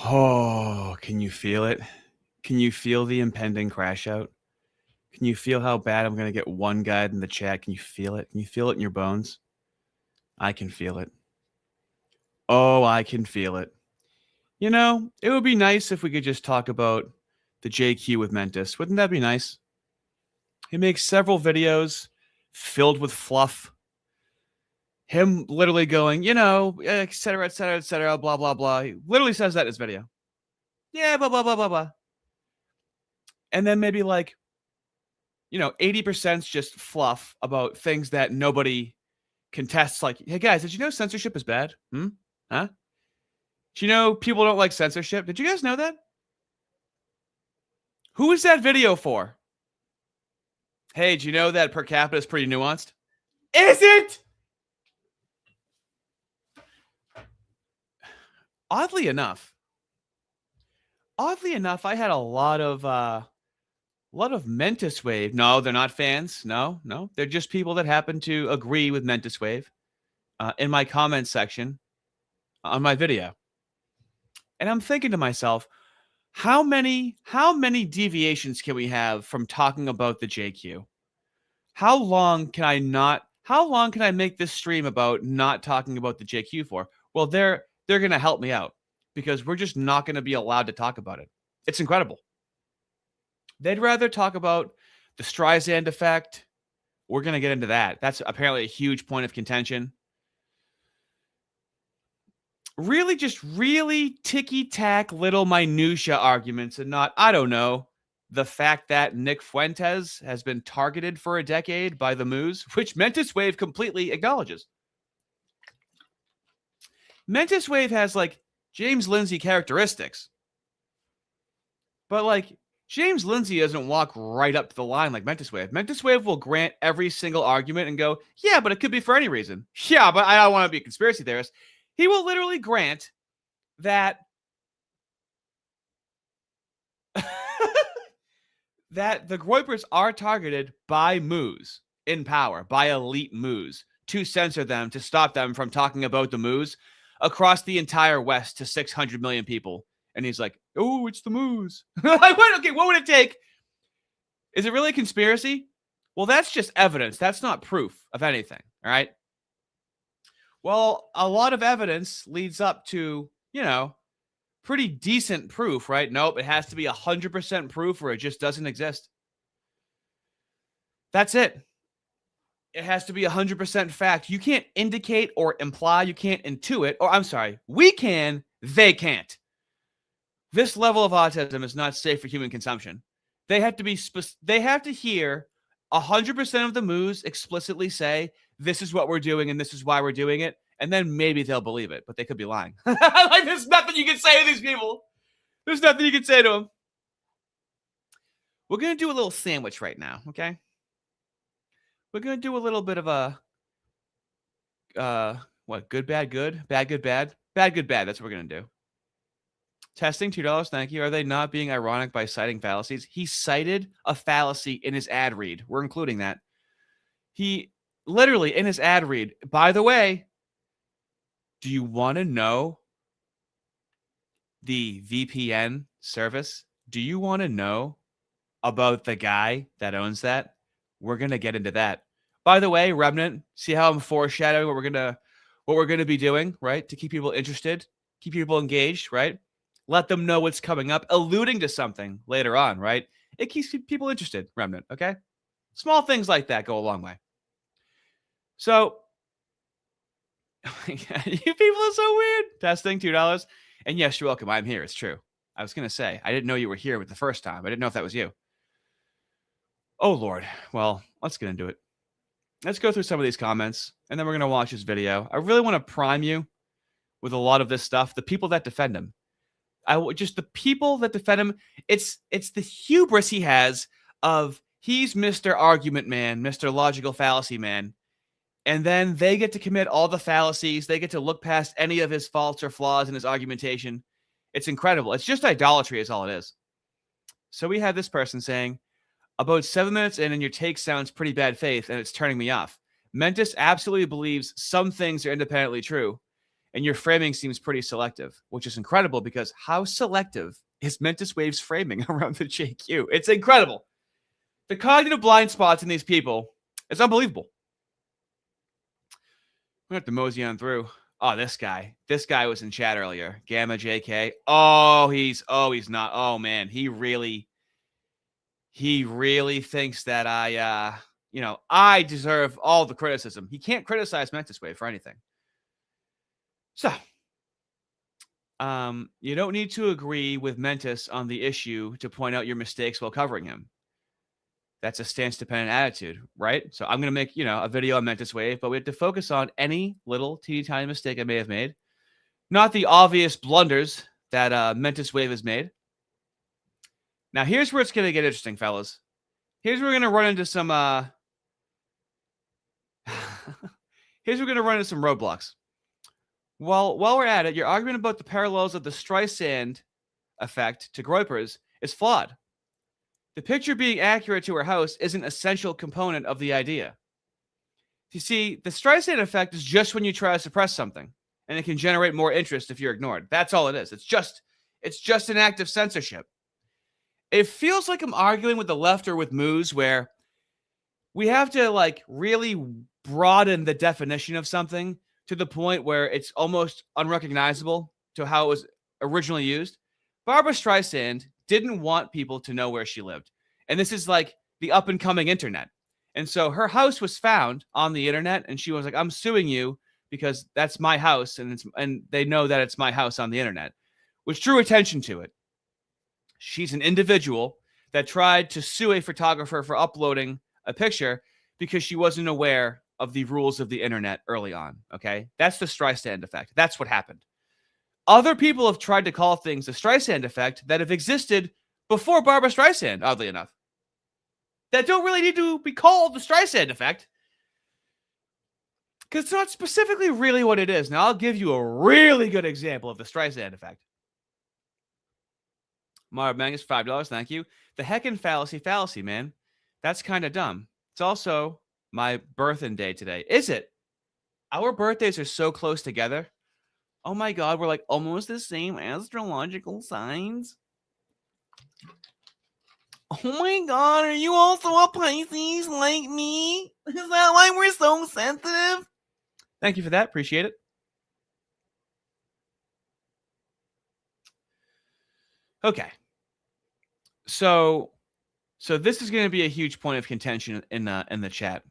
Oh, can you feel it? Can you feel the impending crash out? Can you feel how bad I'm going to get one guy in the chat? Can you feel it? Can you feel it in your bones? I can feel it. Oh, I can feel it. You know, it would be nice if we could just talk about the JQ with Mentis. Wouldn't that be nice? He makes several videos filled with fluff. Him literally going, you know, et cetera, blah, blah, blah. He literally says that in his video. Yeah, blah, blah, blah, blah, blah. And then maybe like, 80% is just fluff about things that nobody contests. Like, hey guys, did you know censorship is bad? Huh? Do you know people don't like censorship? Did you guys know that? Who is that video for? Hey, do you know that per capita is pretty nuanced? Is it? Oddly enough, I had a lot of MentisWave. No, they're not fans. No, they're just people that happen to agree with MentisWave in my comment section on my video. And I'm thinking to myself, how many deviations can we have from talking about the JQ? How long can I make this stream about not talking about the JQ for? Well, they're going to help me out because we're just not going to be allowed to talk about it. It's incredible. They'd rather talk about the Streisand effect. We're going to get into that. That's apparently a huge point of contention. Really ticky-tack little minutia arguments and not, I don't know, the fact that Nick Fuentes has been targeted for a decade by the Moose, which MentisWave completely acknowledges. MentisWave has, like, James Lindsay characteristics. But, like, James Lindsay doesn't walk right up to the line like MentisWave. MentisWave will grant every single argument and go, yeah, but it could be for any reason. Yeah, but I don't want to be a conspiracy theorist. He will literally grant that that the Groypers are targeted by Moose in power, by elite Moose, to censor them, to stop them from talking about the Moose across the entire West to 600 million people. And he's like, oh, it's the Moose. Like, wait, okay, what would it take? Is it really a conspiracy? Well, that's just evidence. That's not proof of anything, all right? Well, a lot of evidence leads up to, pretty decent proof, right? Nope, it has to be 100% proof or it just doesn't exist. That's it. It has to be 100% fact. You can't indicate or imply. You can't intuit. Or I'm sorry, we can, they can't. This level of autism is not safe for human consumption. They have to hear 100% of the moves explicitly say, this is what we're doing and this is why we're doing it. And then maybe they'll believe it, but they could be lying. Like, there's nothing you can say to these people. There's nothing you can say to them. We're going to do a little sandwich right now, okay? We're going to do a little bit of a, good, bad, good, bad, good, bad, bad, good, bad. That's what we're going to do. Testing, $2, thank you. Are they not being ironic by citing fallacies? He cited a fallacy in his ad read. We're including that. He literally, in his ad read, by the way, do you want to know the VPN service? Do you want to know about the guy that owns that? We're going to get into that. By the way, Remnant, see how I'm foreshadowing what we're going to be doing, right? To keep people interested, keep people engaged, right? Let them know what's coming up, alluding to something later on, right? It keeps people interested, Remnant, okay? Small things like that go a long way. So, you people are so weird. Testing, $2. And yes, you're welcome. I'm here. It's true. I was going to say, I didn't know you were here with the first time. I didn't know if that was you. Oh, Lord. Well, let's get into it. Let's go through some of these comments, and then we're going to watch this video. I really want to prime you with a lot of this stuff. The people that defend him. The people that defend him. It's the hubris he has of he's Mr. Argument Man, Mr. Logical Fallacy Man. And then they get to commit all the fallacies. They get to look past any of his faults or flaws in his argumentation. It's incredible. It's just idolatry is all it is. So we have this person saying, about 7 minutes in and your take sounds pretty bad faith and it's turning me off. Mentis absolutely believes some things are independently true. and your framing seems pretty selective, which is incredible because how selective is MentisWave's framing around the JQ? It's incredible. The cognitive blind spots in these people, it's unbelievable. We have to mosey on through. Oh, this guy. This guy was in chat earlier. Gamma JK. Oh, he's not. Oh man, he really thinks that I deserve all the criticism. He can't criticize MentisWave for anything. So, you don't need to agree with Mentis on the issue to point out your mistakes while covering him. That's a stance-dependent attitude, right? So I'm going to make, a video on MentisWave, but we have to focus on any little teeny tiny mistake I may have made, not the obvious blunders that MentisWave has made. Now, here's where it's going to get interesting, fellas. Here's where we're going to run into some roadblocks. While we're at it, your argument about the parallels of the Streisand effect to Groyper's is flawed. The picture being accurate to her house is an essential component of the idea. You see, the Streisand effect is just when you try to suppress something, and it can generate more interest if you're ignored. That's all it is. It's just an act of censorship. It feels like I'm arguing with the left or with Moose, where we have to really broaden the definition of something to the point where it's almost unrecognizable to how it was originally used. Barbra Streisand didn't want people to know where she lived. And this is like the up and coming internet. And so her house was found on the internet, and she was like, I'm suing you because that's my house. And they know that it's my house on the internet, which drew attention to it. She's an individual that tried to sue a photographer for uploading a picture because she wasn't aware of the rules of the internet early on. Okay. That's the Streisand effect. That's what happened. Other people have tried to call things the Streisand effect that have existed before Barbra Streisand, oddly enough, that don't really need to be called the Streisand effect because it's not specifically really what it is. Now, I'll give you a really good example of the Streisand effect. Marv Mangus, $5. Thank you. The heckin' fallacy, man. That's kind of dumb. It's also my birthday today. Is it? Our birthdays are so close together. Oh my God, we're like almost the same astrological signs. Oh my God, are you also a Pisces like me? Is that why we're so sensitive? Thank you for that. Appreciate it. Okay. So this is going to be a huge point of contention in the chat.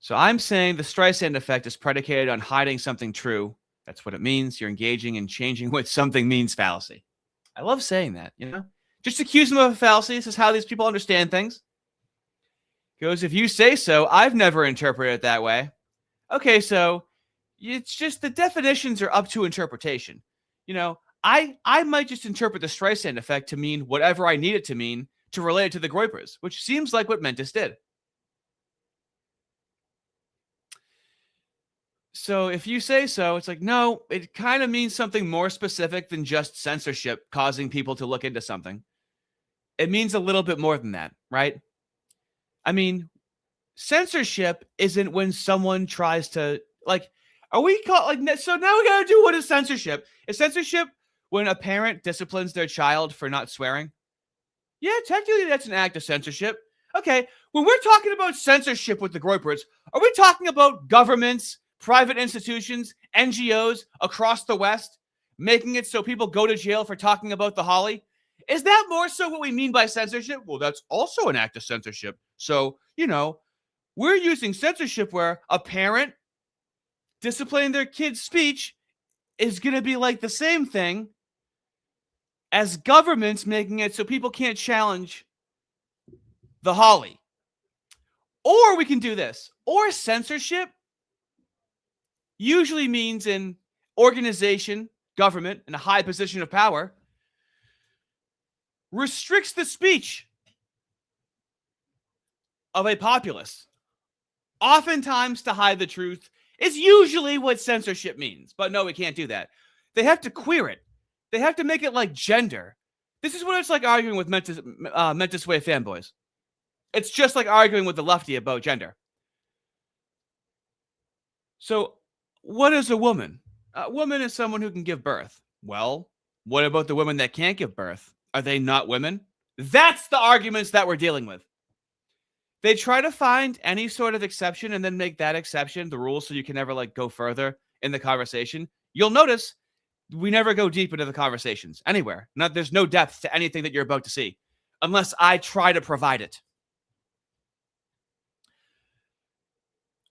So I'm saying the Streisand effect is predicated on hiding something true. That's what it means. You're engaging in changing what something means fallacy. I love saying that, Just accuse them of a fallacy. This is how these people understand things. Goes, if you say so, I've never interpreted it that way. Okay, so it's just the definitions are up to interpretation. I might just interpret the Streisand effect to mean whatever I need it to mean to relate it to the Groypers, which seems like what Mentis did. So if you say so, it's like, no, it kind of means something more specific than just censorship causing people to look into something. It means a little bit more than that, right? I mean, censorship isn't when someone tries to, are we called, so now we got to do what is censorship? Is censorship when a parent disciplines their child for not swearing? Yeah, technically that's an act of censorship. Okay, when we're talking about censorship with the Groypers, are we talking about governments, private institutions, NGOs across the West, making it so people go to jail for talking about the Holly? Is that more so what we mean by censorship? Well, that's also an act of censorship. So, we're using censorship where a parent disciplining their kid's speech is going to be like the same thing as governments making it so people can't challenge the Holly. Or we can do this. Or censorship usually means in organization, government, in a high position of power, restricts the speech of a populace. Oftentimes to hide the truth is usually what censorship means. But no, we can't do that. They have to queer it. They have to make it like gender. This is what it's like arguing with MentisWave fanboys. It's just like arguing with the lefty about gender. So what is a woman? A woman is someone who can give birth. Well, what about the women that can't give birth? Are they not women? That's the arguments that we're dealing with. They try to find any sort of exception and then make that exception the rule so you can never like go further in the conversation. You'll notice we never go deep into the conversations anywhere. There's no depth to anything that you're about to see unless I try to provide it.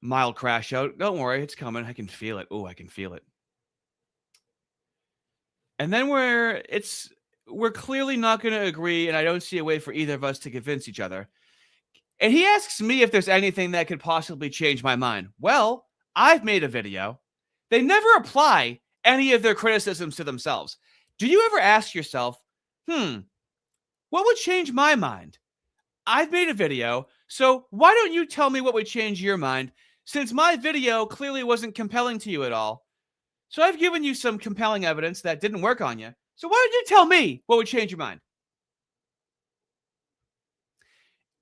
Mild crash out. Don't worry, it's coming. I can feel it. Oh, I can feel it. And then we're clearly not going to agree, and I don't see a way for either of us to convince each other. And he asks me if there's anything that could possibly change my mind. Well, I've made a video. They never apply any of their criticisms to themselves. Do you ever ask yourself, what would change my mind? I've made a video, so why don't you tell me what would change your mind, since my video clearly wasn't compelling to you at all? So I've given you some compelling evidence that didn't work on you. So why don't you tell me what would change your mind?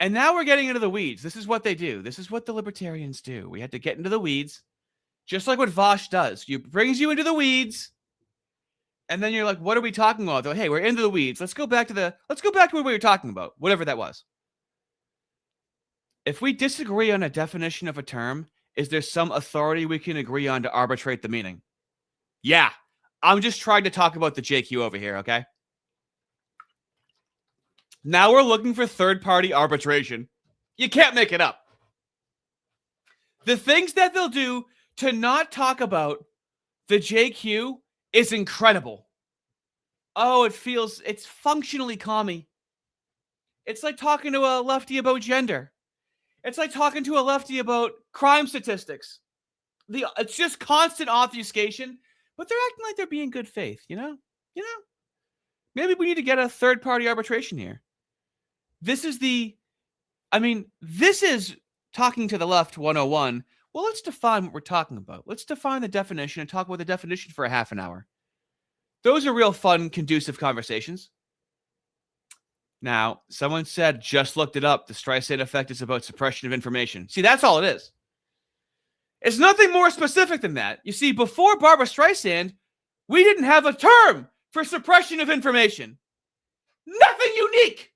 And now we're getting into the weeds. This is what they do. This is what the libertarians do. We had to get into the weeds, just like what Vosh does. He brings you into the weeds, and then you're like, "What are we talking about?" They're like, "Hey, we're into the weeds. Let's go back to what we were talking about, whatever that was." If we disagree on a definition of a term, is there some authority we can agree on to arbitrate the meaning? Yeah, I'm just trying to talk about the JQ over here, okay? Now we're looking for third-party arbitration. You can't make it up. The things that they'll do to not talk about the JQ is incredible. Oh, it's functionally commie. It's like talking to a lefty about gender. It's like talking to a lefty about crime statistics. It's just constant obfuscation, but they're acting like they're being good faith, you know? Maybe we need to get a third-party arbitration here. This is talking to the left 101. Well, let's define what we're talking about. Let's define the definition and talk about the definition for a half an hour. Those are real fun, conducive conversations. Now, someone said, just looked it up. The Streisand effect is about suppression of information. See, that's all it is. It's nothing more specific than that. You see, before Barbra Streisand, we didn't have a term for suppression of information. Nothing unique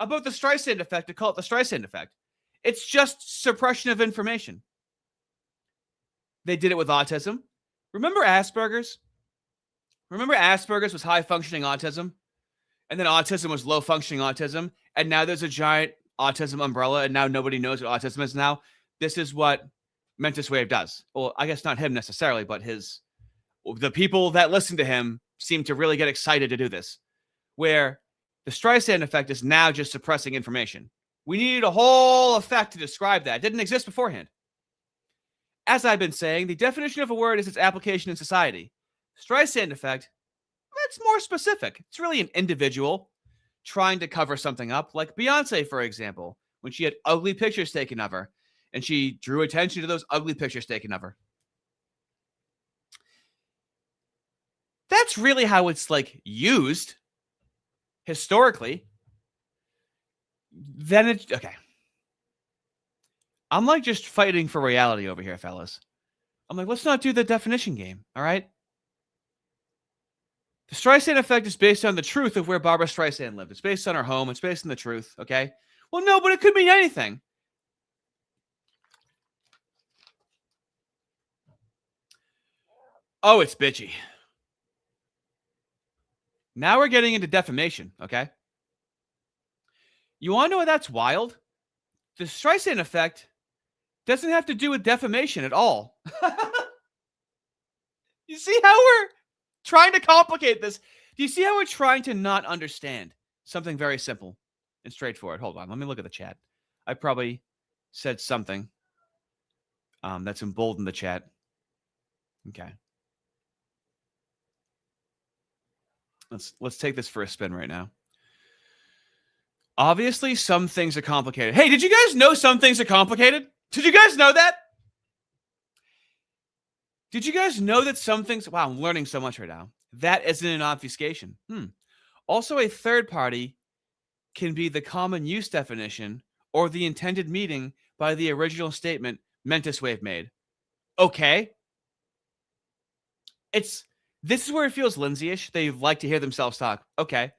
about the Streisand effect to call it the Streisand effect. It's just suppression of information. They did it with autism. Remember Asperger's? Remember Asperger's was high-functioning autism? And then autism was low-functioning autism? And now there's a giant autism umbrella, and now nobody knows what autism is now? This is what MentisWave does. Well, I guess not him necessarily, but the people that listen to him seem to really get excited to do this, where the Streisand effect is now just suppressing information. We needed a whole effect to describe that. It didn't exist beforehand. As I've been saying, the definition of a word is its application in society. Streisand effect, that's more specific. It's really an individual trying to cover something up, like Beyonce, for example, when she had ugly pictures taken of her, and she drew attention to those ugly pictures taken of her. That's really how it's used historically. Then it's okay. I'm just fighting for reality over here, fellas. I'm let's not do the definition game, all right? The Streisand effect is based on the truth of where Barbra Streisand lived. It's based on her home. It's based on the truth, okay? Well, no, but it could mean anything. Oh, it's bitchy. Now we're getting into defamation, okay? You want to know why that's wild? The Streisand effect doesn't have to do with defamation at all. You see how we're trying to complicate this? Do you see how we're trying to not understand something very simple and straightforward? Hold on. Let me look at the chat. I probably said something that's emboldened the chat. Okay. Let's take this for a spin right now. Obviously, some things are complicated. Hey, did you guys know some things are complicated? Did you guys know that? Did you guys know that some things... Wow, I'm learning so much right now. That isn't an obfuscation. Also, a third party can be the common use definition or the intended meaning by the original statement MentisWave made. Okay. this is where it feels Lindsay-ish. They like to hear themselves talk. Okay.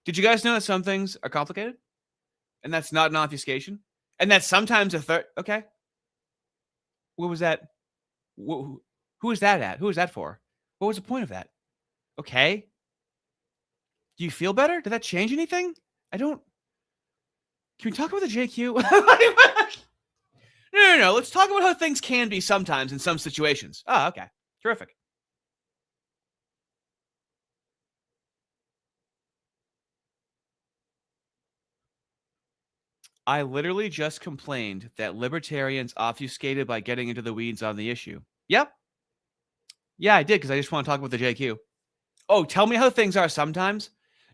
Did you guys know that some things are complicated? And that's not an obfuscation? And that sometimes a third. Okay. What was that? Who was that at? Who was that for? What was the point of that? Okay. Do you feel better? Did that change anything? I don't. Can we talk about the JQ? No. Let's talk about how things can be sometimes in some situations. Oh, okay. Terrific. I literally just complained that libertarians obfuscated by getting into the weeds on the issue. Yep. Yeah, I did because I just want to talk about the JQ. Oh, tell me how things are sometimes.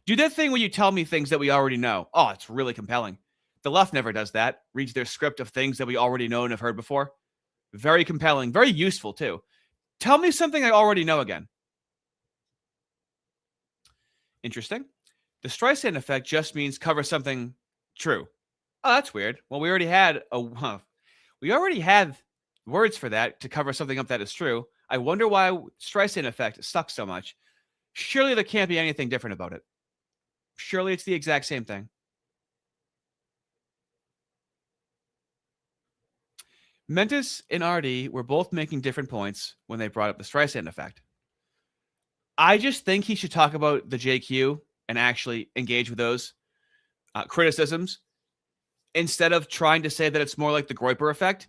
Do that thing where you tell me things that we already know. Oh, it's really compelling. The left never does that. Reads their script of things that we already know and have heard before. Very compelling. Very useful, too. Tell me something I already know again. Interesting. The Streisand effect just means cover something true. Oh, that's weird. Well, we already had words for that to cover something up that is true. I wonder why Streisand effect stuck so much. Surely there can't be anything different about it. Surely it's the exact same thing. Mentis and RD were both making different points when they brought up the Streisand effect. I just think he should talk about the JQ and actually engage with those criticisms instead of trying to say that it's more like the Groyper effect.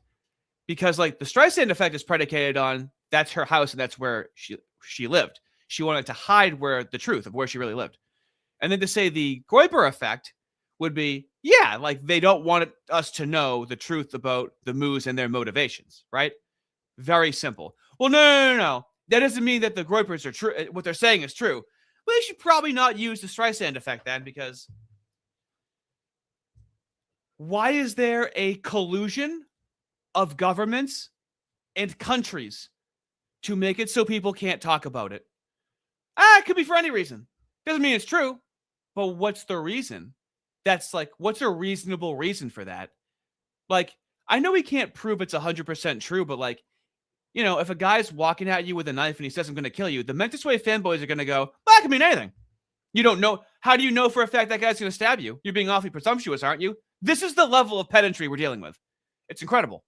Because like the Streisand effect is predicated on that's her house and that's where she lived. She wanted to hide the truth of where she really lived. And then to say the Groyper effect would be, yeah, like they don't want us to know the truth about the moves and their motivations, right? Very simple. Well, no. That doesn't mean that the Groypers are true. What they're saying is true. Well, they should probably not use the Streisand effect then, because why is there a collusion of governments and countries to make it so people can't talk about it? It could be for any reason. Doesn't mean it's true. But what's the reason? That's like, what's a reasonable reason for that? Like, I know we can't prove it's 100% true, but like, you know, if a guy's walking at you with a knife and he says, I'm going to kill you, the MentisWave fanboys are going to go, well, that could mean anything. You don't know. How do you know for a fact that guy's going to stab you? You're being awfully presumptuous, aren't you? This is the level of pedantry we're dealing with. It's incredible.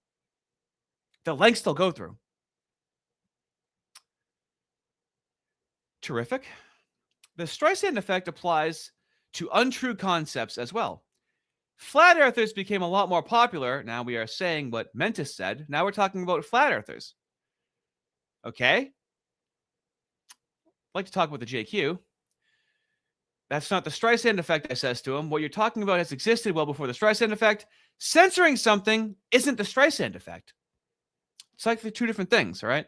The lengths they'll go through. Terrific. The Streisand effect applies to untrue concepts as well. Flat earthers became a lot more popular. Now we are saying what Mentis said. Now we're talking about flat earthers. Okay. I'd like to talk about the JQ. That's not the Streisand effect, I says to him. What you're talking about has existed well before the Streisand effect. Censoring something isn't the Streisand effect. It's like the two different things, all right?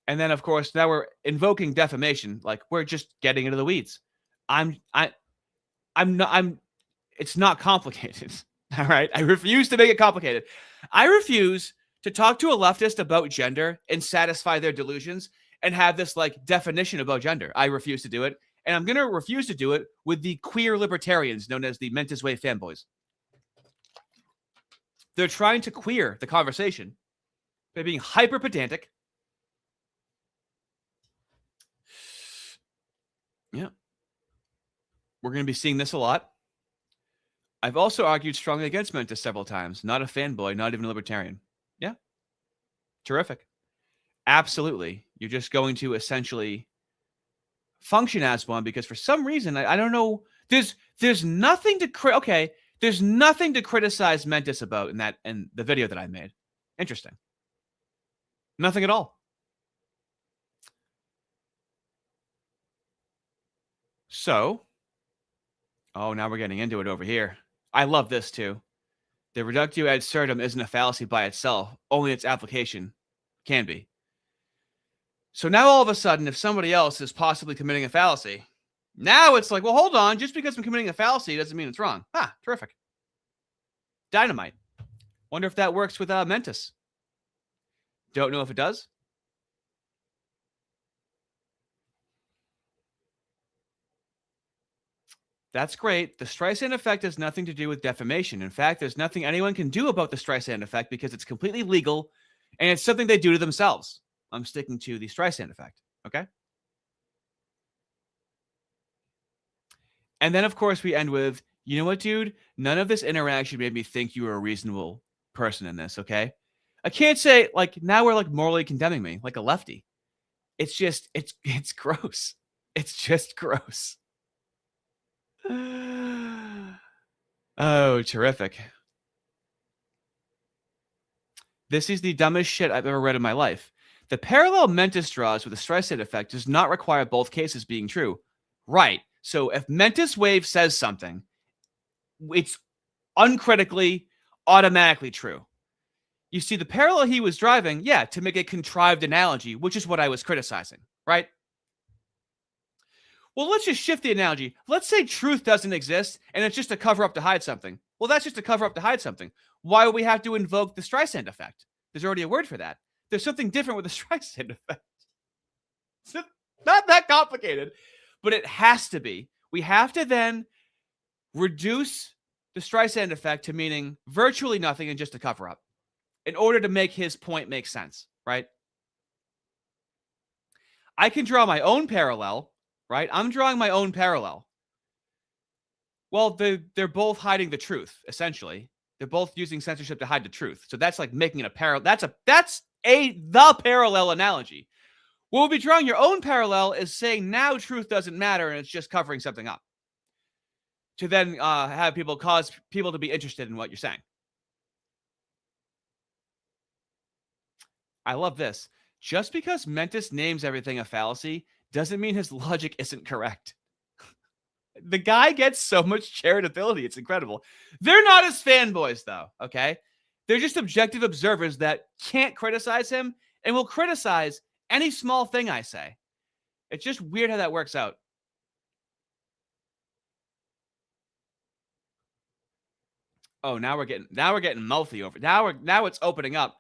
And then, of course, now we're invoking defamation. Like, we're just getting into the weeds. It's not complicated. All right. I refuse to make it complicated. I refuse to talk to a leftist about gender and satisfy their delusions and have this like definition about gender. I refuse to do it. And I'm going to refuse to do it with the queer libertarians known as the MentisWave fanboys. They're trying to queer the conversation by being hyper pedantic. Yeah. We're going to be seeing this a lot. I've also argued strongly against Mentis several times. Not a fanboy, not even a libertarian. Yeah. Terrific. Absolutely. You're just going to essentially function as one because for some reason, I don't know. There's nothing to there's nothing to criticize Mentis about in the video that I made. Interesting. Nothing at all. So, now we're getting into it over here. I love this too. The reductio ad absurdum isn't a fallacy by itself, only its application can be. So now all of a sudden, if somebody else is possibly committing a fallacy, now it's like, well, hold on, just because I'm committing a fallacy doesn't mean it's wrong. Terrific. Dynamite. Wonder if that works with Mentis. Don't know if it does. That's great. The Streisand effect has nothing to do with defamation. In fact, there's nothing anyone can do about the Streisand effect because it's completely legal and it's something they do to themselves. I'm sticking to the Streisand effect. Okay. And then, of course, we end with, you know what, dude? None of this interaction made me think you were a reasonable person in this, okay? I can't say, like, now we're, like, morally condemning me, like a lefty. It's just, it's gross. It's just gross. Oh, terrific. This is the dumbest shit I've ever read in my life. The parallel Mentis draws with the Streisand effect does not require both cases being true. Right. So if MentisWave says something, it's uncritically, automatically true. You see, the parallel he was driving, yeah, to make a contrived analogy, which is what I was criticizing, right? Well, let's just shift the analogy. Let's say truth doesn't exist and it's just a cover up to hide something. Well, that's just a cover up to hide something. Why would we have to invoke the Streisand effect? There's already a word for that. There's something different with the Streisand effect. It's not that complicated, but it has to be. We have to then reduce the Streisand effect to meaning virtually nothing and just a cover up in order to make his point make sense, right? I can draw my own parallel, right? I'm drawing my own parallel. Well, they're both hiding the truth, essentially. They're both using censorship to hide the truth. So that's like making it a parallel. That's the parallel analogy. What we'll be drawing your own parallel is saying now truth doesn't matter and it's just covering something up. To then have people cause people to be interested in what you're saying. I love this. Just because Mentis names everything a fallacy doesn't mean his logic isn't correct. The guy gets so much charitability. It's incredible. They're not his fanboys, though, okay? They're just objective observers that can't criticize him and will criticize any small thing I say. It's just weird how that works out. Oh, now we're getting mouthy over. Now it's opening up.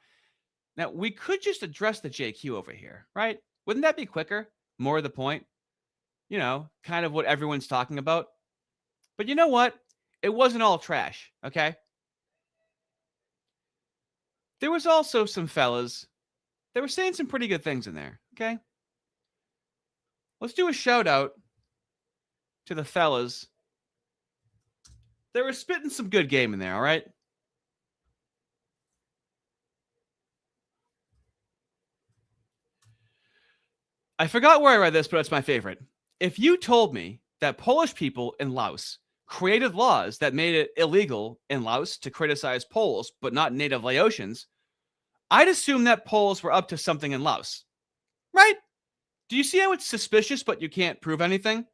Now, we could just address the JQ over here, right? Wouldn't that be quicker? More of the point? You know, kind of what everyone's talking about. But you know what? It wasn't all trash, okay? There was also some fellas that were saying some pretty good things in there, okay? Let's do a shout out to the fellas. They were spitting some good game in there, all right? I forgot where I read this, but it's my favorite. If you told me that Polish people in Laos created laws that made it illegal in Laos to criticize Poles, but not native Laotians, I'd assume that Poles were up to something in Laos. Right? Do you see how it's suspicious, but you can't prove anything?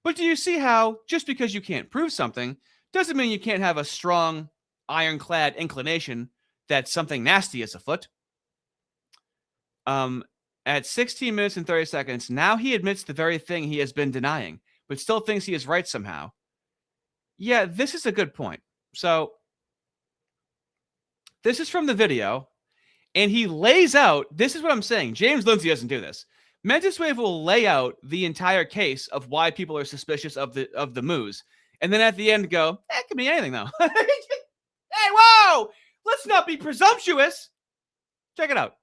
But do you see how, just because you can't prove something, doesn't mean you can't have a strong, ironclad inclination that something nasty is afoot? At 16 minutes and 30 seconds, now he admits the very thing he has been denying, but still thinks he is right somehow. Yeah, this is a good point. So, this is from the video, and he lays out, this is what I'm saying. James Lindsay doesn't do this. MentisWave will lay out the entire case of why people are suspicious of the moves, and then at the end go, it could be anything, though. Hey, whoa! Let's not be presumptuous. Check it out.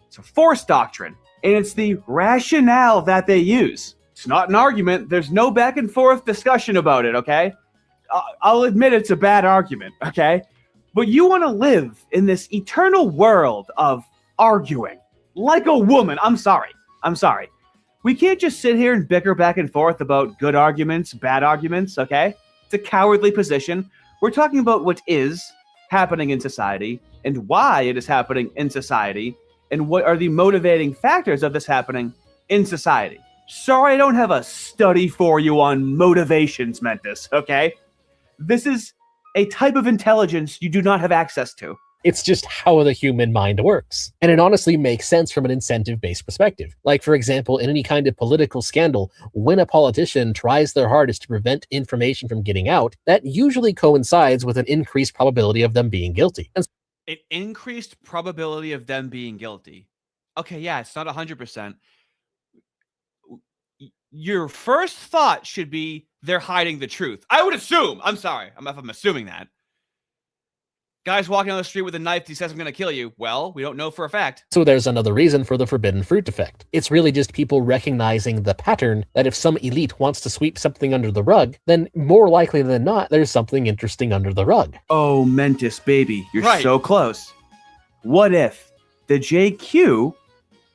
It's a force doctrine, and it's the rationale that they use. It's not an argument. There's no back and forth discussion about it, okay? I'll admit it's a bad argument, okay? But you want to live in this eternal world of arguing like a woman. I'm sorry. We can't just sit here and bicker back and forth about good arguments, bad arguments, okay? It's a cowardly position. We're talking about what is happening in society and why it is happening in society and what are the motivating factors of this happening in society. Sorry, I don't have a study for you on motivations, Mentis, okay? This is a type of intelligence you do not have access to. It's just how the human mind works. And it honestly makes sense from an incentive-based perspective. Like, for example, in any kind of political scandal, when a politician tries their hardest to prevent information from getting out, that usually coincides with an increased probability of them being guilty. And an increased probability of them being guilty. Okay, yeah, it's not 100%. Your first thought should be they're hiding the truth. I would assume. I'm sorry. I'm assuming that. Guy's walking down the street with a knife. He says, I'm going to kill you. Well, we don't know for a fact. So there's another reason for the forbidden fruit effect. It's really just people recognizing the pattern that if some elite wants to sweep something under the rug, then more likely than not, there's something interesting under the rug. Oh, Mentis, baby, you're Right. so close. What if the JQ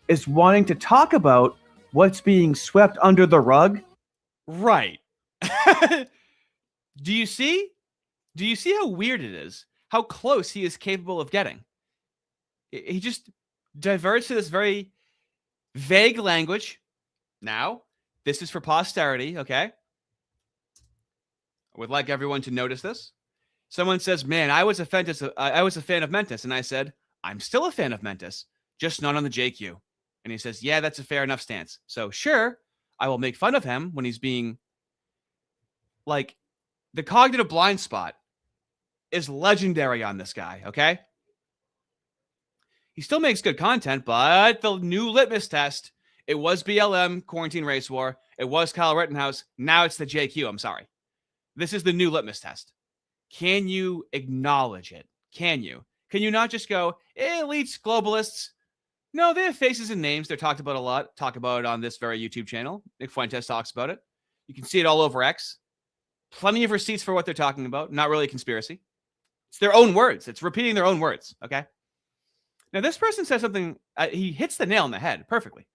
is wanting to talk about what's being swept under the rug? Right. Do you see? Do you see how weird it is? How close he is capable of getting? He just diverts to this very vague language. Now, this is for posterity, okay? I would like everyone to notice this. Someone says, man, I was a fan of Mentis. And I said, I'm still a fan of Mentis, just not on the JQ. And he says, yeah, that's a fair enough stance. So sure, I will make fun of him when he's being like, the cognitive blind spot is legendary on this guy, okay? He still makes good content, but the new litmus test, it was BLM, quarantine race war. It was Kyle Rittenhouse. Now it's the JQ. I'm sorry. This is the new litmus test. Can you acknowledge it? Can you? Can you not just go, elites, globalists? No, they have faces and names. They're talked about a lot. Talk about it on this very YouTube channel. Nick Fuentes talks about it. You can see it all over X. Plenty of receipts for what they're talking about. Not really a conspiracy. It's their own words. It's repeating their own words, okay? Now, this person says something, he hits the nail on the head perfectly.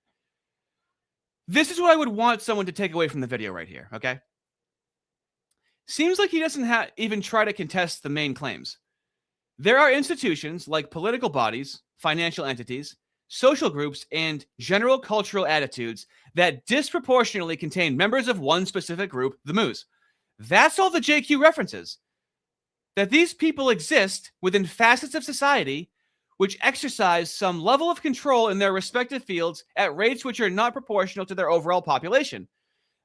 This is what I would want someone to take away from the video right here, okay? Seems like he doesn't even try to contest the main claims. There are institutions like political bodies, financial entities, social groups, and general cultural attitudes that disproportionately contain members of one specific group, the Moos. That's all the JQ references. That these people exist within facets of society which exercise some level of control in their respective fields at rates which are not proportional to their overall population.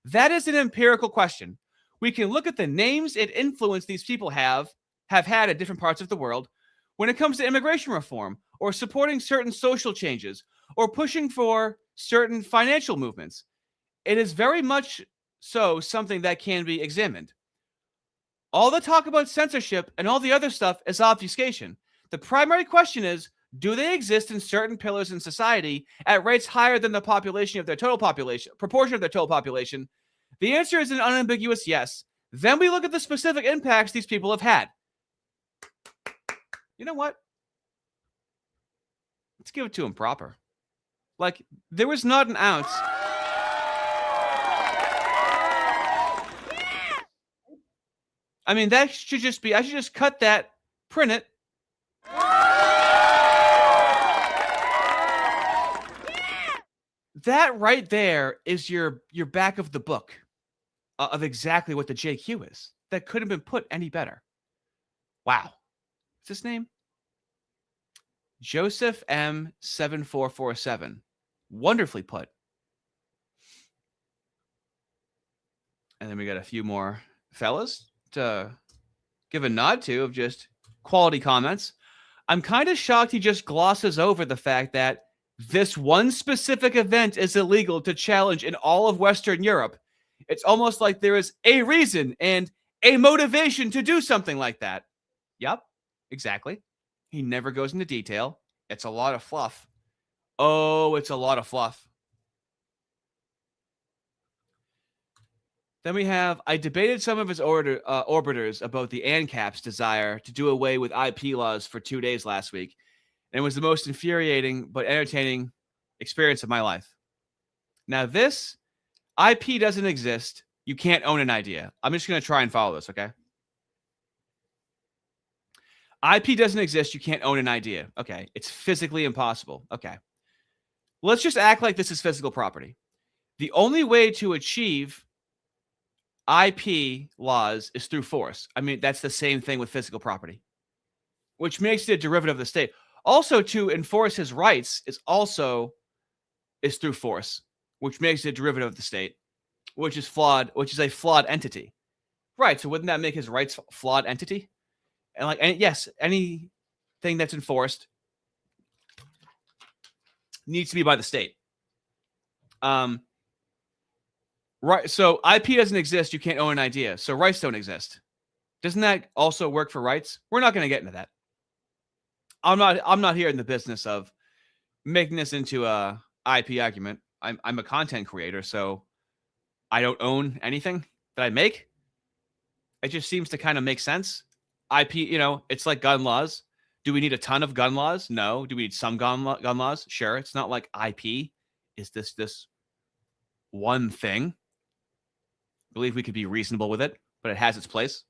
That is an empirical question. We can look at the names and influence these people have had at different parts of the world when it comes to immigration reform or supporting certain social changes or pushing for certain financial movements. It is very much so something that can be examined. All the talk about censorship and all the other stuff is obfuscation. The primary question is, do they exist in certain pillars in society at rates higher than the population of their total population, proportion of their total population? The answer is an unambiguous yes. Then we look at the specific impacts these people have had. You know what? Let's give it to him proper. Like, there was not an ounce. I mean, that should just be, I should just cut that, print it. That right there is your back of the book of exactly what the JQ is. That couldn't have been put any better. Wow. What's his name? Joseph M7447. Wonderfully put. And then we got a few more fellas to give a nod to of just quality comments. I'm kind of shocked he just glosses over the fact that this one specific event is illegal to challenge in all of Western Europe. It's almost like there is a reason and a motivation to do something like that. Yep, exactly. He never goes into detail. It's a lot of fluff. Oh, it's a lot of fluff. Then we have, I debated some of his orbiters about the ANCAP's desire to do away with IP laws for 2 days last week. And it was the most infuriating but entertaining experience of my life. Now this, IP doesn't exist. You can't own an idea. I'm just going to try and follow this, okay? IP doesn't exist. You can't own an idea. Okay. It's physically impossible. Okay. Let's just act like this is physical property. The only way to achieve IP laws is through force. I mean, that's the same thing with physical property, which makes it a derivative of the state. Also, to enforce his rights is through force, which makes it a derivative of the state, which is flawed, which is a flawed entity. Right. So wouldn't that make his rights flawed entity? And yes, anything that's enforced needs to be by the state. Right. So IP doesn't exist. You can't own an idea. So rights don't exist. Doesn't that also work for rights? We're not going to get into that. I'm not here in the business of making this into a IP argument. I'm a content creator, so I don't own anything that I make. It just seems to kind of make sense. IP, it's like gun laws. Do we need a ton of gun laws? No. Do we need some gun laws? Sure. It's not like IP is this one thing. I believe we could be reasonable with it, but it has its place.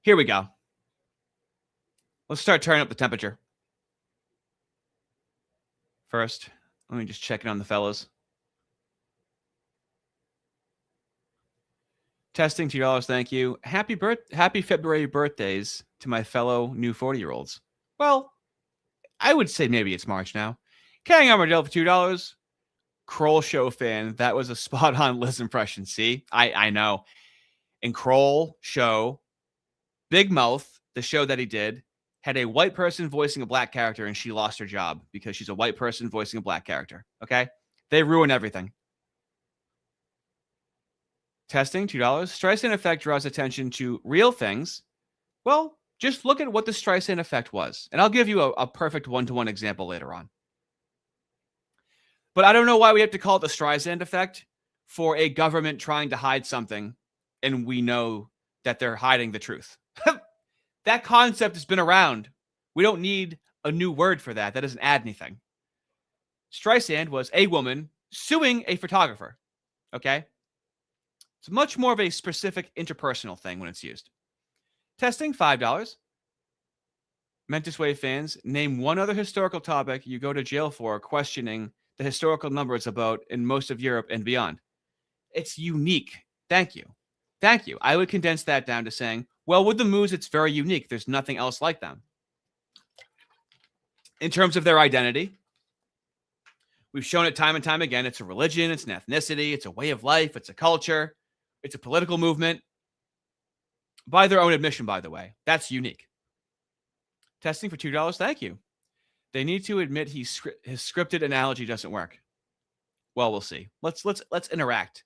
Here we go. Let's start turning up the temperature. First, let me just check in on the fellas. Testing $2, thank you. Happy February birthdays to my fellow new 40-year-olds. Well, I would say maybe it's March now. Carrying Armadillo for $2. Kroll show fan. That was a spot-on Liz impression. See? I know. And Kroll show, Big Mouth, the show that he did, had a white person voicing a black character, and she lost her job because she's a white person voicing a black character. Okay? They ruin everything. Testing, $2. Streisand effect draws attention to real things. Well, just look at what the Streisand effect was. And I'll give you a perfect one-to-one example later on. But I don't know why we have to call it the Streisand effect for a government trying to hide something, and we know that they're hiding the truth. That concept has been around. We don't need a new word for that. That doesn't add anything. Streisand was a woman suing a photographer. Okay? It's much more of a specific interpersonal thing when it's used. Testing, $5. MentisWave fans, name one other historical topic you go to jail for questioning the historical numbers about in most of Europe and beyond. It's unique. Thank you. Thank you. I would condense that down to saying, well, with the Moos, it's very unique. There's nothing else like them. In terms of their identity, we've shown it time and time again. It's a religion. It's an ethnicity. It's a way of life. It's a culture. It's a political movement. By their own admission, by the way. That's unique. Testing for $2. Thank you. They need to admit his scripted analogy doesn't work. Well, we'll see. Let's interact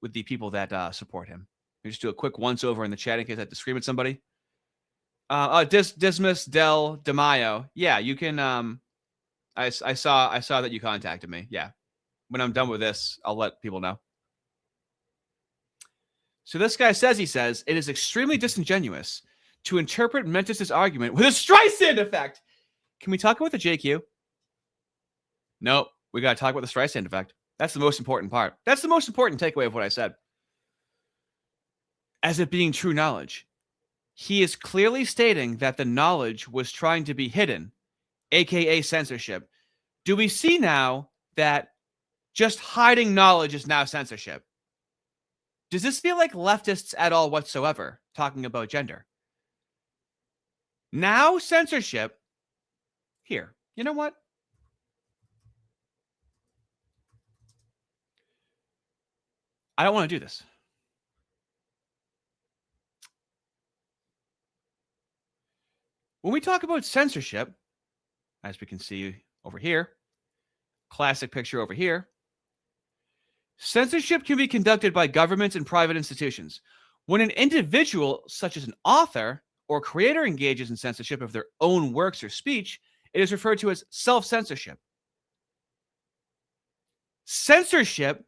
with the people that support him. Let me just do a quick once-over in the chat in case I have to scream at somebody. Dismas Del DeMayo. Yeah, you can. I saw that you contacted me. Yeah. When I'm done with this, I'll let people know. So this guy says, it is extremely disingenuous to interpret Mentis' argument with a Streisand effect. Can we talk about the JQ? Nope. We got to talk about the Streisand effect. That's the most important part. That's the most important takeaway of what I said. As it being true knowledge, he is clearly stating that the knowledge was trying to be hidden, aka censorship. Do we see now that just hiding knowledge is now censorship? Does this feel like leftists at all whatsoever talking about gender? Now censorship. Here, you know what? I don't want to do this. When we talk about censorship, as we can see over here, classic picture over here, censorship can be conducted by governments and private institutions. When an individual, such as an author or creator, engages in censorship of their own works or speech, it is referred to as self-censorship. Censorship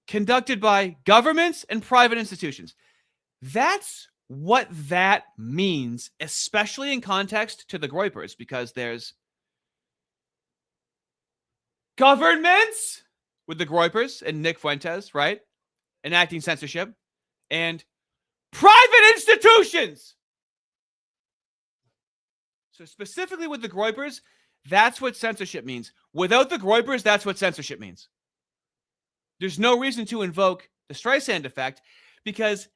conducted by governments and private institutions. That's what that means, especially in context to the Groypers, because there's governments with the Groypers and Nick Fuentes, right? Enacting censorship, and private institutions. So specifically with the Groypers, that's what censorship means. Without the Groypers, that's what censorship means. There's no reason to invoke the Streisand effect, because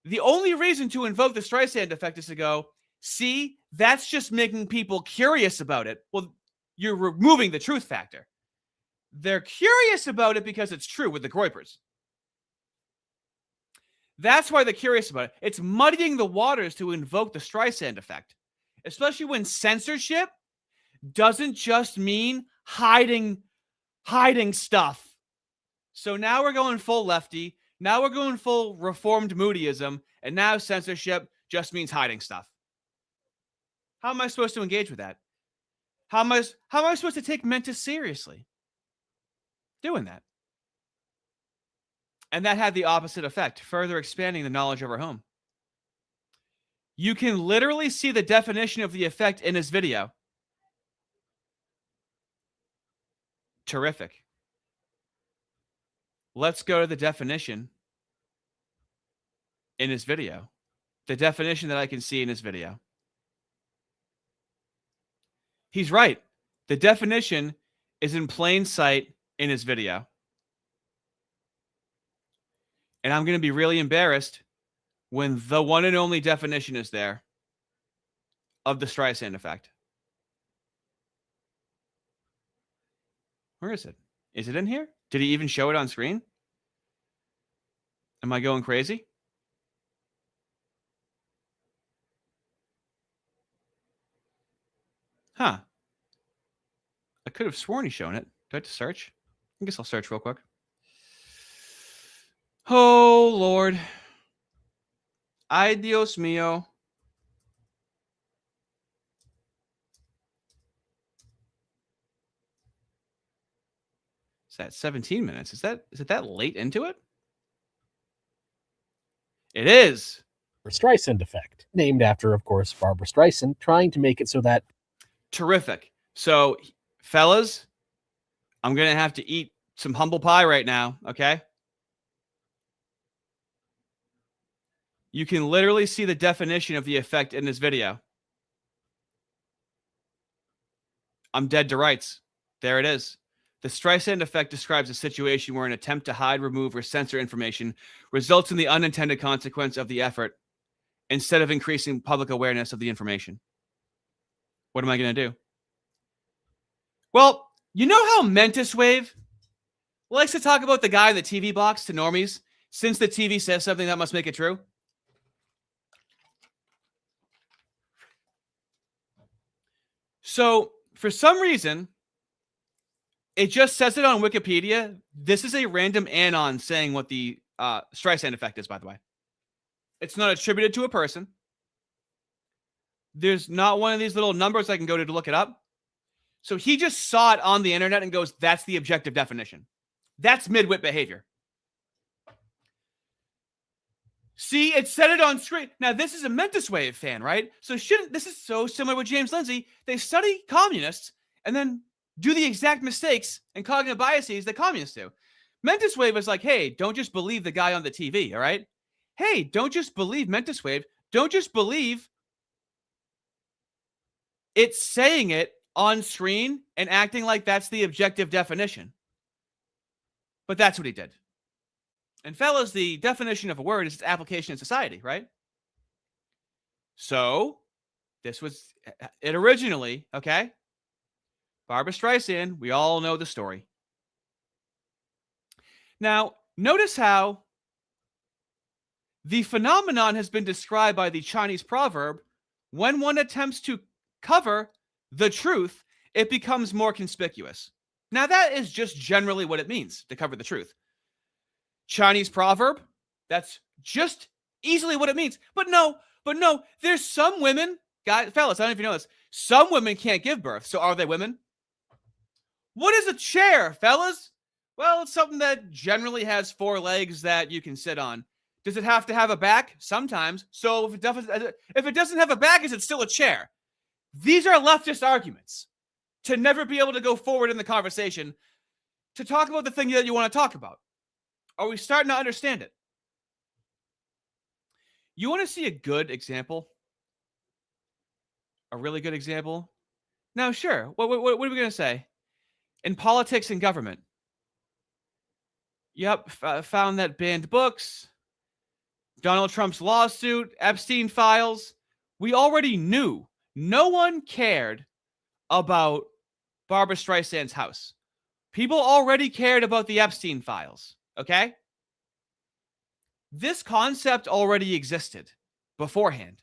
the only reason to invoke the Streisand effect is to go, see, that's just making people curious about it. Well, you're removing the truth factor. They're curious about it because it's true with the Groypers. That's why they're curious about it. It's muddying the waters to invoke the Streisand effect, especially when censorship doesn't just mean hiding stuff. So now we're going full lefty. Now we're going full reformed Moodyism. And now censorship just means hiding stuff. How am I supposed to engage with that? How am I supposed to take Mentis seriously doing that? And that had the opposite effect, further expanding the knowledge of our home. You can literally see the definition of the effect in his video. Terrific. Let's go to the definition in his video. The definition that I can see in his video. He's right. The definition is in plain sight in his video. And I'm going to be really embarrassed when the one and only definition is there of the Streisand effect. Where is it? Is it in here? Did he even show it on screen? Am I going crazy? Huh. I could have sworn he's shown it. Do I have to search? I guess I'll search real quick. Oh, Lord. Ay, Dios mío. Is that 17 minutes? Is it that late into it? It is. Streisand effect, named after, of course, Barbara Streisand, trying to make it so that... Terrific. So, fellas, I'm going to have to eat some humble pie right now, okay? You can literally see the definition of the effect in this video. I'm dead to rights. There it is. The Streisand effect describes a situation where an attempt to hide, remove, or censor information results in the unintended consequence of the effort instead of increasing public awareness of the information. What am I going to do? Well, you know how MentisWave likes to talk about the guy in the TV box to normies? Since the TV says something, that must make it true. So, for some reason, it just says it on Wikipedia. This is a random anon saying what the Streisand effect is, by the way. It's not attributed to a person. There's not one of these little numbers I can go to look it up. So he just saw it on the internet and goes, that's the objective definition. That's midwit behavior. See, it said it on screen. Now, this is a MentisWave fan, right? So this is so similar with James Lindsay. They study communists and then do the exact mistakes and cognitive biases that communists do. MentisWave is like, hey, don't just believe the guy on the TV, all right? Hey, don't just believe MentisWave. Don't just believe it's saying it on screen and acting like that's the objective definition. But that's what he did. And fellas, the definition of a word is its application in society, right? So, this was it originally, okay? Barbara Streisand, we all know the story. Now, notice how the phenomenon has been described by the Chinese proverb, when one attempts to cover the truth, it becomes more conspicuous. Now, that is just generally what it means, to cover the truth. Chinese proverb, that's just easily what it means. But no, there's some women, guys, fellas, I don't know if you know this, some women can't give birth. So are they women? What is a chair, fellas? Well, it's something that generally has 4 legs that you can sit on. Does it have to have a back? Sometimes. So if it doesn't have a back, is it still a chair? These are leftist arguments to never be able to go forward in the conversation to talk about the thing that you want to talk about. Are we starting to understand it? You want to see a good example? A really good example? Now, sure. What are we going to say? In politics and government. Yep, found that banned books. Donald Trump's lawsuit, Epstein files. We already knew. No one cared about Barbara Streisand's house. People already cared about the Epstein files. Okay? This concept already existed beforehand.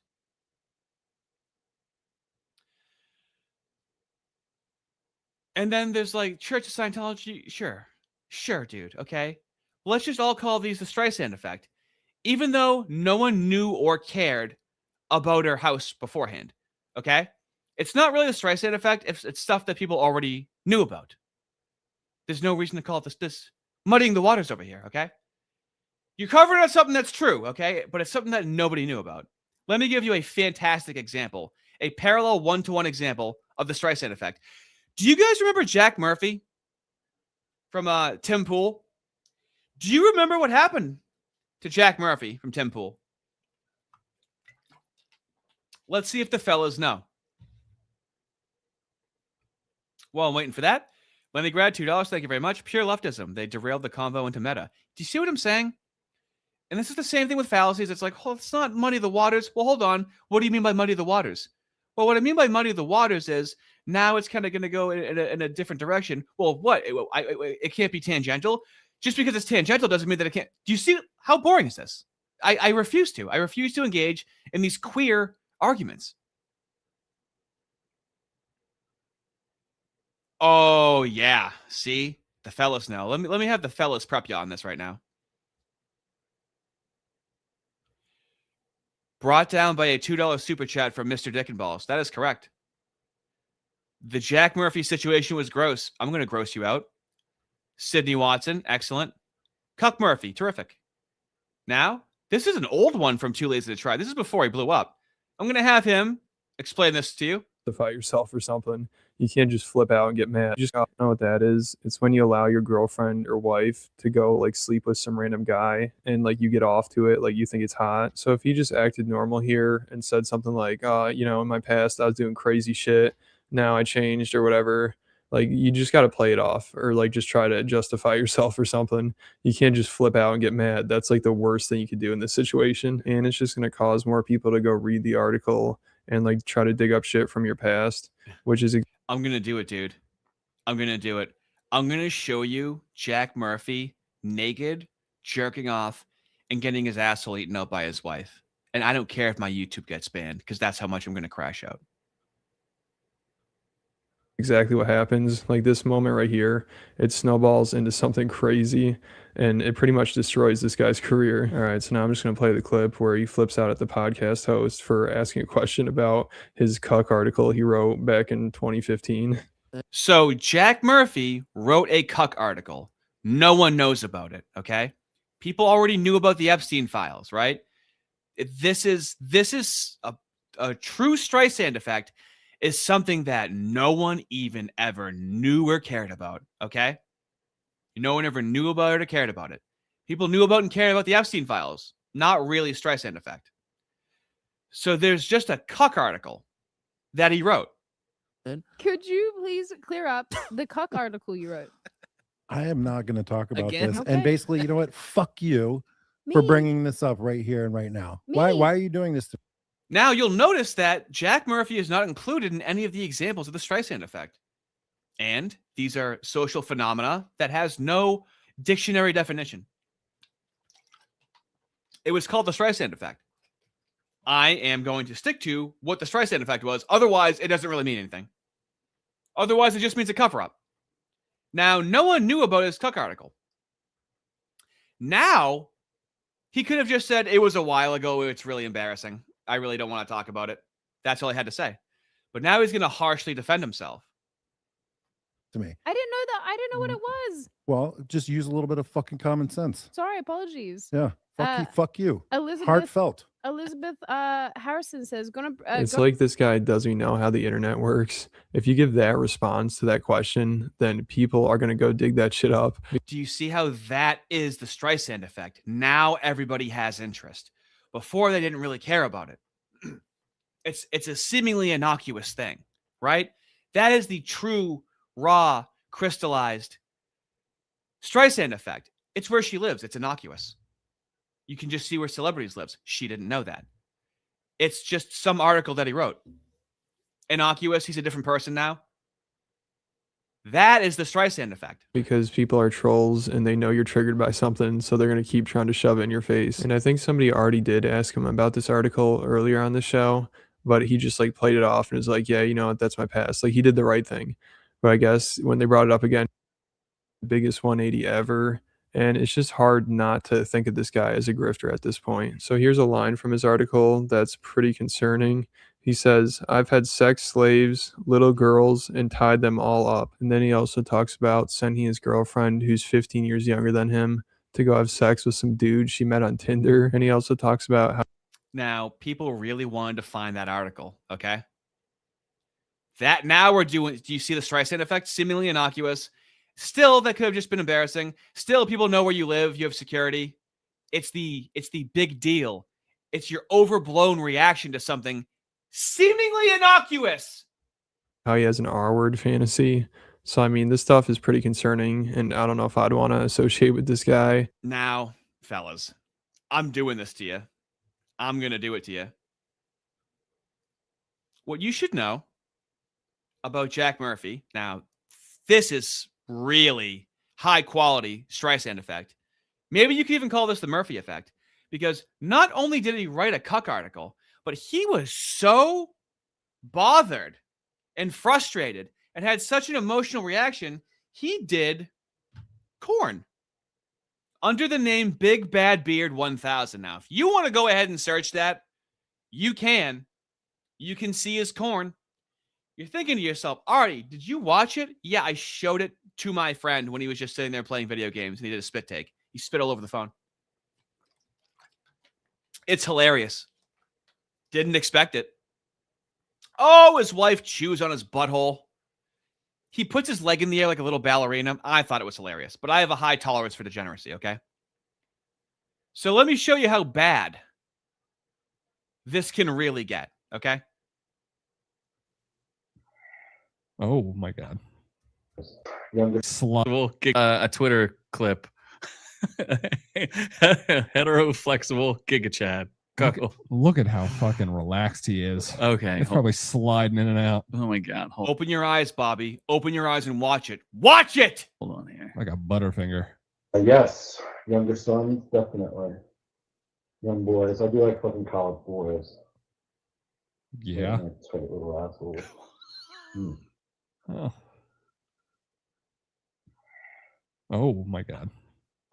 And then there's like Church of Scientology. Sure, dude. Okay? Let's just all call these the Streisand effect. Even though no one knew or cared about her house beforehand. Okay? It's not really the Streisand effect. It's stuff that people already knew about. There's no reason to call it this muddying the waters over here, okay? You're covering up something that's true, okay? But it's something that nobody knew about. Let me give you a fantastic example, a parallel one-to-one example of the Streisand effect. Do you guys remember Jack Murphy from Tim Pool? Do you remember what happened to Jack Murphy from Tim Pool? Let's see if the fellas know. While I'm waiting for that, let me grab $2. Thank you very much. Pure leftism. They derailed the convo into meta. Do you see what I'm saying? And this is the same thing with fallacies. It's like, oh, it's not muddy the waters. Well, hold on. What do you mean by muddy the waters? Well, what I mean by muddy the waters is now it's kind of going to go in a different direction. Well, what? It can't be tangential. Just because it's tangential doesn't mean that it can't. Do you see how boring is this? I refuse to. I refuse to engage in these queer arguments. Oh, yeah. See? The fellas know. Let me have the fellas prep you on this right now. Brought down by a $2 super chat from Mr. Dickenballs. That is correct. The Jack Murphy situation was gross. I'm going to gross you out. Sydney Watson, excellent. Cuck Murphy, terrific. Now, this is an old one from Too Lazy to Try. This is before he blew up. I'm going to have him explain this to you. Justify yourself or something. You can't just flip out and get mad. You just gotta know what that is. It's when you allow your girlfriend or wife to go like sleep with some random guy and like you get off to it, like you think it's hot. So if you just acted normal here and said something like, in my past I was doing crazy shit, now I changed or whatever, like you just got to play it off or like just try to justify yourself or something. You can't just flip out and get mad. That's like the worst thing you could do in this situation. And it's just going to cause more people to go read the article and like try to dig up shit from your past, which is I'm going to do it, dude. I'm going to do it. I'm going to show you Jack Murphy naked, jerking off, and getting his asshole eaten out by his wife. And I don't care if my YouTube gets banned because that's how much I'm going to crash out. exactly what happens. Like this moment right here, it snowballs into something crazy and it pretty much destroys this guy's career. All right, so now I'm just going to play the clip where he flips out at the podcast host for asking a question about his cuck article he wrote back in 2015. So Jack Murphy wrote a cuck article. No one knows about it, okay? People already knew about the Epstein files, right? This is a true Streisand effect is something that no one even ever knew or cared about, okay? No one ever knew about it or cared about it. People knew about and cared about the Epstein files, not really Streisand effect. So there's just a cuck article that he wrote. Could you please clear up the cuck article you wrote? I am not going to talk about Again? this. Okay. And basically, you know what? Fuck you for bringing this up right here and right now. Why are you doing this to Now, you'll notice that Jack Murphy is not included in any of the examples of the Streisand effect. And these are social phenomena that has no dictionary definition. It was called the Streisand effect. I am going to stick to what the Streisand effect was. Otherwise, it doesn't really mean anything. Otherwise, it just means a cover-up. Now, no one knew about his cuck article. Now, he could have just said, it was a while ago, it's really embarrassing. I really don't want to talk about it. That's all I had to say. But now he's going to harshly defend himself. me? I didn't know that. I didn't know what it was. Well, just use a little bit of fucking common sense. Sorry, apologies. Yeah. Fuck you. Heartfelt. Elizabeth Harrison says, It's like this guy doesn't know how the internet works. If you give that response to that question, then people are going to go dig that shit up. Do you see how that is the Streisand effect? Now everybody has interest. Before they didn't really care about it. It's a seemingly innocuous thing, right? That is the true, raw, crystallized Streisand effect. It's where she lives. It's innocuous. You can just see where celebrities lives. She didn't know that. It's just some article that he wrote. Innocuous. He's a different person now. That is the Streisand effect. Because people are trolls and they know you're triggered by something, so they're going to keep trying to shove it in your face. And I think somebody already did ask him about this article earlier on the show, but he just like played it off and was like, yeah, you know what, that's my past. Like he did the right thing. But I guess when they brought it up again, biggest 180 ever, And it's just hard not to think of this guy as a grifter at this point. So here's a line from his article that's pretty concerning. He says, I've had sex slaves, little girls, and tied them all up. And then he also talks about sending his girlfriend, who's 15 years younger than him, to go have sex with some dude she met on Tinder. And he also talks about how... Now, people really wanted to find that article, okay? That now we're doing, do you see the Streisand effect? Seemingly innocuous. Still, that could have just been embarrassing. Still, people know where you live. You have security. It's the big deal. It's your overblown reaction to something seemingly innocuous. How he has an R-word fantasy. So, I mean, this stuff is pretty concerning, and I don't know if I'd want to associate with this guy. Now, fellas, I'm doing this to you. I'm going to do it to you. What you should know about Jack Murphy, now, this is really high quality Streisand effect. Maybe you could even call this the Murphy effect, because not only did he write a cuck article, but he was so bothered and frustrated and had such an emotional reaction, he did Korn under the name Big Bad Beard 1000. Now, if you want to go ahead and search that, you can. You can see his Korn. You're thinking to yourself, Artie, did you watch it? Yeah, I showed it to my friend when he was just sitting there playing video games and he did a spit take. He spit all over the phone. It's hilarious. Didn't expect it. Oh, his wife chews on his butthole. He puts his leg in the air like a little ballerina. I thought it was hilarious, but I have a high tolerance for degeneracy, okay? So let me show you how bad this can really get, okay? Oh my God. A Twitter clip. Hetero flexible Giga Chad. Look at how fucking relaxed he is. Okay. He's probably sliding in and out. Oh my God. Open your eyes, Bobby. Open your eyes and watch it. Watch it! Hold on here. Like a butterfinger. Yes. Younger sons, definitely. Young boys. I do like fucking college boys. Yeah. Tight little assholes. Oh. Oh my God.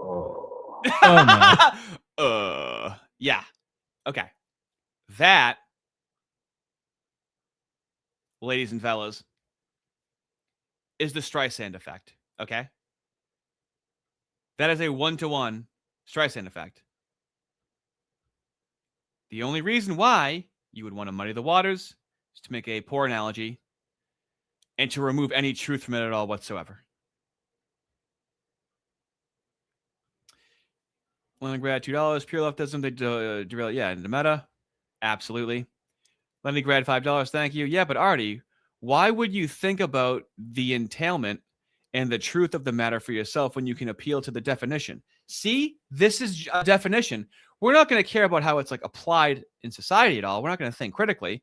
Oh. Oh no. Yeah. Okay. That, ladies and fellas, is the Streisand effect. Okay. That is a one-to-one Streisand effect. The only reason why you would want to muddy the waters is to make a poor analogy and to remove any truth from it at all whatsoever. Leningrad, $2. Pure left doesn't they derail? Yeah, in the meta, absolutely. Leningrad, $5. Thank you. Yeah, but Artie, why would you think about the entailment and the truth of the matter for yourself when you can appeal to the definition? See, this is a definition. We're not going to care about how it's like applied in society at all. We're not going to think critically.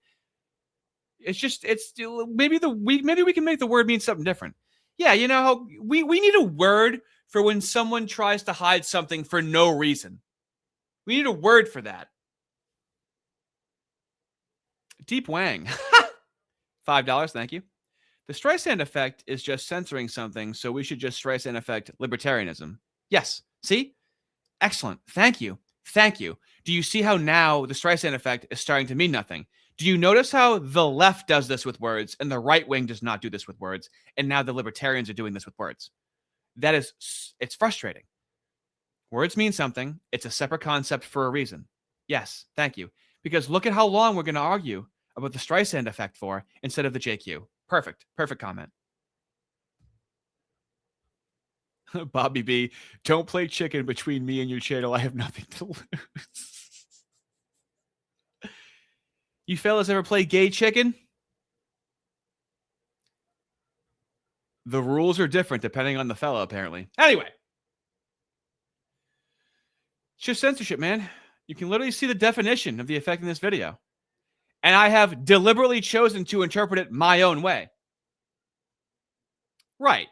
It's just, it's maybe we can make the word mean something different. Yeah, you know how we need a word for when someone tries to hide something for no reason. We need a word for that. Deep Wang. $5, thank you. The Streisand effect is just censoring something, so we should just Streisand effect libertarianism. Yes. See? Excellent. Thank you. Thank you. Do you see how now the Streisand effect is starting to mean nothing? Do you notice how the left does this with words and the right wing does not do this with words, and now the libertarians are doing this with words? That is, it's frustrating. Words mean something. It's a separate concept for a reason. Yes, thank you. Because look at how long we're going to argue about the Streisand effect for instead of the JQ. Perfect. Perfect comment. Bobby B, don't play chicken between me and your channel. I have nothing to lose. You fellas ever play gay chicken? The rules are different depending on the fella, apparently. Anyway. It's just censorship, man. You can literally see the definition of the effect in this video. And I have deliberately chosen to interpret it my own way. Right.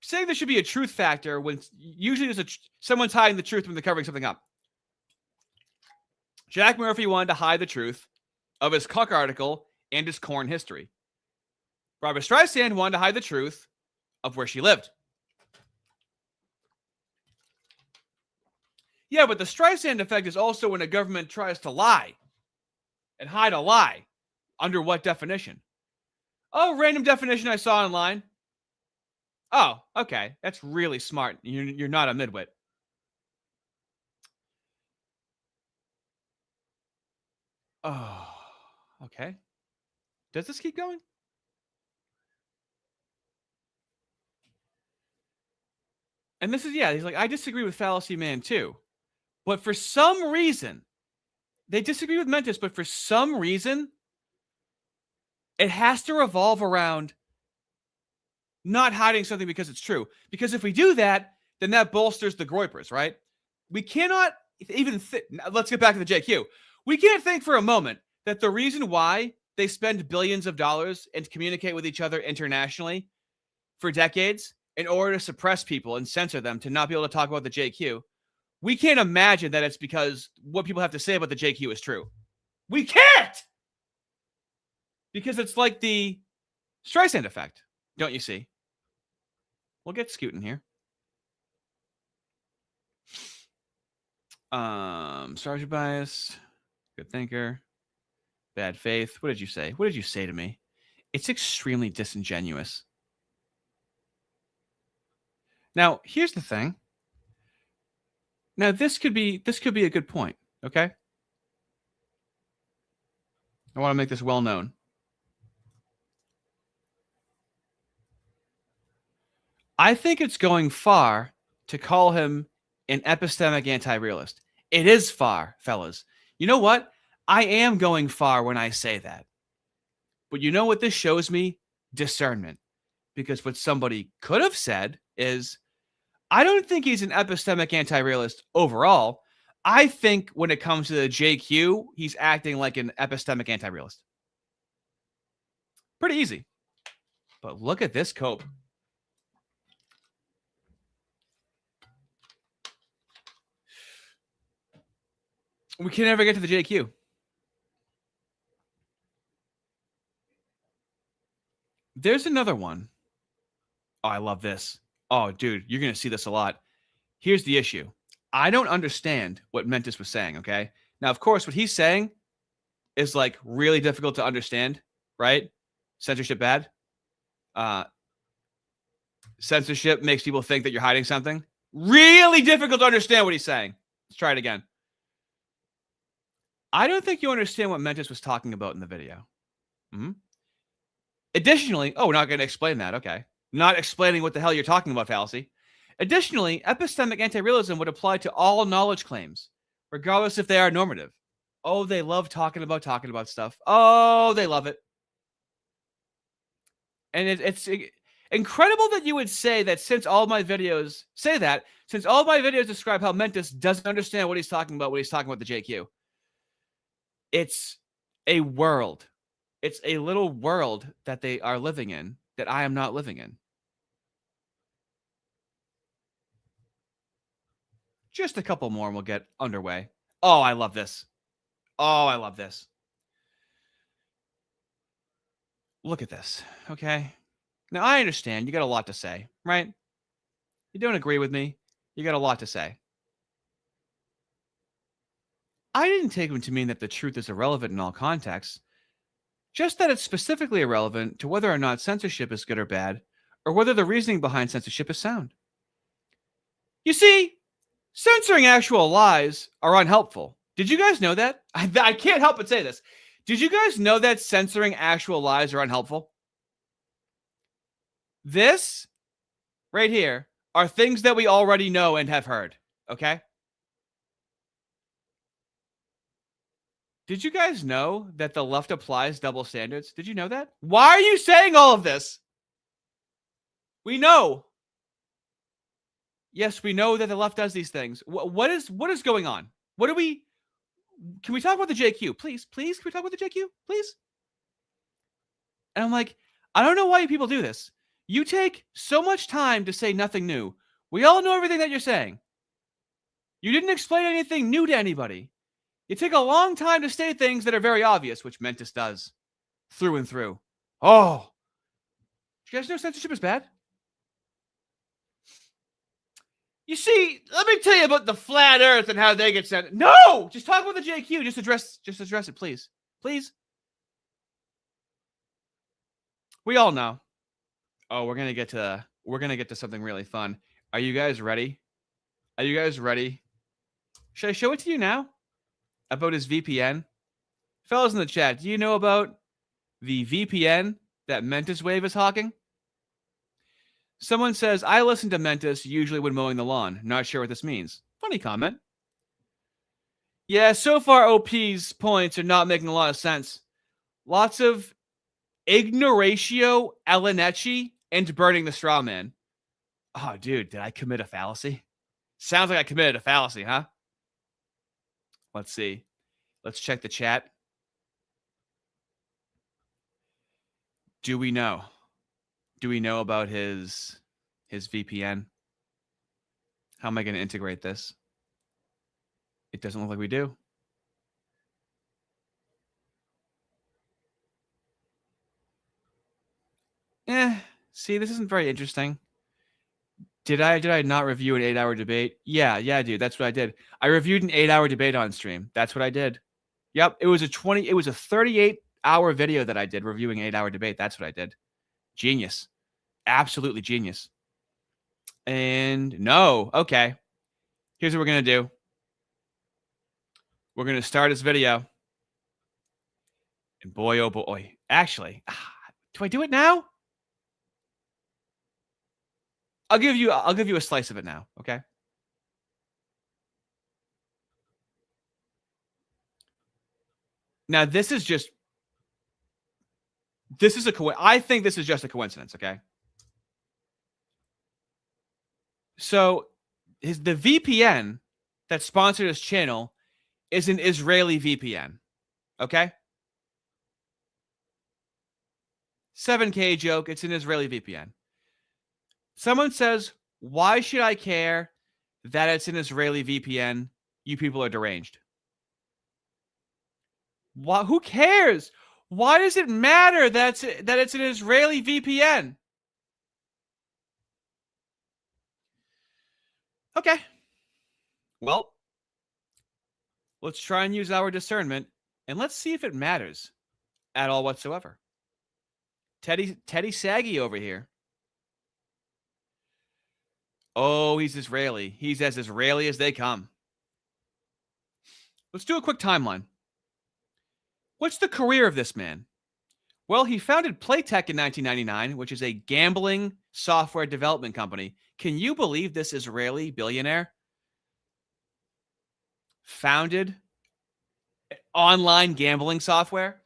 Saying there should be a truth factor when usually there's someone's hiding the truth when they're covering something up. Jack Murphy wanted to hide the truth of his cuck article and his Korn history. Barbara Streisand wanted to hide the truth of where she lived. Yeah, but the Streisand effect is also when a government tries to lie and hide a lie. Under what definition? Oh, random definition I saw online. Oh, okay. That's really smart. You're not a midwit. Oh, okay. Does this keep going? And this is, yeah, he's like, I disagree with Fallacy Man too. But for some reason, they disagree with Mentis, but for some reason, it has to revolve around not hiding something because it's true. Because if we do that, then that bolsters the Groypers, right? We cannot even let's get back to the JQ. We can't think for a moment that the reason why they spend billions of dollars and communicate with each other internationally for decades in order to suppress people and censor them to not be able to talk about the JQ, we can't imagine that it's because what people have to say about the JQ is true. We can't! Because it's like the Streisand effect, don't you see? We'll get Scootin' here. Sergeant bias, good thinker, bad faith. What did you say? What did you say to me? It's extremely disingenuous. Now, here's the thing. Now, this could be a good point, okay? I want to make this well known. I think it's going far to call him an epistemic anti-realist. It is far, fellas. You know what? I am going far when I say that. But you know what this shows me? Discernment. Because what somebody could have said is, I don't think he's an epistemic anti-realist overall. I think when it comes to the JQ, he's acting like an epistemic anti-realist. Pretty easy. But look at this cope. We can never get to the JQ. There's another one. Oh, I love this. Oh, dude, you're going to see this a lot. Here's the issue. I don't understand what Mentis was saying, okay? Now, of course, what he's saying is like really difficult to understand, right? Censorship bad. Censorship makes people think that you're hiding something. Really difficult to understand what he's saying. Let's try it again. I don't think you understand what Mentis was talking about in the video. Additionally, oh, we're not going to explain that. Okay. Not explaining what the hell you're talking about, fallacy. Additionally, epistemic anti-realism would apply to all knowledge claims, regardless if they are normative. Oh, they love talking about stuff. Oh, they love it. And it's incredible that you would say that since all my videos describe how Mentis doesn't understand what he's talking about when he's talking about the JQ. It's a world. It's a little world that they are living in that I am not living in. Just a couple more and we'll get underway. Oh, I love this. Oh, I love this. Look at this, okay? Now, I understand you got a lot to say, right? You don't agree with me. You got a lot to say. I didn't take him to mean that the truth is irrelevant in all contexts. Just that it's specifically irrelevant to whether or not censorship is good or bad, or whether the reasoning behind censorship is sound. You see, censoring actual lies are unhelpful. Did you guys know that? I can't help but say this. Did you guys know that censoring actual lies are unhelpful? This right here are things that we already know and have heard, okay? Did you guys know that the left applies double standards? Did you know that? Why are you saying all of this? We know. Yes, we know that the left does these things. What is going on? Can we talk about the JQ? Please, can we talk about the JQ? Please? And I'm like, I don't know why you people do this. You take so much time to say nothing new. We all know everything that you're saying. You didn't explain anything new to anybody. You take a long time to say things that are very obvious, which Mentis does through and through. Oh, do you guys know censorship is bad? You see, let me tell you about the flat Earth and how they get sent. No, just talk about the JQ. Just address it, please, please. We all know. Oh, we're gonna get to something really fun. Are you guys ready? Are you guys ready? Should I show it to you now? About his VPN, fellas in the chat. Do you know about the VPN that MentisWave is hawking? Someone says, I listen to Mentis usually when mowing the lawn. Not sure what this means. Funny comment. Yeah, so far OP's points are not making a lot of sense. Lots of ignoratio elenecci and burning the straw man. Oh, dude, did I commit a fallacy? Sounds like I committed a fallacy, huh? Let's see. Let's check the chat. Do we know? Do we know about his VPN? How am I going to integrate this? It doesn't look like we do. See, this isn't very interesting. Did I not review an 8-hour debate? Yeah, dude, that's what I did. I reviewed an 8-hour debate on stream. That's what I did. Yep, it was a 38-hour video that I did reviewing an 8-hour debate. That's what I did. Genius. Absolutely genius. And no, okay. Here's what we're going to do. We're going to start this video. And boy, oh boy. Actually, do I do it now? I'll give you a slice of it now, okay? Now, this is I think this is just a coincidence, okay? So, the VPN that sponsored his channel is an Israeli VPN, okay? 7K joke, it's an Israeli VPN. Someone says, why should I care that it's an Israeli VPN? You people are deranged. Who cares? Why does it matter that it's an Israeli VPN? Okay. Well, let's try and use our discernment, and let's see if it matters at all whatsoever. Teddy Saggy over here. Oh, he's Israeli. He's as Israeli as they come. Let's do a quick timeline. What's the career of this man? Well, he founded Playtech in 1999, which is a gambling software development company. Can you believe this Israeli billionaire founded online gambling software?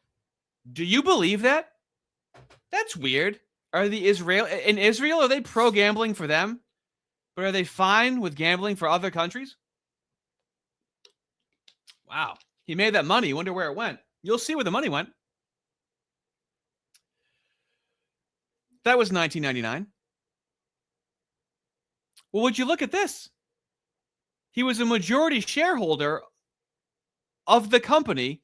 Do you believe that? That's weird. In Israel, are they pro-gambling for them? But are they fine with gambling for other countries? Wow. He made that money. Wonder where it went. You'll see where the money went. That was 1999. Well, would you look at this? He was a majority shareholder of the company,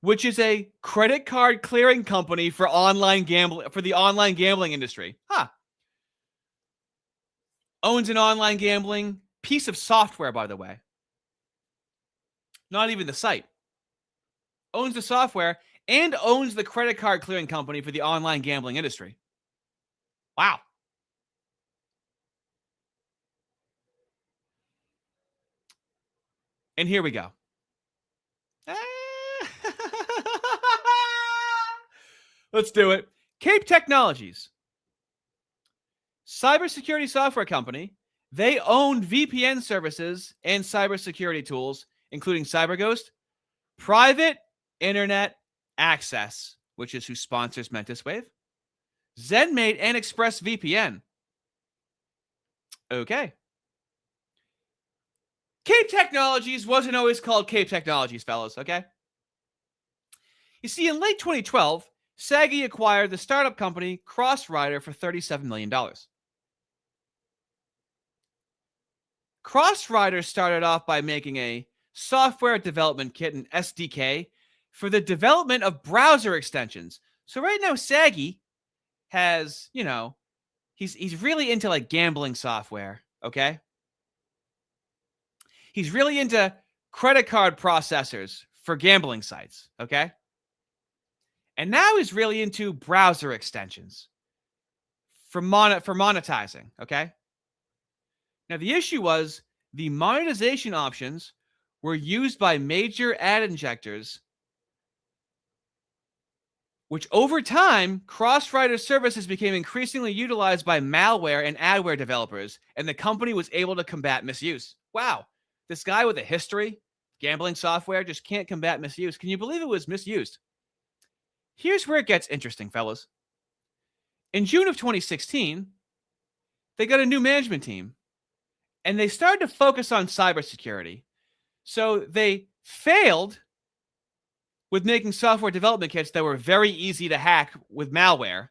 which is a credit card clearing company for online gambling, for the online gambling industry. Owns an online gambling piece of software, by the way. Not even the site. Owns the software and owns the credit card clearing company for the online gambling industry. Wow. And here we go. Let's do it. Cape Technologies. Cybersecurity software company. They own VPN services and cybersecurity tools, including CyberGhost, Private Internet Access, which is who sponsors MentisWave, ZenMate, and ExpressVPN. Okay. Cape Technologies wasn't always called Cape Technologies, fellas, okay? You see, in late 2012, Saggy acquired the startup company CrossRider for $37 million. CrossRider started off by making a software development kit, an SDK, for the development of browser extensions. So right now, Saggy has, he's really into like gambling software, okay? He's really into credit card processors for gambling sites, okay? And now he's really into browser extensions for monetizing, okay? Now, the issue was the monetization options were used by major ad injectors, which over time, cross-writer services became increasingly utilized by malware and adware developers, and the company was able to combat misuse. Wow, this guy with a history, gambling software, just can't combat misuse. Can you believe it was misused? Here's where it gets interesting, fellas. In June of 2016, they got a new management team, and they started to focus on cybersecurity. So they failed with making software development kits that were very easy to hack with malware.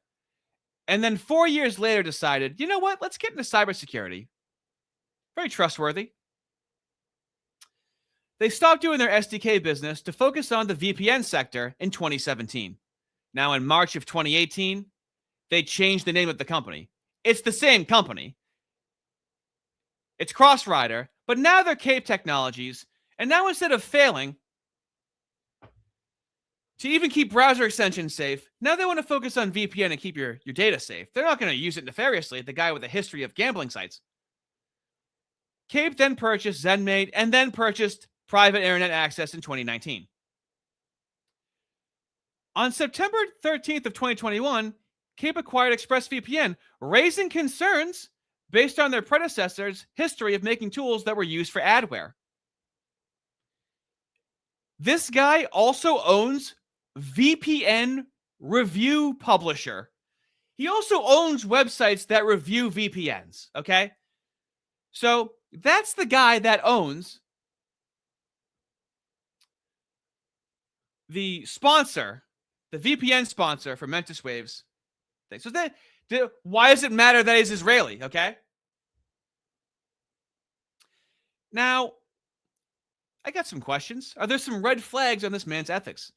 And then 4 years later decided, you know what? Let's get into cybersecurity. Very trustworthy. They stopped doing their SDK business to focus on the VPN sector in 2017. Now, in March of 2018, they changed the name of the company. It's the same company. It's Crossrider, but now they're Cape Technologies. And now instead of failing to even keep browser extensions safe, now they want to focus on VPN and keep your data safe. They're not going to use it nefariously, the guy with a history of gambling sites. Cape then purchased ZenMate and then purchased private internet access in 2019. On September 13th of 2021, Cape acquired ExpressVPN, raising concerns based on their predecessor's history of making tools that were used for adware. This guy also owns VPN Review Publisher. He also owns websites that review VPNs, okay? So that's the guy that owns the sponsor, the VPN sponsor for MentisWave's thing. So why does it matter that he's Israeli, okay? Now, I got some questions. Are there some red flags on this man's ethics?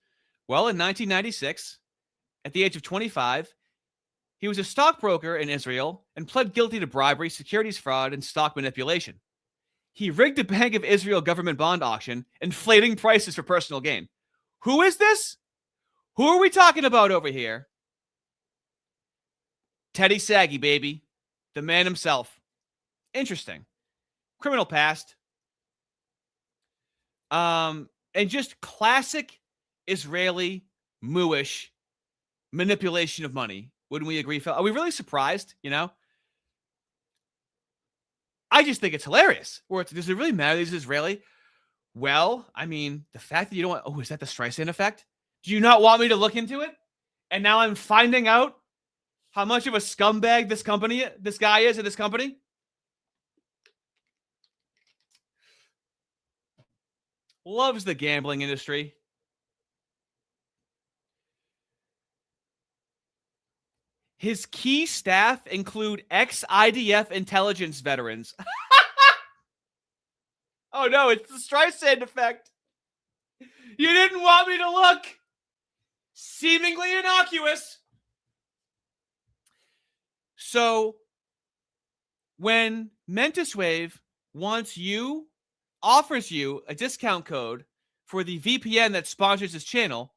Well, in 1996, at the age of 25, he was a stockbroker in Israel and pled guilty to bribery, securities fraud, and stock manipulation. He rigged a Bank of Israel government bond auction, inflating prices for personal gain. Who is this? Who are we talking about over here? Teddy Saggy, baby. The man himself. Interesting. Criminal past. And just classic Israeli mooish manipulation of money. Wouldn't we agree, Phil? Are we really surprised? You know? I just think it's hilarious. Does it really matter that he's Israeli? Well, I mean, the fact that you don't want... Oh, is that the Streisand effect? Do you not want me to look into it? And now I'm finding out how much of a scumbag this guy is at this company? Loves the gambling industry. His key staff include ex-IDF intelligence veterans. Oh no, it's the Streisand effect. You didn't want me to look. Seemingly innocuous. So, when MentisWave offers you a discount code for the VPN that sponsors his channel,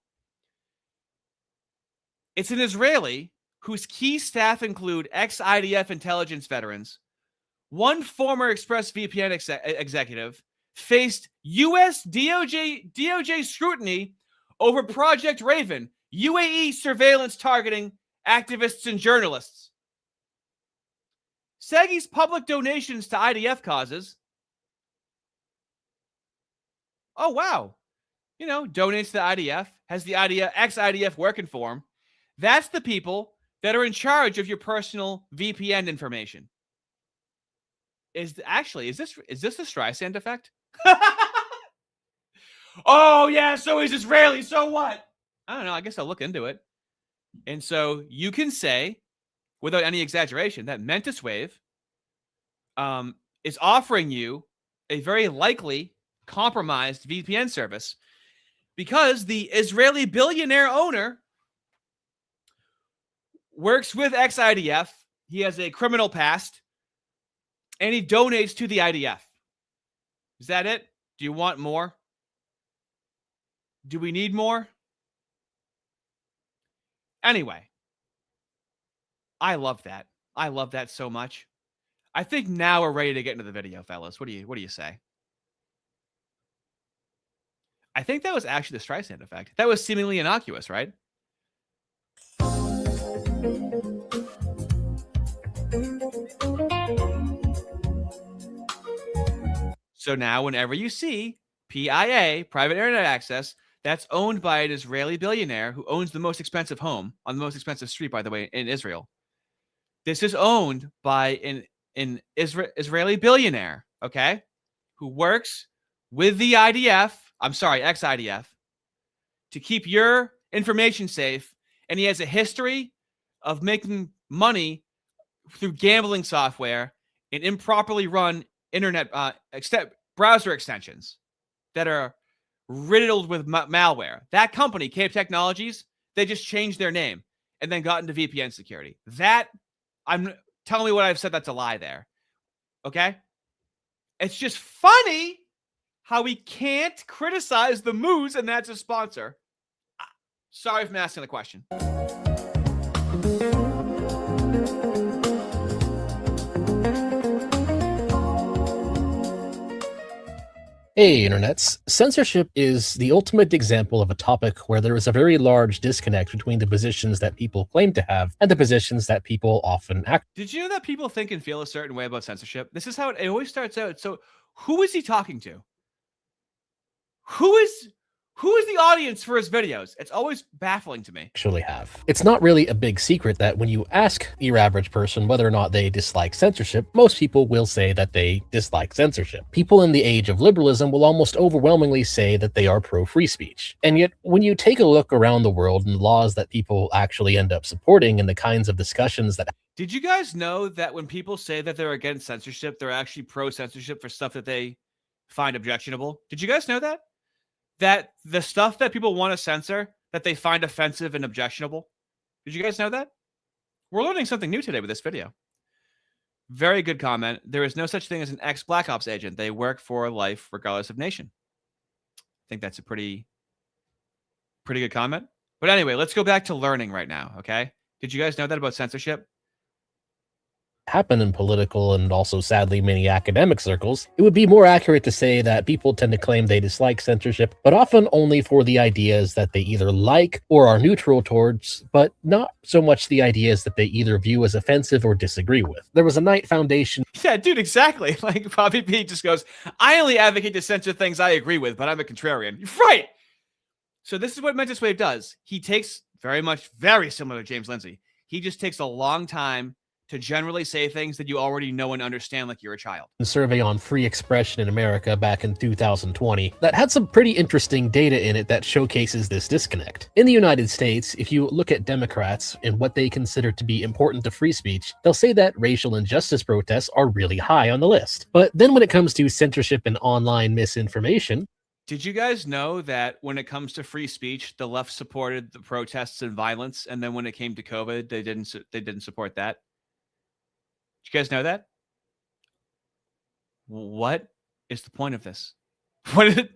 it's an Israeli whose key staff include ex-IDF intelligence veterans. One former ExpressVPN executive faced U.S. DOJ scrutiny over Project Raven, UAE surveillance targeting activists and journalists. Saggy's public donations to IDF causes. Oh, wow. You know, donates to the IDF, has the ex-IDF working for him. That's the people that are in charge of your personal VPN information. Is this the Streisand effect? Oh, yeah, so he's Israeli, so what? I don't know, I guess I'll look into it. And so you can say, without any exaggeration, that MentisWave is offering you a very likely compromised VPN service because the Israeli billionaire owner works with ex-IDF. He has a criminal past, and he donates to the IDF. Is that it? Do you want more? Do we need more? Anyway, I love that. I love that so much. I think now we're ready to get into the video, fellas. What do you say? I think that was actually the Streisand effect. That was seemingly innocuous, right? So now whenever you see PIA, private internet access, that's owned by an Israeli billionaire who owns the most expensive home on the most expensive street, by the way, in Israel. This is owned by an Israeli billionaire, okay, who works with the IDF, I'm sorry, ex-IDF, to keep your information safe. And he has a history of making money through gambling software and improperly run internet browser extensions that are riddled with malware. That company, Cape Technologies, they just changed their name and then got into VPN security. That, tell me what I've said that's a lie there. Okay? It's just funny how we can't criticize the Moose, and that's a sponsor. Sorry for asking the question. Hey, internets. Censorship is the ultimate example of a topic where there is a very large disconnect between the positions that people claim to have and the positions that people often act. Did you know that people think and feel a certain way about censorship? This is how it always starts out. So who is he talking to? Who is the audience for his videos? It's always baffling to me. Actually have. It's not really a big secret that when you ask your average person whether or not they dislike censorship, most people will say that they dislike censorship. People in the age of liberalism will almost overwhelmingly say that they are pro-free speech. And yet, when you take a look around the world and laws that people actually end up supporting and the kinds of discussions that... Did you guys know that when people say that they're against censorship, they're actually pro-censorship for stuff that they find objectionable? Did you guys know that? That the stuff that people want to censor, that they find offensive and objectionable. Did you guys know that? We're learning something new today with this video. Very good comment. There is no such thing as an ex-Black Ops agent. They work for life regardless of nation. I think that's a pretty good comment. But anyway, let's go back to learning right now, okay? Did you guys know that about censorship? Happen in political and also sadly many academic circles, it would be more accurate to say that people tend to claim they dislike censorship, but often only for the ideas that they either like or are neutral towards, but not so much the ideas that they either view as offensive or disagree with. There was a Knight Foundation. Yeah, dude, exactly. Like Bobby P just goes, I only advocate to censor things I agree with, but I'm a contrarian. Right. So this is what MentisWave does. He takes very similar to James Lindsay. He just takes a long time to generally say things that you already know and understand like you're a child. A survey on free expression in America back in 2020 that had some pretty interesting data in it that showcases this disconnect. In the United States, if you look at Democrats and what they consider to be important to free speech, they'll say that racial injustice protests are really high on the list. But then when it comes to censorship and online misinformation, did you guys know that when it comes to free speech, the left supported the protests and violence, and then when it came to COVID, they didn't support that? Did you guys know that? What is the point of this? What is it?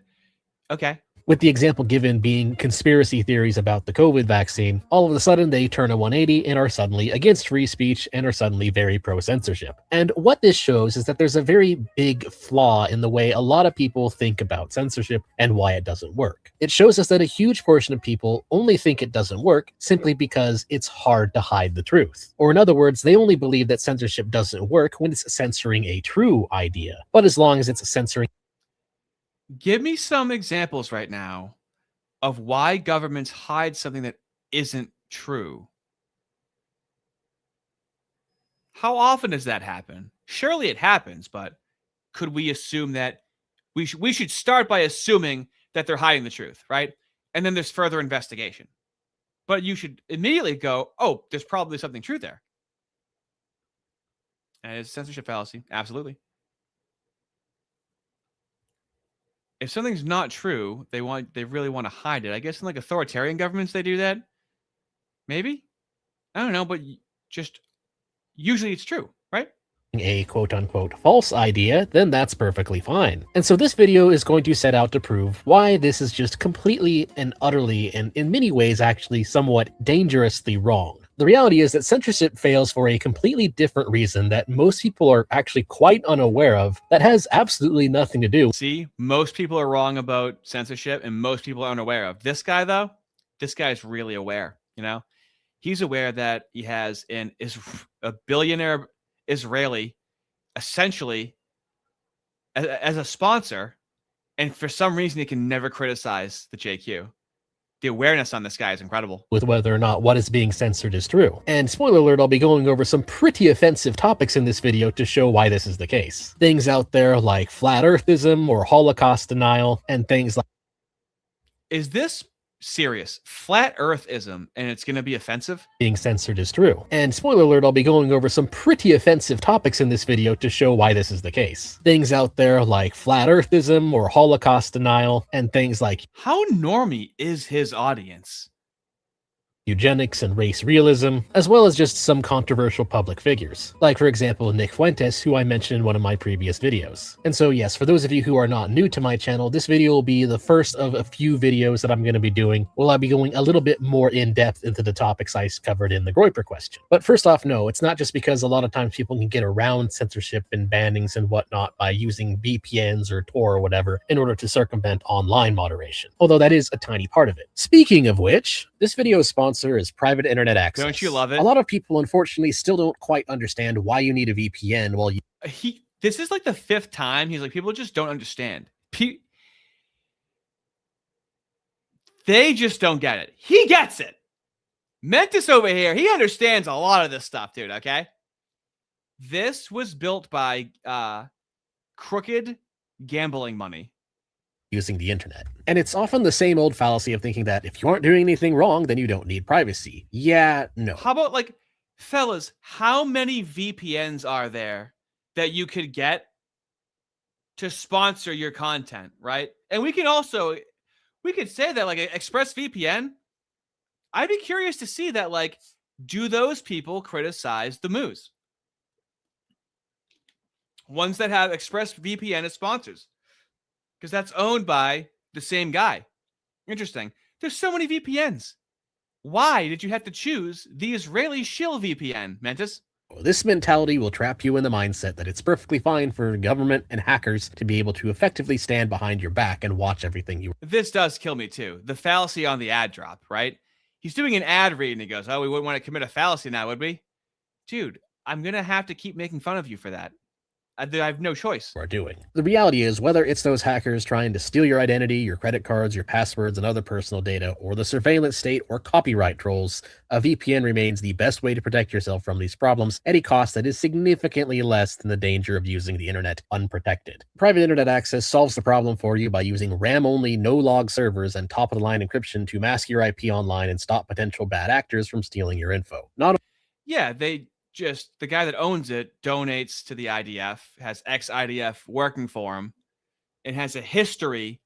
Okay. With the example given being conspiracy theories about the COVID vaccine, all of a sudden they turn a 180 and are suddenly against free speech and are suddenly very pro-censorship. And what this shows is that there's a very big flaw in the way a lot of people think about censorship and why it doesn't work. It shows us that a huge portion of people only think it doesn't work simply because it's hard to hide the truth. Or in other words, they only believe that censorship doesn't work when it's censoring a true idea. But as long as it's censoring... Give me some examples right now of why governments hide something that isn't true. How often does that happen? Surely it happens, but could we assume that we should start by assuming that they're hiding the truth, right? And then there's further investigation. But you should immediately go, oh, there's probably something true there. And it's a censorship fallacy. Absolutely. If something's not true, they really want to hide it. I guess in like authoritarian governments, they do that. Maybe. I don't know, but just usually it's true, right? a quote-unquote false idea, then that's perfectly fine. And so this video is going to set out to prove why this is just completely and utterly, and in many ways actually somewhat dangerously wrong. The reality is that censorship fails for a completely different reason that most people are actually quite unaware of, that has absolutely nothing to do. See, most people are wrong about censorship and most people are unaware of. This guy, though, this guy is really aware, you know? He's aware that he has a billionaire Israeli essentially as a sponsor, and for some reason he can never criticize the JQ. The awareness on this guy is incredible. With whether or not what is being censored is true. And spoiler alert, I'll be going over some pretty offensive topics in this video to show why this is the case. Things out there like flat earthism or Holocaust denial, and things like... Is this serious? Flat earthism, and it's going to be offensive? Being censored is true. And spoiler alert, I'll be going over some pretty offensive topics in this video to show why this is the case. Things out there like flat earthism or Holocaust denial, and things like... How normie is his audience? Eugenics and race realism, as well as just some controversial public figures, like for example Nick Fuentes, who I mentioned in one of my previous videos. And so yes, for those of you who are not new to my channel, this video will be the first of a few videos that I'm going to be doing, where I'll be going a little bit more in depth into the topics I covered in the Groyper question. But first off, no, it's not just because a lot of times people can get around censorship and bannings and whatnot by using VPNs or Tor or whatever in order to circumvent online moderation, although that is a tiny part of it. Speaking of which, this video's sponsor is private internet access. Don't you love it? A lot of people, unfortunately, still don't quite understand why you need a VPN while you... This is like the 5th time he's like, people just don't understand. They just don't get it. He gets it. Mentis over here, he understands a lot of this stuff, dude, okay? This was built by crooked gambling money. Using the internet. And it's often the same old fallacy of thinking that if you aren't doing anything wrong, then you don't need privacy. Yeah, no. How about, like, fellas, how many VPNs are there that you could get to sponsor your content, right? And we could say that, like, ExpressVPN, I'd be curious to see that, like, do those people criticize the moose? Ones that have ExpressVPN as sponsors. Because that's owned by the same guy. Interesting. There's so many VPNs. Why did you have to choose the Israeli shill VPN, Mentis? This mentality will trap you in the mindset that it's perfectly fine for government and hackers to be able to effectively stand behind your back and watch everything you... This does kill me too. The fallacy on the ad drop, right? He's doing an ad read and he goes, oh, we wouldn't want to commit a fallacy now, would we? Dude, I'm going to have to keep making fun of you for that. I have no choice. Are doing. The reality is, whether it's those hackers trying to steal your identity, your credit cards, your passwords, and other personal data, or the surveillance state or copyright trolls, a VPN remains the best way to protect yourself from these problems at a cost that is significantly less than the danger of using the internet unprotected. Private internet access solves the problem for you by using RAM-only, no-log servers and top-of-the-line encryption to mask your IP online and stop potential bad actors from stealing your info. Yeah, the guy that owns it donates to the IDF, has ex-IDF working for him, and has a history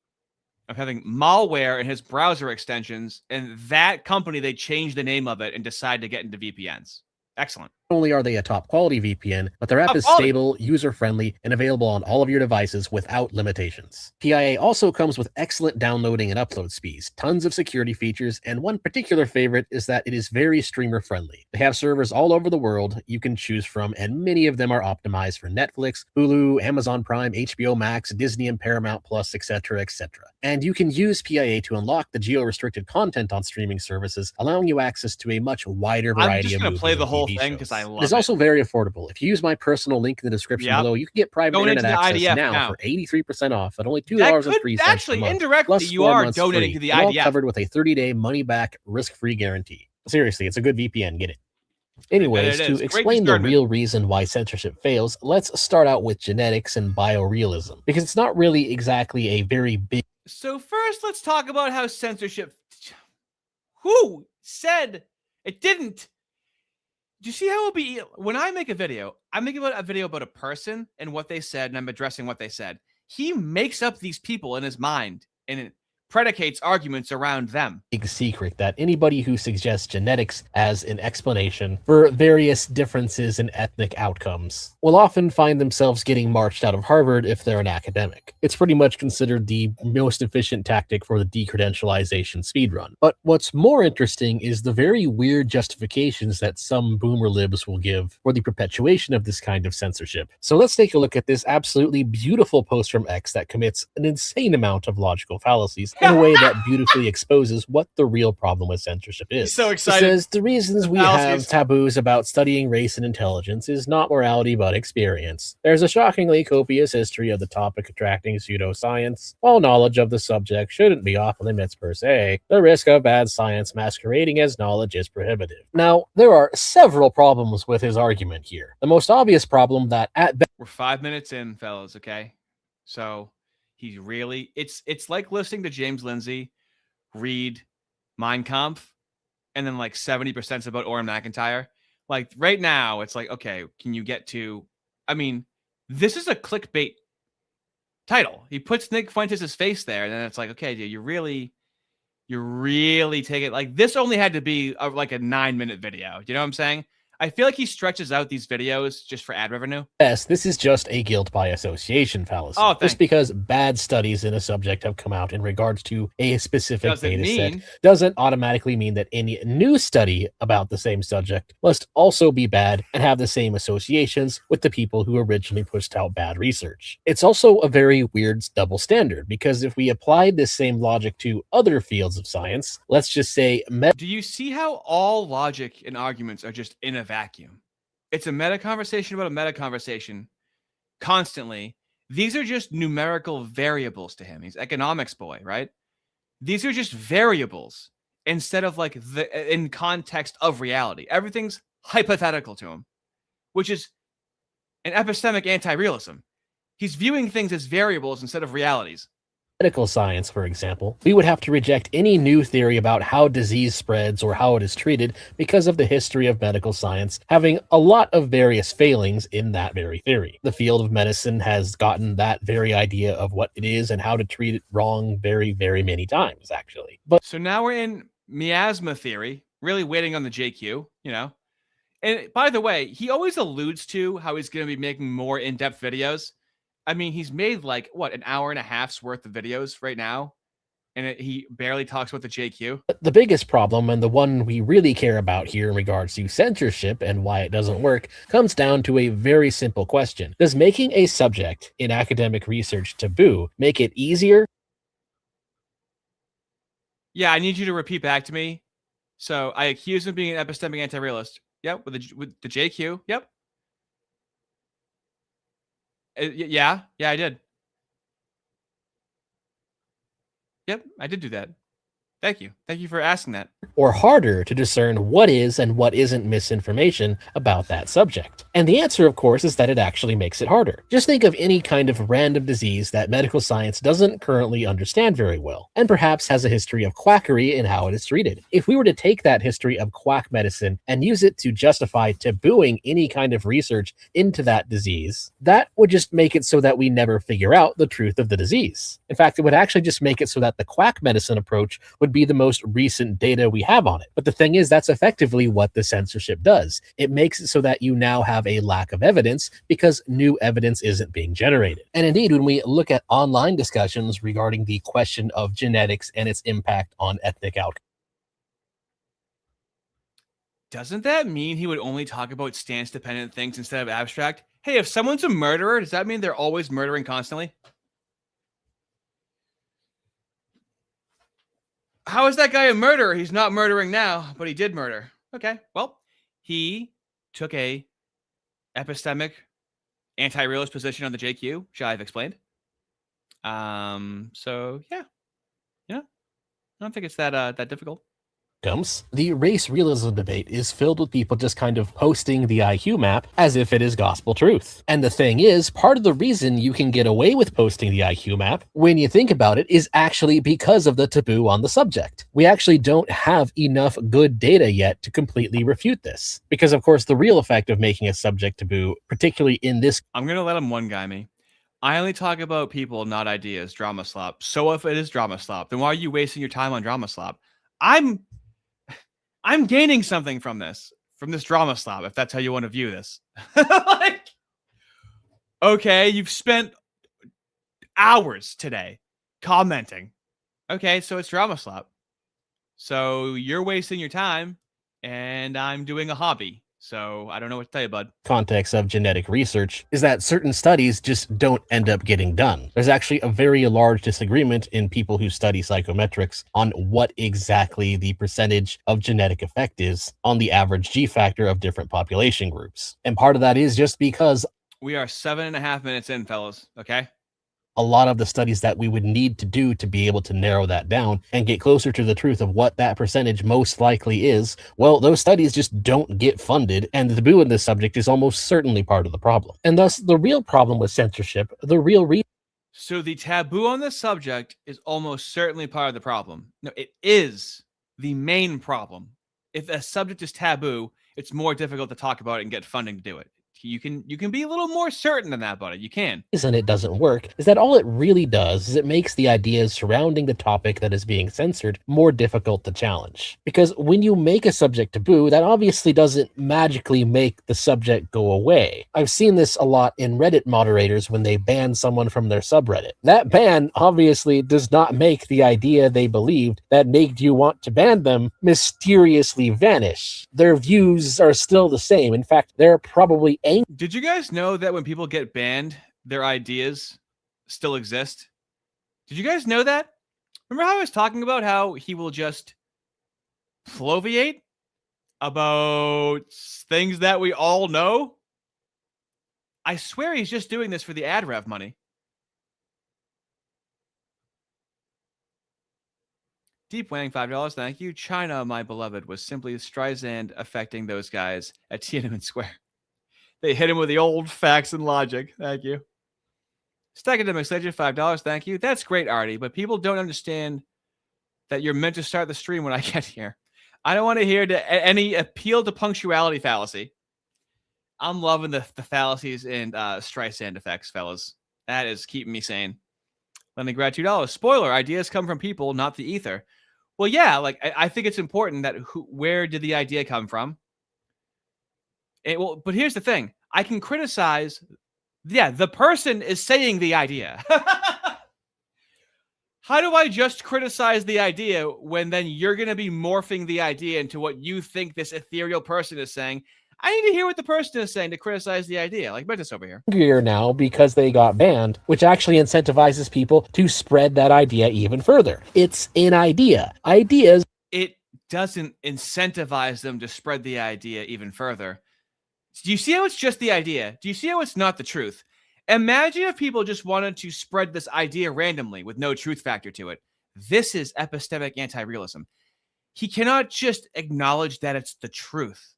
of having malware in his browser extensions, and that company, they changed the name of it and decided to get into VPNs. Excellent. Not only are they a top quality VPN, but their app is stable, user-friendly, and available on all of your devices without limitations. PIA also comes with excellent downloading and upload speeds, tons of security features, and one particular favorite is that it is very streamer-friendly. They have servers all over the world you can choose from, and many of them are optimized for Netflix, Hulu, Amazon Prime, HBO Max, Disney and Paramount Plus, etc., etc. And you can use PIA to unlock the geo-restricted content on streaming services, allowing you access to a much wider variety of movies. I'm just going to play the whole thing because I love it. It's also very affordable. If you use my personal link in the description below, you can get private internet access now for 83% off at only $2.03 actually, per month. indirectly, Plus you are 4 months donating free, to the and all IDF. covered with a 30-day money-back, risk-free guarantee. Seriously, it's a good VPN. Get it. Anyways, to explain the real reason why censorship fails, let's start out with genetics and biorealism, because it's not really exactly a very big... So first, let's talk about how censorship... Who said it didn't? Do you see how it'll be? When I make a video, I make a video about a person and what they said, and I'm addressing what they said. He makes up these people in his mind and predicates arguments around them. Big secret that anybody who suggests genetics as an explanation for various differences in ethnic outcomes will often find themselves getting marched out of Harvard if they're an academic. It's pretty much considered the most efficient tactic for the decredentialization speedrun. But what's more interesting is the very weird justifications that some boomer libs will give for the perpetuation of this kind of censorship. So let's take a look at this absolutely beautiful post from X that commits an insane amount of logical fallacies in a way that beautifully exposes what the real problem with censorship is. He's so excited. It says the reasons we have taboos about studying race and intelligence is not morality but experience. There's a shockingly copious history of the topic attracting pseudoscience. While knowledge of the subject shouldn't be off limits per se, the risk of bad science masquerading as knowledge is prohibitive. Now, there are several problems with his argument here. The most obvious problem that at best... We're 5 minutes in, fellas, okay? So he's really... It's like listening to James Lindsay read Mein Kampf, and then like 70% is about Orrin McIntyre. Like right now, it's like, okay, can you get to... I mean, this is a clickbait title. He puts Nick Fuentes' face there, and then it's like, okay, dude, you're really taking it. Like this only had to be like a 9-minute video. You know what I'm saying? I feel like he stretches out these videos just for ad revenue. Yes, this is just a guilt by association fallacy. Oh, just because bad studies in a subject have come out in regards to a specific data set doesn't automatically mean that any new study about the same subject must also be bad and have the same associations with the people who originally pushed out bad research. It's also a very weird double standard, because if we applied this same logic to other fields of science, let's just say... Do you see how all logic and arguments are just in a vacuum? It's a meta conversation about a meta conversation constantly. These are just numerical variables to him. He's economics boy, right? These are just variables instead of like in context of reality. Everything's hypothetical to him, which is an epistemic anti-realism. He's viewing things as variables instead of realities. Medical science, for example, we would have to reject any new theory about how disease spreads or how it is treated because of the history of medical science having a lot of various failings in that very theory. The field of medicine has gotten that very idea of what it is and how to treat it wrong very, very many times, actually. But so now we're in miasma theory, really waiting on the JQ, you know? And by the way, he always alludes to how he's going to be making more in-depth videos. I mean, he's made like, what, an hour and a half's worth of videos right now, and he barely talks about the JQ. The biggest problem, and the one we really care about here in regards to censorship and why it doesn't work, comes down to a very simple question. Does making a subject in academic research taboo make it easier? Yeah, I need you to repeat back to me. So I accuse him of being an epistemic anti-realist. Yep, with the JQ. Yep. Yeah, I did. Yep, I did do that. Thank you. Thank you for asking that. Or harder to discern what is and what isn't misinformation about that subject? And the answer, of course, is that it actually makes it harder. Just think of any kind of random disease that medical science doesn't currently understand very well, and perhaps has a history of quackery in how it is treated. If we were to take that history of quack medicine and use it to justify tabooing any kind of research into that disease, that would just make it so that we never figure out the truth of the disease. In fact, it would actually just make it so that the quack medicine approach would be the most recent data we have on it. But the thing is, that's effectively what the censorship does. It makes it so that you now have a lack of evidence because new evidence isn't being generated. And indeed, when we look at online discussions regarding the question of genetics and its impact on ethnic outcomes, doesn't that mean he would only talk about stance-dependent things instead of abstract? Hey, if someone's a murderer, does that mean they're always murdering constantly? How is that guy a murderer? He's not murdering now, but he did murder. Okay, well, he took a epistemic anti-realist position on the JQ, which I've explained. So yeah, I don't think it's that difficult. the race realism debate is filled with people just kind of posting the IQ map as if it is gospel truth. And the thing is, part of the reason you can get away with posting the IQ map, when you think about it, is actually because of the taboo on the subject. We actually don't have enough good data yet to completely refute this. Because of course, the real effect of making a subject taboo, particularly in this... I'm going to let him one guy me. I only talk about people, not ideas. Drama slop. So if it is drama slop, then why are you wasting your time on drama slop? I'm gaining something from this drama slop, if that's how you want to view this. Like, okay, you've spent hours today commenting. Okay, so it's drama slop. So you're wasting your time, and I'm doing a hobby. So I don't know what to tell you, bud. Context of genetic research is that certain studies just don't end up getting done. There's actually a very large disagreement in people who study psychometrics on what exactly the percentage of genetic effect is on the average G factor of different population groups. And part of that is just because we are 7.5 minutes in, fellas. Okay. A lot of the studies that we would need to do to be able to narrow that down and get closer to the truth of what that percentage most likely is, well, those studies just don't get funded, and the taboo in this subject is almost certainly part of the problem. And thus, the real problem with censorship, the real reason. So the taboo on this subject is almost certainly part of the problem. No, it is the main problem. If a subject is taboo, it's more difficult to talk about it and get funding to do it. You can be a little more certain than that, buddy. You can. Reason it doesn't work is that all it really does is it makes the ideas surrounding the topic that is being censored more difficult to challenge. Because when you make a subject taboo, that obviously doesn't magically make the subject go away. I've seen this a lot in Reddit moderators when they ban someone from their subreddit. That ban obviously does not make the idea they believed that made you want to ban them mysteriously vanish. Their views are still the same. In fact, they're probably angry. Did you guys know that when people get banned, their ideas still exist? Did you guys know that? Remember how I was talking about how he will just bloviate about things that we all know? I swear he's just doing this for the ad rev money. Deep Wang, $5, thank you. China, my beloved, was simply Streisand affecting those guys at Tiananmen Square. They hit him with the old facts and logic. Thank you. Stack Academics Legend, $5. Thank you. That's great, Artie, but people don't understand that you're meant to start the stream when I get here. I don't want to hear any appeal to punctuality fallacy. I'm loving the fallacies and Streisand effects, fellas. That is keeping me sane. Leningrad, $2. Spoiler, ideas come from people, not the ether. Well, yeah, like I think it's important that where did the idea come from? But here's the thing. I can criticize. Yeah, the person is saying the idea. How do I just criticize the idea when then you're going to be morphing the idea into what you think this ethereal person is saying? I need to hear what the person is saying to criticize the idea. Like Mentis over here. Angrier now because they got banned, which actually incentivizes people to spread that idea even further. It's an idea. Ideas. It doesn't incentivize them to spread the idea even further. Do you see how it's just the idea? Do you see how it's not the truth? Imagine if people just wanted to spread this idea randomly with no truth factor to it. This is epistemic anti-realism. He cannot just acknowledge that it's the truth.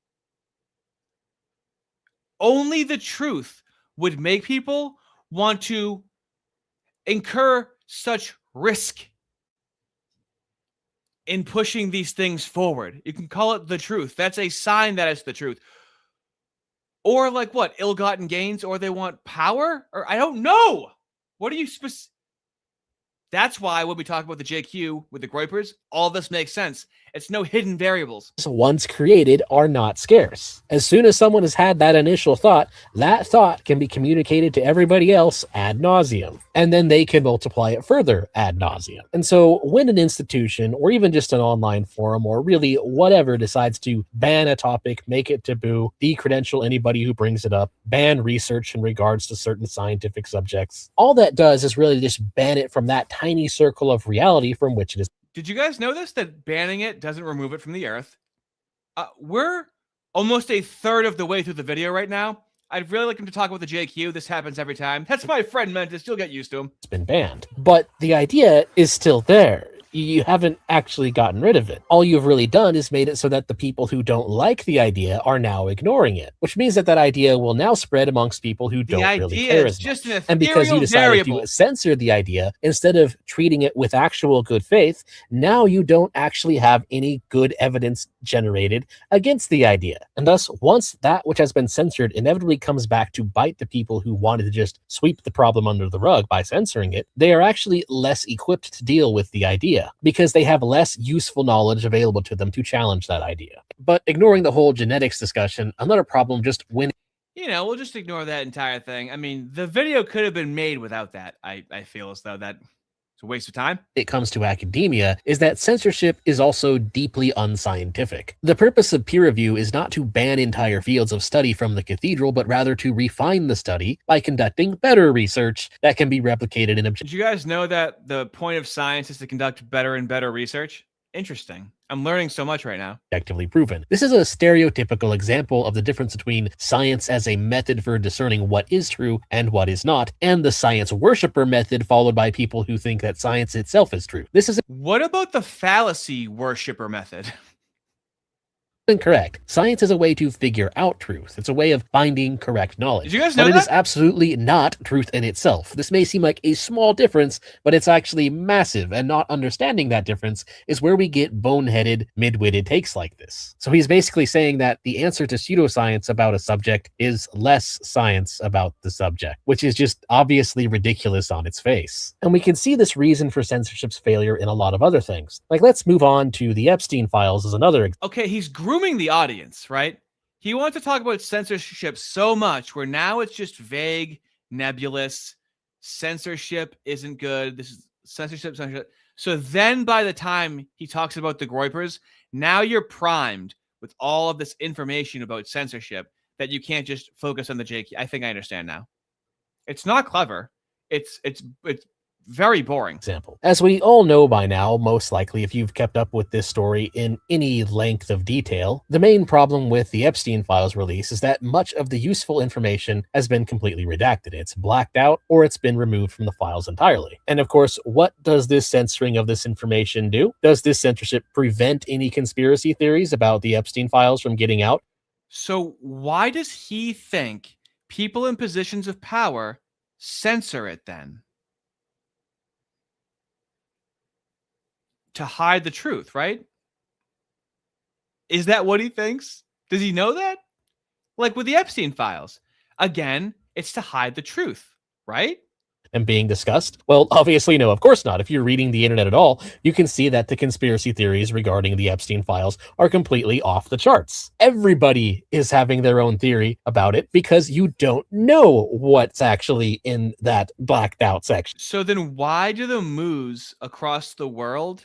Only the truth would make people want to incur such risk in pushing these things forward. You can call it the truth. That's a sign that it's the truth. Or like what? Ill-gotten gains? Or they want power? Or I don't know. What are you That's why when we talk about the JQ with the Groypers, all this makes sense. It's no hidden variables. Once created are not scarce. As soon as someone has had that initial thought, that thought can be communicated to everybody else ad nauseum. And then they can multiply it further ad nauseum. And so when an institution or even just an online forum or really whatever decides to ban a topic, make it taboo, decredential anybody who brings it up, ban research in regards to certain scientific subjects, all that does is really just ban it from that tiny circle of reality from which it is. Did you guys know this? That banning it doesn't remove it from the earth. We're almost a third of the way through the video right now. I'd really like him to talk about the JQ. This happens every time. That's my friend Mentis. You'll get used to him. It's been banned. But the idea is still there. You haven't actually gotten rid of it. All you've really done is made it so that the people who don't like the idea are now ignoring it, which means that that idea will now spread amongst people who don't really idea care is as just much. an And because you ethereal decided variable. to censor the idea instead of treating it with actual good faith, now you don't actually have any good evidence generated against the idea. And thus, once that which has been censored inevitably comes back to bite the people who wanted to just sweep the problem under the rug by censoring it, they are actually less equipped to deal with the idea because they have less useful knowledge available to them to challenge that idea. But ignoring the whole genetics discussion, another problem just when We'll just ignore that entire thing. I mean, the video could have been made without that. I feel as though that it's a waste of time. it comes to academia is that censorship is also deeply unscientific. The purpose of peer review is not to ban entire fields of study from the cathedral, but rather to refine the study by conducting better research that can be replicated in Did you guys know that the point of science is to conduct better and better research? Interesting. I'm learning so much right now. objectively proven. This is a stereotypical example of the difference between science as a method for discerning what is true and what is not, and the science worshiper method followed by people who think that science itself is true. This is What about the fallacy worshiper method? incorrect. Science is a way to figure out truth. It's a way of finding correct knowledge. Did you guys know but it that? is absolutely not truth in itself. This may seem like a small difference, but it's actually massive, and not understanding that difference is where we get boneheaded, mid-witted takes like this. So he's basically saying that the answer to pseudoscience about a subject is less science about the subject, which is just obviously ridiculous on its face. And we can see this reason for censorship's failure in a lot of other things. Like, let's move on to the Epstein files as another example. Okay, he's grooming the audience, right? He wants to talk about censorship so much where now it's just vague, nebulous. Censorship isn't good. This is censorship. So then by the time he talks about the Groypers, now you're primed with all of this information about censorship that you can't just focus on the JQ. I think I understand now. It's not clever. It's very boring. Example. As we all know by now, most likely if you've kept up with this story in any length of detail, the main problem with the Epstein files release is that much of the useful information has been completely redacted. It's blacked out or it's been removed from the files entirely. And of course, what does this censoring of this information do? Does this censorship prevent any conspiracy theories about the Epstein files from getting out? So why does he think people in positions of power censor it then? To hide the truth, right? Is that what he thinks? Does he know that? Like with the Epstein files, again, it's to hide the truth, right? And being discussed? Well, obviously no, of course not. If you're reading the internet at all, you can see that the conspiracy theories regarding the Epstein files are completely off the charts. Everybody is having their own theory about it because you don't know what's actually in that blacked out section. So then why do the moos across the world,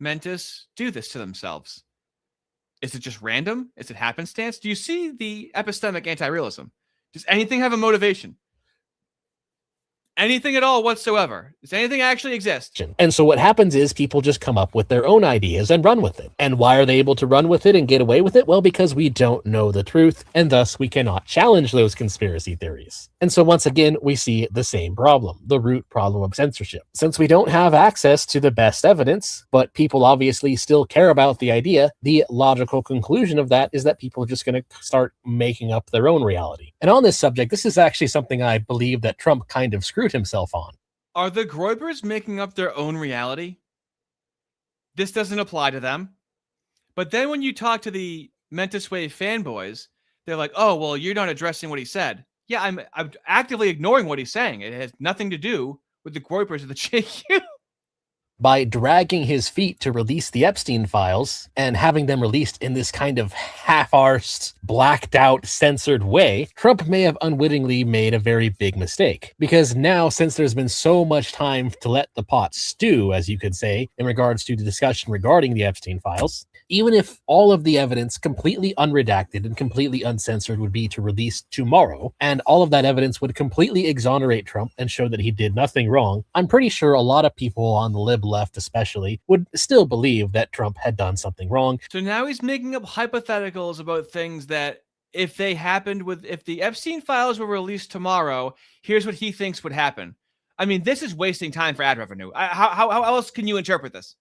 Mentis, do this to themselves? Is it just random? Is it happenstance? Do you see the epistemic anti-realism? Does anything have a motivation? Anything at all whatsoever? Does anything actually exist? And so what happens is people just come up with their own ideas and run with it. And why are they able to run with it and get away with it? Well, because we don't know the truth, and thus we cannot challenge those conspiracy theories. And so once again, we see the same problem, the root problem of censorship. Since we don't have access to the best evidence, but people obviously still care about the idea, the logical conclusion of that is that people are just going to start making up their own reality. And on this subject, this is actually something I believe that Trump kind of screwed himself on. Are the Groypers making up their own reality? This doesn't apply to them. But then when you talk to the MentisWave fanboys, they're like, oh, well, you're not addressing what he said. Yeah, I'm actively ignoring what he's saying. It has nothing to do with the Groypers of the JQ. By dragging his feet to release the Epstein files and having them released in this kind of half-arsed, blacked out, censored way, Trump may have unwittingly made a very big mistake. Because now, since there's been so much time to let the pot stew, as you could say, in regards to the discussion regarding the Epstein files, even if all of the evidence completely unredacted and completely uncensored would be to release tomorrow, and all of that evidence would completely exonerate Trump and show that he did nothing wrong, I'm pretty sure a lot of people on the lib left especially would still believe that Trump had done something wrong. So now he's making up hypotheticals about things that if they happened if the Epstein files were released tomorrow, here's what he thinks would happen. I mean, this is wasting time for ad revenue. How else can you interpret this?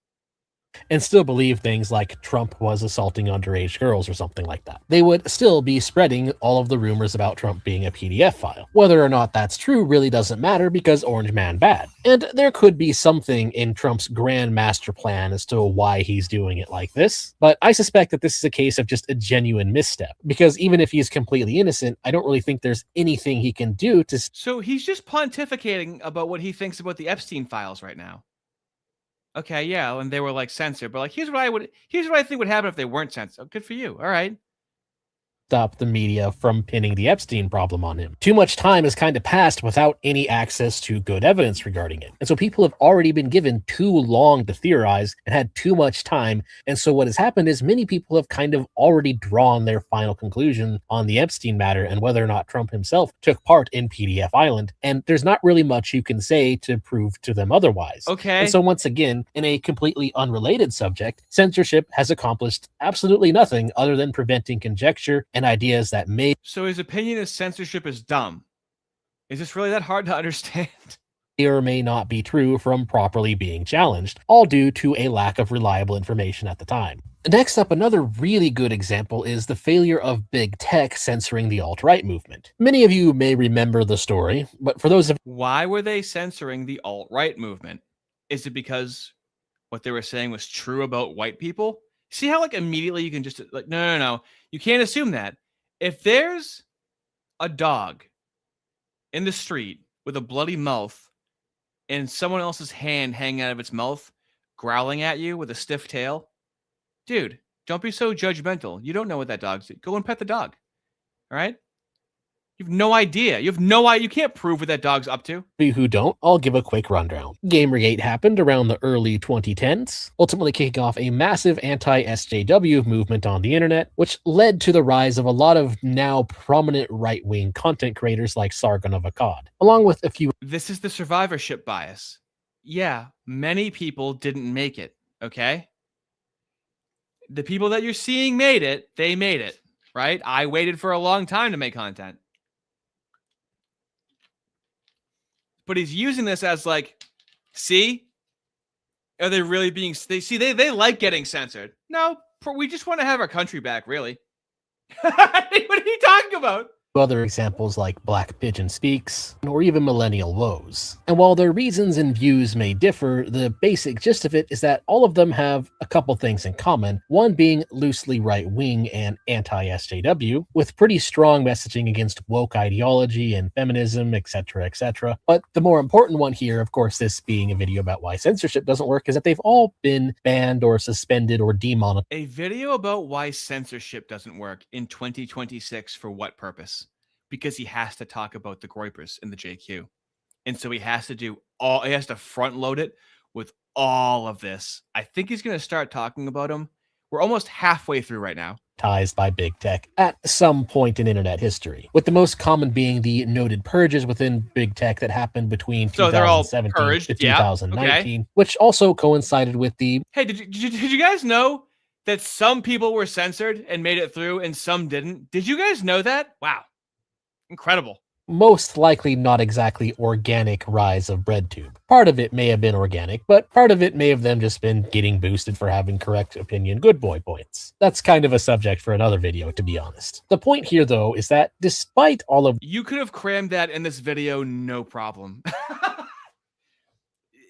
and still believe things like Trump was assaulting underage girls or something like that. They would still be spreading all of the rumors about Trump being a PDF file. Whether or not that's true really doesn't matter because Orange Man bad. And there could be something in Trump's grand master plan as to why he's doing it like this, but I suspect that this is a case of just a genuine misstep, because even if he's completely innocent, I don't really think there's anything he can do to... So he's just pontificating about what he thinks about the Epstein files right now. Okay, yeah, and they were like censored, but like here's what I think would happen if they weren't censored. Good for you. All right. Stop the media from pinning the Epstein problem on him. Too much time has kind of passed without any access to good evidence regarding it. And so people have already been given too long to theorize and had too much time. And so what has happened is many people have kind of already drawn their final conclusion on the Epstein matter and whether or not Trump himself took part in PDF Island. And there's not really much you can say to prove to them otherwise. Okay. And so once again, in a completely unrelated subject, censorship has accomplished absolutely nothing other than preventing conjecture and ideas that may... So his opinion is censorship is dumb. Is this really that hard to understand? or may not be true from properly being challenged, all due to a lack of reliable information at the time. Next up, another really good example is the failure of big tech censoring the alt-right movement. Many of you may remember the story, but for those of... Why were they censoring the alt-right movement? Is it because what they were saying was true about white people? See how like immediately you can just like, no. You can't assume that. If there's a dog in the street with a bloody mouth and someone else's hand hanging out of its mouth, growling at you with a stiff tail, dude, don't be so judgmental. You don't know what that dog's doing. Go and pet the dog. All right? You have no idea. You can't prove what that dog's up to. For you who don't, I'll give a quick rundown. Gamergate happened around the early 2010s, ultimately kicking off a massive anti-SJW movement on the internet, which led to the rise of a lot of now prominent right-wing content creators like Sargon of Akkad, along with a few... This is the survivorship bias. Yeah, many people didn't make it, okay? The people that you're seeing made it, they made it, right? I waited for a long time to make content. But he's using this as like, see? Are they really being... They like getting censored. No, we just want to have our country back, really. What are you talking about? Other examples like Black Pigeon Speaks, or even Millennial Woes. And while their reasons and views may differ, the basic gist of it is that all of them have a couple things in common, one being loosely right-wing and anti-SJW, with pretty strong messaging against woke ideology and feminism, etc., etc. But the more important one here, of course, this being a video about why censorship doesn't work, is that they've all been banned or suspended or demonetized. A video about why censorship doesn't work in 2026 for what purpose? Because he has to talk about the Groypers in the JQ. And so he has to front load it with all of this. I think he's going to start talking about them. We're almost halfway through right now. By big tech at some point in internet history, with the most common being the noted purges within big tech that happened between 2017 to 2019, which also coincided with the... Hey, did you guys know that some people were censored and made it through and some didn't? Did you guys know that? Wow. Incredible. Most likely not exactly organic rise of BreadTube. Part of it may have been organic, but part of it may have them just been getting boosted for having correct opinion good boy points. That's kind of a subject for another video, to be honest. The point here, though, is that despite all of... You could have crammed that in this video, no problem.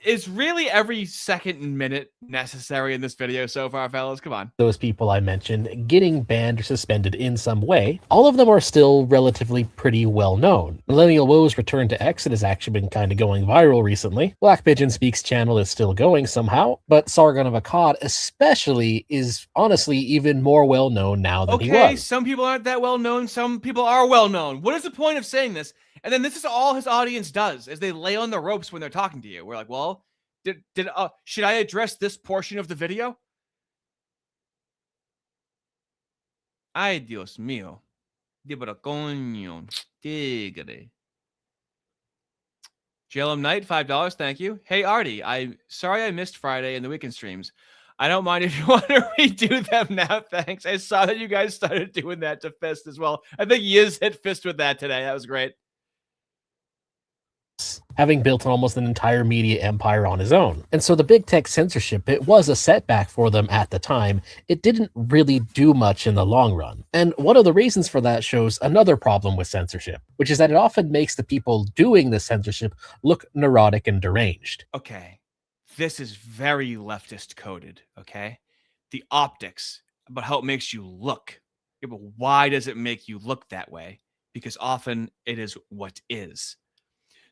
Is really every second and minute necessary in this video so far, fellas? Come on. Those people I mentioned getting banned or suspended in some way, all of them are still relatively pretty well known. Millennial Woes returned to X and has actually been kind of going viral recently. Black Pigeon Speaks channel is still going somehow, but Sargon of Akkad especially is honestly even more well known now than he was. Okay, some people aren't that well known, some people are well known. What is the point of saying this? And then this is all his audience does, is they lay on the ropes when they're talking to you. We're like, well, should I address this portion of the video? Ay, Dios mío. Pero coño. Tigre. JLM Knight, $5. Thank you. Hey, Artie, I'm sorry I missed Friday and the weekend streams. I don't mind if you want to redo them now. Thanks. I saw that you guys started doing that to Fist as well. I think Yiz hit Fist with that today. That was great. having built almost an entire media empire on his own. And so the big tech censorship, it was a setback for them at the time. It didn't really do much in the long run. And one of the reasons for that shows another problem with censorship, which is that it often makes the people doing the censorship look neurotic and deranged. Okay, this is very leftist coded, okay? The optics about how it makes you look. Yeah, but why does it make you look that way? Because often it is what is.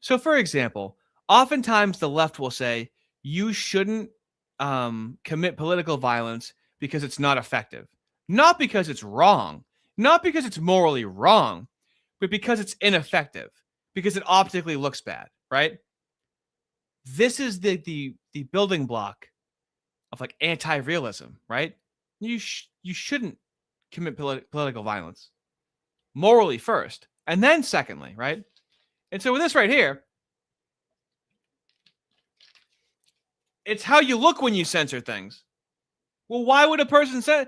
So, for example, oftentimes the left will say you shouldn't commit political violence because it's not effective. Not because it's wrong, not because it's morally wrong, but because it's ineffective, because it optically looks bad, right? This is the building block of like anti-realism, right? You shouldn't commit political violence morally first, and then secondly, right? And so with this right here, it's how you look when you censor things. Well, why would a person say,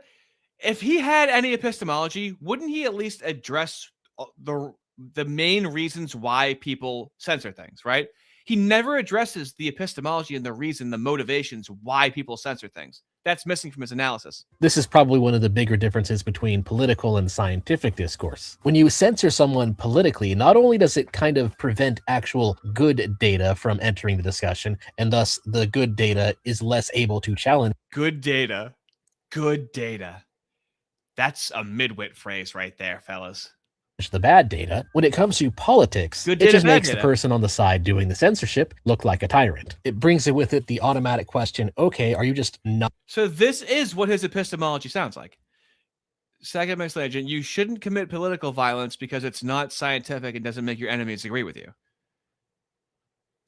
if he had any epistemology, wouldn't he at least address the main reasons why people censor things, right? He never addresses the epistemology and the reason, the motivations why people censor things. That's missing from his analysis. This is probably one of the bigger differences between political and scientific discourse. When you censor someone politically, not only does it kind of prevent actual good data from entering the discussion, and thus the good data is less able to challenge. Good data. Good data. That's a midwit phrase right there, fellas. The bad data. When it comes to politics, Good it data, just bad makes data. the person on the side doing the censorship look like a tyrant. It brings it with it the automatic question, okay, are you just not? So this is what his epistemology sounds like. Second mixed legend, you shouldn't commit political violence because it's not scientific and doesn't make your enemies agree with you.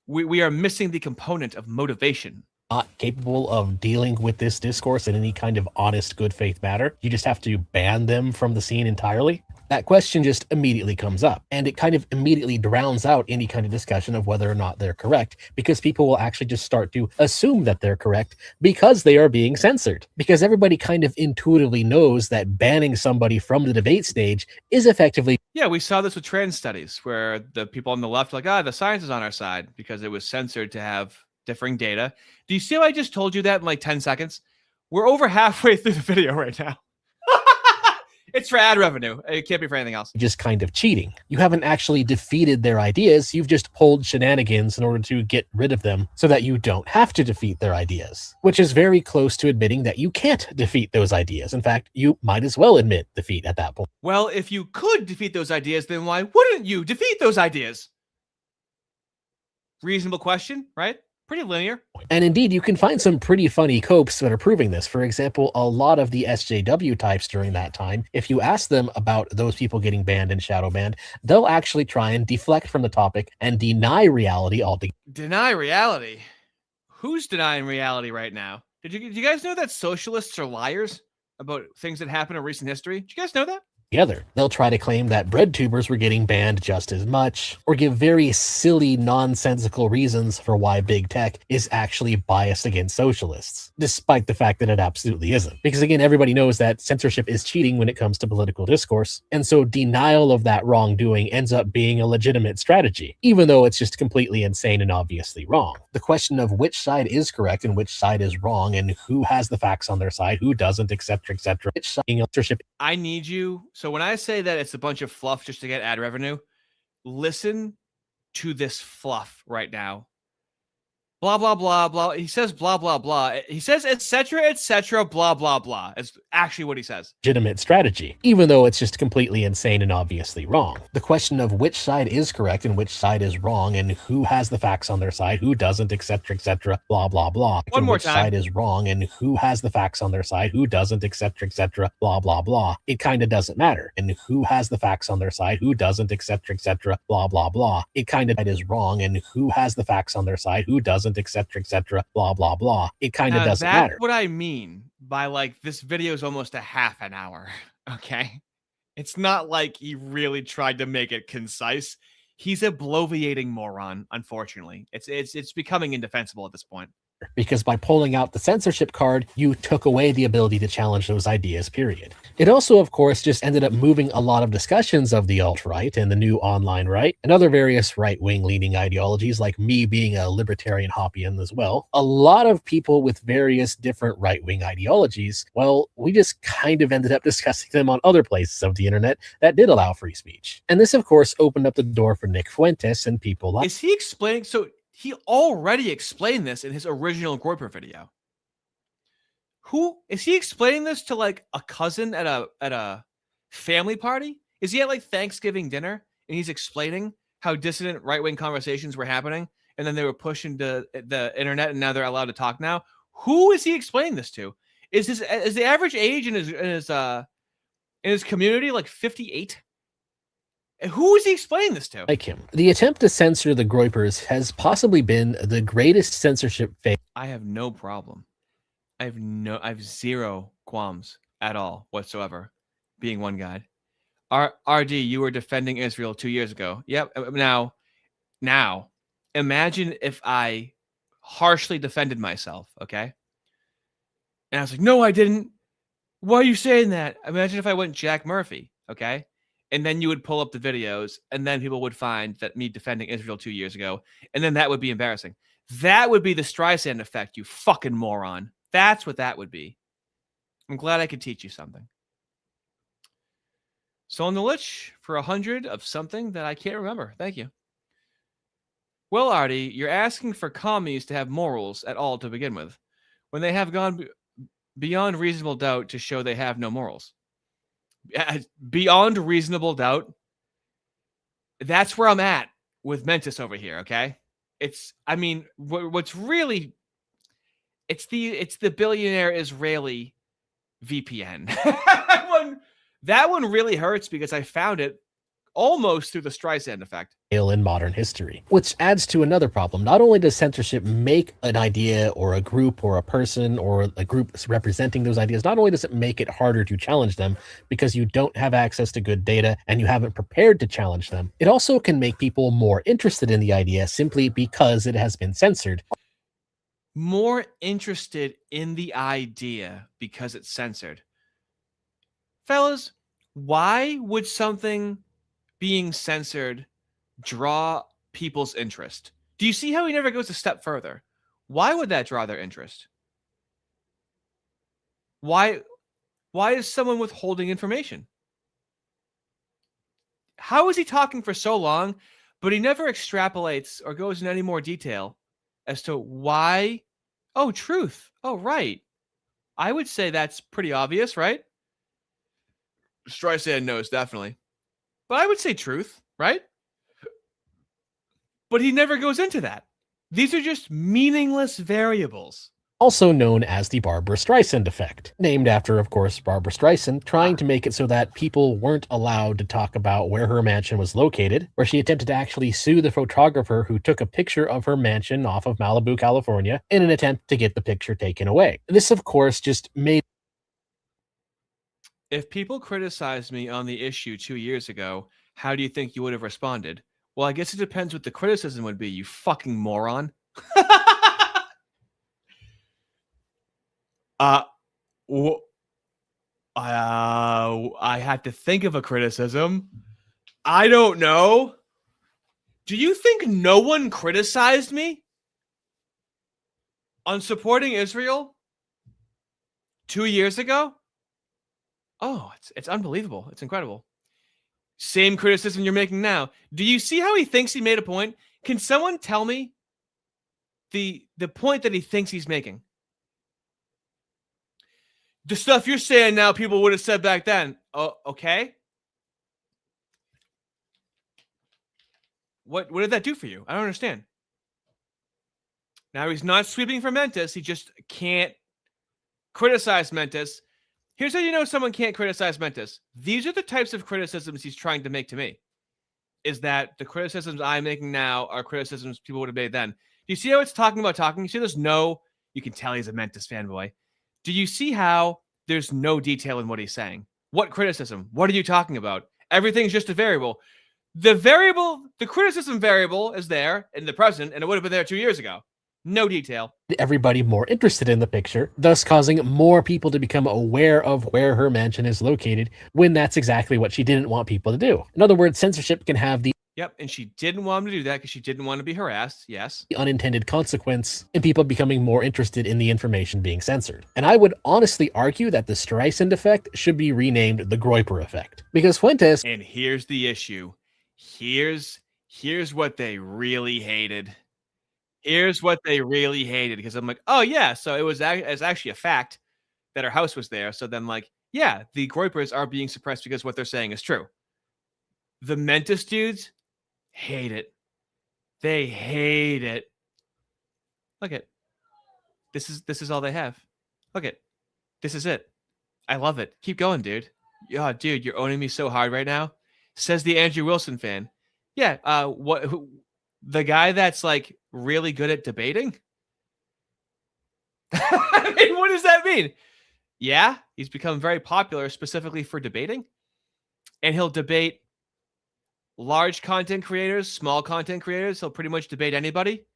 We are missing the component of motivation. Not capable of dealing with this discourse in any kind of honest, good faith manner. You just have to ban them from the scene entirely. That question just immediately comes up, and it kind of immediately drowns out any kind of discussion of whether or not they're correct, because people will actually just start to assume that they're correct because they are being censored. Because everybody kind of intuitively knows that banning somebody from the debate stage is effectively. Yeah, we saw this with trans studies, where the people on the left are like, the science is on our side because it was censored to have differing data. Do you see how I just told you that in like 10 seconds? We're over halfway through the video right now. It's for ad revenue. It can't be for anything else. Just kind of cheating. You haven't actually defeated their ideas. You've just pulled shenanigans in order to get rid of them so that you don't have to defeat their ideas, which is very close to admitting that you can't defeat those ideas. In fact, you might as well admit defeat at that point. Well, if you could defeat those ideas, then why wouldn't you defeat those ideas? Reasonable question, right? Pretty linear. And indeed, you can find some pretty funny copes that are proving this. For example, a lot of the SJW types during that time, if you ask them about those people getting banned and shadow banned, they'll actually try and deflect from the topic and deny reality altogether. Deny reality? Who's denying reality right now? Did you guys know that socialists are liars about things that happened in recent history? Did you guys know that? They'll try to claim that bread tubers were getting banned just as much, or give very silly, nonsensical reasons for why big tech is actually biased against socialists, despite the fact that it absolutely isn't. Because again, everybody knows that censorship is cheating when it comes to political discourse, and so denial of that wrongdoing ends up being a legitimate strategy, even though it's just completely insane and obviously wrong. The question of which side is correct and which side is wrong, and who has the facts on their side, who doesn't, etc., etc. I need you. So when I say that it's a bunch of fluff just to get ad revenue, listen to this fluff right now. Blah, blah, blah, blah. He says blah, blah, blah. He says etc., blah, blah, blah. It's actually what he says. Legitimate strategy, even though it's just completely insane and obviously wrong. The question of which side is correct and which side is wrong, and who has the facts on their side, who doesn't, etc., etc., blah, blah, blah. One more which time. side is wrong and who has the facts on their side, who doesn't, etc., etc., blah, blah, blah. It kind of doesn't matter. And who has the facts on their side, who doesn't, etc., etc., blah, blah, blah. It kind of is wrong. And who has the facts on their side, who doesn't, etc., etc., blah, blah, blah. It kind of doesn't matter. That's what I mean by like this video is almost a half an hour. Okay. It's not like he really tried to make it concise. He's a bloviating moron, unfortunately. It's becoming indefensible at this point. because by pulling out the censorship card, you took away the ability to challenge those ideas, period. It also, of course, just ended up moving a lot of discussions of the alt-right and the new online right, and other various right-wing leaning ideologies, like me being a libertarian Hoppian as well. A lot of people with various different right-wing ideologies, well, we just kind of ended up discussing them on other places of the internet that did allow free speech. And this, of course, opened up the door for Nick Fuentes and people like... Is he explaining? So he already explained this in his original Groyper video. Who is he explaining this to? Like a cousin at a family party? Is he at like Thanksgiving dinner and he's explaining how dissident right-wing conversations were happening and then they were pushed into the internet and now they're allowed to talk now? Who is he explaining this to? Is the average age in his community like 58? Who is he explaining this to? Like him. The attempt to censor the Groypers has possibly been the greatest censorship failure. I have no problem. I have zero qualms at all whatsoever being one guy. RD, you were defending Israel 2 years ago. Yep. Now, imagine if I harshly defended myself, okay? And I was like, no, I didn't. Why are you saying that? Imagine if I went Jack Murphy, okay? And then you would pull up the videos, and then people would find that me defending Israel 2 years ago, and then that would be embarrassing. That would be the Streisand effect, you fucking moron. That's what that would be. I'm glad I could teach you something. So on the lich for 100 of something that I can't remember. Thank you. Well, Artie, you're asking for commies to have morals at all to begin with, when they have gone beyond reasonable doubt to show they have no morals. Beyond reasonable doubt, that's where I'm at with Mentis over here, okay? I mean, what's really... It's the billionaire Israeli VPN. that one really hurts because I found it almost through the Streisand effect. In modern history, which adds to another problem. Not only does censorship make an idea or a group or a person or a group representing those ideas, not only does it make it harder to challenge them because you don't have access to good data and you haven't prepared to challenge them, it also can make people more interested in the idea simply because it has been censored. More interested in the idea because it's censored. Fellas, why would something being censored draw people's interest? Do you see how he never goes a step further? Why would that draw their interest? Why is someone withholding information? How is he talking for so long, but he never extrapolates or goes into any more detail as to why? Oh, truth. Oh, right. I would say that's pretty obvious, right? Streisand knows, definitely. But I would say truth, right? But he never goes into that. These are just meaningless variables. Also known as the Barbra Streisand effect, named after, of course, Barbra Streisand, trying to make it so that people weren't allowed to talk about where her mansion was located, where she attempted to actually sue the photographer who took a picture of her mansion off of Malibu, California, in an attempt to get the picture taken away. This, of course, just made... If people criticized me on the issue 2 years ago, how do you think you would have responded? Well, I guess it depends what the criticism would be, you fucking moron. I had to think of a criticism. I don't know. Do you think no one criticized me on supporting Israel 2 years ago? Oh, it's unbelievable. It's incredible. Same criticism you're making now. Do you see how he thinks he made a point? Can someone tell me the point that he thinks he's making? The stuff you're saying now, people would have said back then. Oh, okay. What did that do for you? I don't understand. Now he's not sweeping for Mentis. He just can't criticize Mentis. Here's how you know someone can't criticize Mentis. These are the types of criticisms he's trying to make to me. Is that the criticisms I'm making now are criticisms people would have made then. Do you see how it's talking about talking? You see there's no... You can tell he's a Mentis fanboy. Do you see how there's no detail in what he's saying? What criticism? What are you talking about? Everything's just a variable. The criticism variable is there in the present, and it would have been there 2 years ago. No detail. Everybody more interested in the picture, thus causing more people to become aware of where her mansion is located when that's exactly what she didn't want people to do. In other words, censorship can have the Yep, and she didn't want him to do that because she didn't want to be harassed. Yes. unintended consequence in people becoming more interested in the information being censored. And I would honestly argue that the Streisand effect should be renamed the Groyper effect. Because Fuentes... And here's the issue. Here's what they really hated. Here's what they really hated, because I'm like, oh yeah, so it's actually a fact that her house was there. So then, like, yeah, the Groypers are being suppressed because what they're saying is true. The Mentis dudes hate it. They hate it. Look at this is all they have. Look at this is it. I love it. Keep going, dude. Yeah, dude, you're owning me so hard right now. Says the Andrew Wilson fan. Yeah, the guy that's like really good at debating? I mean, what does that mean? Yeah, he's become very popular specifically for debating. And he'll debate large content creators, small content creators. He'll pretty much debate anybody.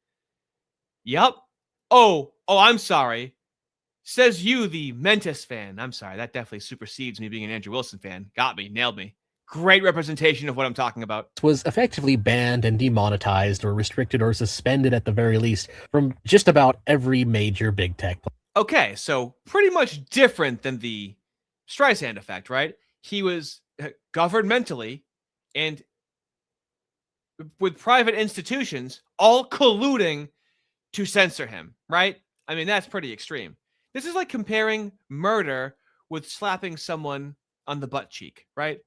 Yep. Oh, I'm sorry. Says you, the Mentis fan. I'm sorry. That definitely supersedes me being an Andrew Wilson fan. Got me. Nailed me. Great representation of what I'm talking about. Was effectively banned and demonetized or restricted or suspended at the very least from just about every major big tech. Okay, so pretty much different than the Streisand effect, right? He was governmentally and with private institutions all colluding to censor him, right? I mean, that's pretty extreme. This is like comparing murder with slapping someone on the butt cheek, right?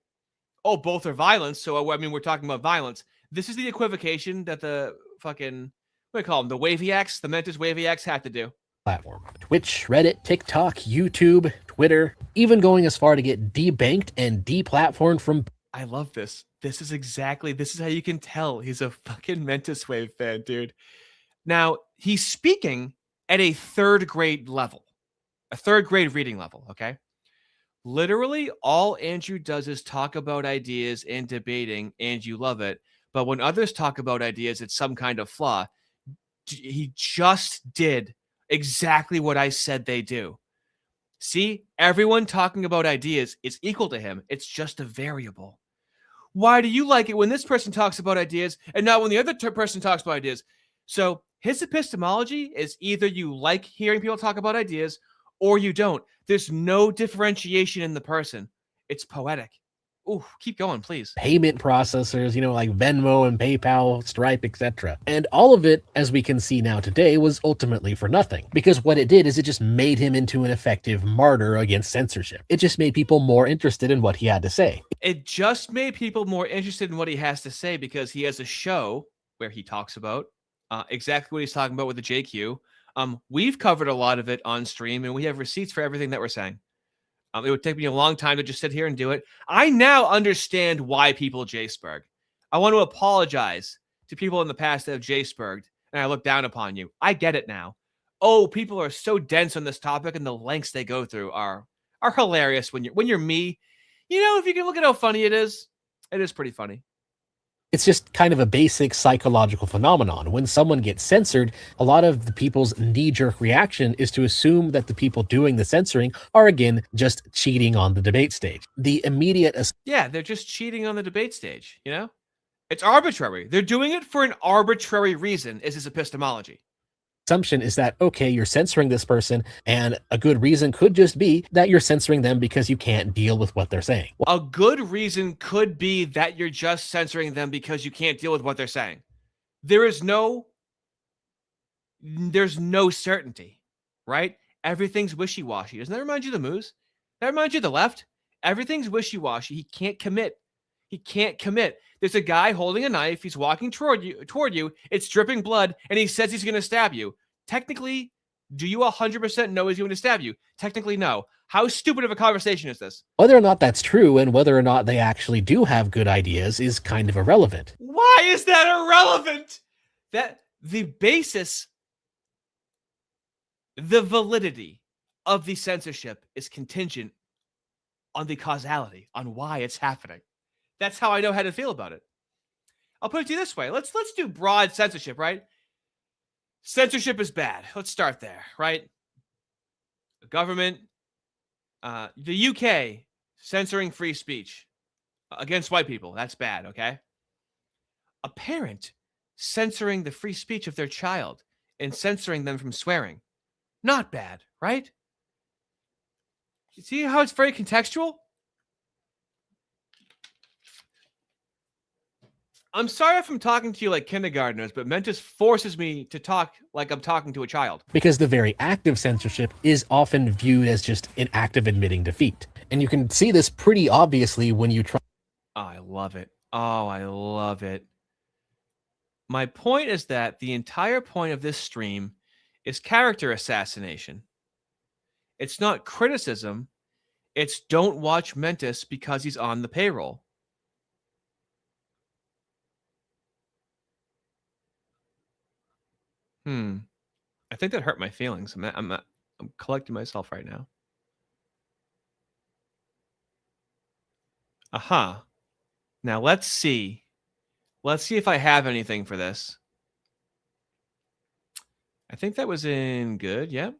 Oh, both are violence. So, I mean, we're talking about violence. This is the equivocation that the fucking, what do you call them? The Waviacs, the MentisWave's had to do. Platform. Twitch, Reddit, TikTok, YouTube, Twitter, even going as far to get debanked and deplatformed from... I love this. This is how you can tell he's a fucking MentisWave fan, dude. Now, he's speaking at a third grade level, a third grade reading level, okay? Literally, all Andrew does is talk about ideas and debating, and you love it. But when others talk about ideas, it's some kind of flaw. He just did exactly what I said they do. See, everyone talking about ideas is equal to him. It's just a variable. Why do you like it when this person talks about ideas and not when the other person talks about ideas? So his epistemology is either you like hearing people talk about ideas or you don't. There's no differentiation in the person. It's poetic. Ooh, keep going, please. Payment processors, like Venmo and PayPal, Stripe, etc. And all of it, as we can see now today, was ultimately for nothing. Because what it did is it just made him into an effective martyr against censorship. It just made people more interested in what he had to say. It just made people more interested in what he has to say because he has a show where he talks about exactly what he's talking about with the JQ. We've covered a lot of it on stream, and we have receipts for everything that we're saying. It would take me a long time to just sit here and do it. I now understand why people J-Spurg. I want to apologize to people in the past that have J-Spurged, and I look down upon you. I get it now. Oh, people are so dense on this topic, and the lengths they go through are hilarious when you're me. If you can look at how funny it is pretty funny. It's just kind of a basic psychological phenomenon. When someone gets censored, a lot of the people's knee-jerk reaction is to assume that the people doing the censoring are, again, just cheating on the debate stage. The immediate... Yeah, they're just cheating on the debate stage, It's arbitrary. They're doing it for an arbitrary reason, is his epistemology. Assumption is that, okay, you're censoring this person, and a good reason could just be that you're censoring them because you can't deal with what they're saying. A good reason could be that you're just censoring them because you can't deal with what they're saying. There's no certainty, right? Everything's wishy-washy. Doesn't that remind you of the Moose? That reminds you of the left? Everything's wishy-washy. He can't commit. There's a guy holding a knife. He's walking toward you. It's dripping blood, and he says he's going to stab you. Technically, do you 100% know he's going to stab you? Technically, no. How stupid of a conversation is this? Whether or not that's true and whether or not they actually do have good ideas is kind of irrelevant. Why is that irrelevant? That the basis, the validity of the censorship is contingent on the causality, on why it's happening. That's how I know how to feel about it. I'll put it to you this way. Let's do broad censorship, right? censorship is bad. Let's start there, right? The government, the UK censoring free speech against white people. That's bad, okay? A parent censoring the free speech of their child and censoring them from swearing. Not bad, right? You see how it's very contextual? I'm sorry if I'm talking to you like kindergartners, but Mentis forces me to talk like I'm talking to a child. Because the very act of censorship is often viewed as just an act of admitting defeat. And you can see this pretty obviously when you try. Oh, I love it. Oh, I love it. My point is that the entire point of this stream is character assassination. It's not criticism. It's don't watch Mentis because he's on the payroll. I think that hurt my feelings. I'm collecting myself right now. Aha. Now let's see. Let's see if I have anything for this. I think that was in good. Yep.